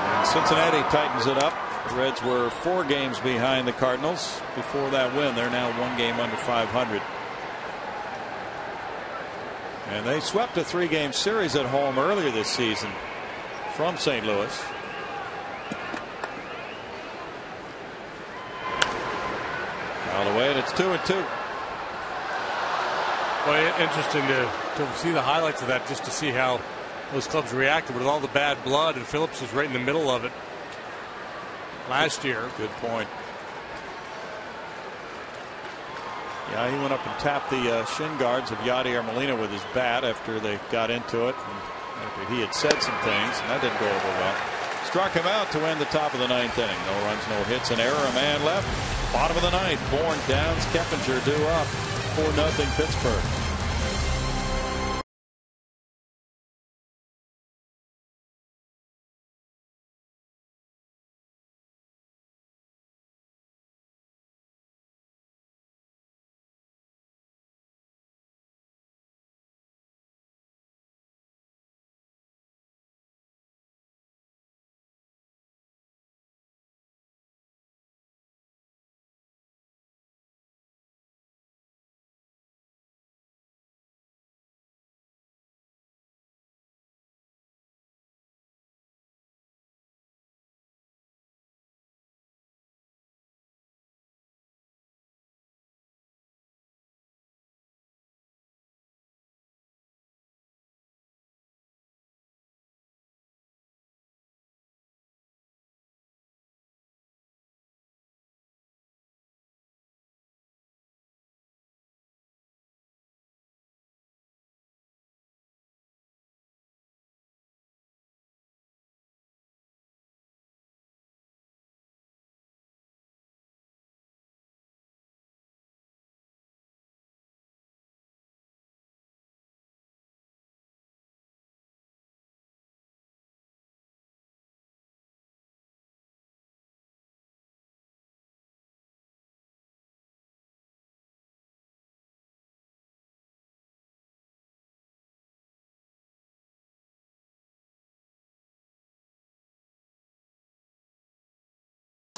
And Cincinnati tightens it up. The Reds were 4 games behind the Cardinals before that win. They're now 1 game under 500. And they swept a 3-game series at home earlier this season from St. Louis. All the way, and it's 2-2. Well, interesting to see the highlights of that, just to see how those clubs reacted with all the bad blood, and Phillips was right in the middle of it last year. Good point. Yeah, he went up and tapped the shin guards of Yadier Molina with his bat after they got into it, and after he had said some things, and that didn't go over well. Struck him out to end the top of the 9th inning. No runs, no hits, an error, a man left. Bottom of the 9th. Bourne, Downs, Keppinger due up. 4-0 Pittsburgh.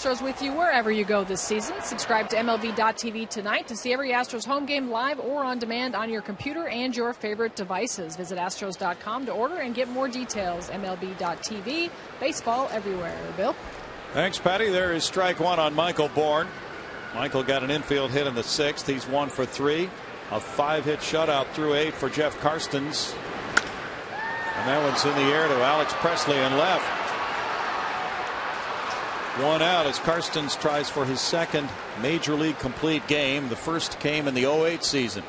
Astros with you wherever you go this season. Subscribe to MLB.tv tonight to see every Astros home game live or on demand on your computer and your favorite devices. Visit Astros.com to order and get more details. MLB.tv, baseball everywhere. Bill? Thanks, Patty. There is strike one on Michael Bourne. Michael got an infield hit in the 6th. He's 1 for 3. A 5-hit shutout through 8 for Jeff Karstens. And that one's in the air to Alex Presley and left. 1 out as Karstens tries for his second major league complete game. The first came in the 08 season.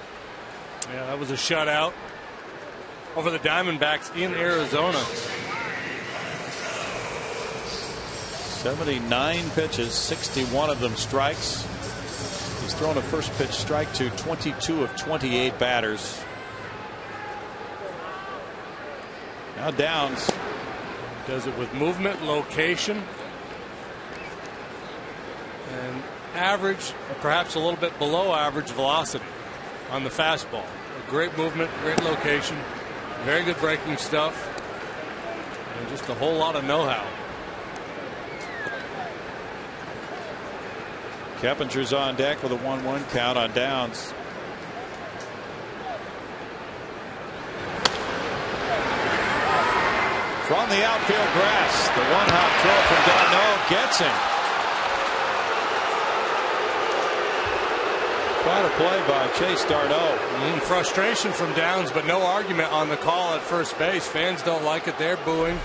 Yeah, that was a shutout over the Diamondbacks in Arizona. 79 pitches, 61 of them strikes. He's thrown a first pitch strike to 22 of 28 batters. Now Downs. Does it with movement, location, and average, or perhaps a little bit below average velocity on the fastball. A great movement, great location, very good breaking stuff, and just a whole lot of know-how. Keppinger's on deck with a 1-1 count on Downs. From the outfield grass, the one-hop throw from d'Arnaud gets him. Quite a play by Chase d'Arnaud. Frustration from Downs, but no argument on the call at first base. Fans don't like it. They're booing.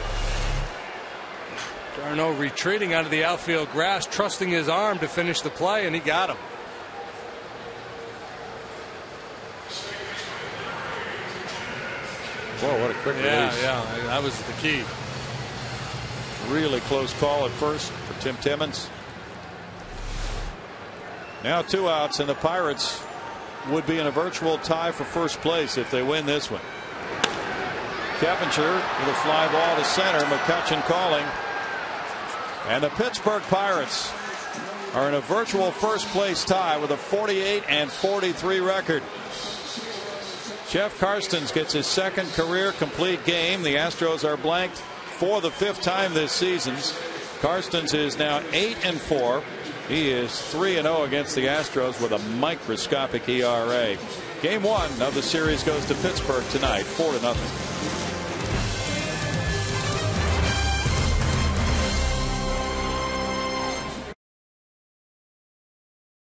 d'Arnaud retreating out of the outfield grass, trusting his arm to finish the play, and he got him. Whoa, what a quick release. Yeah, that was the key. Really close call at first for Tim Timmons. Now 2 outs, and the Pirates would be in a virtual tie for first place if they win this one. Keppinger with a fly ball to center. McCutchen calling. And the Pittsburgh Pirates are in a virtual first place tie with a 48-43 record. Jeff Karstens gets his second career complete game. The Astros are blanked for the 5th time this season. Karstens is now 8-4. He is 3-0 against the Astros with a microscopic ERA. Game 1 of the series goes to Pittsburgh tonight, 4-0.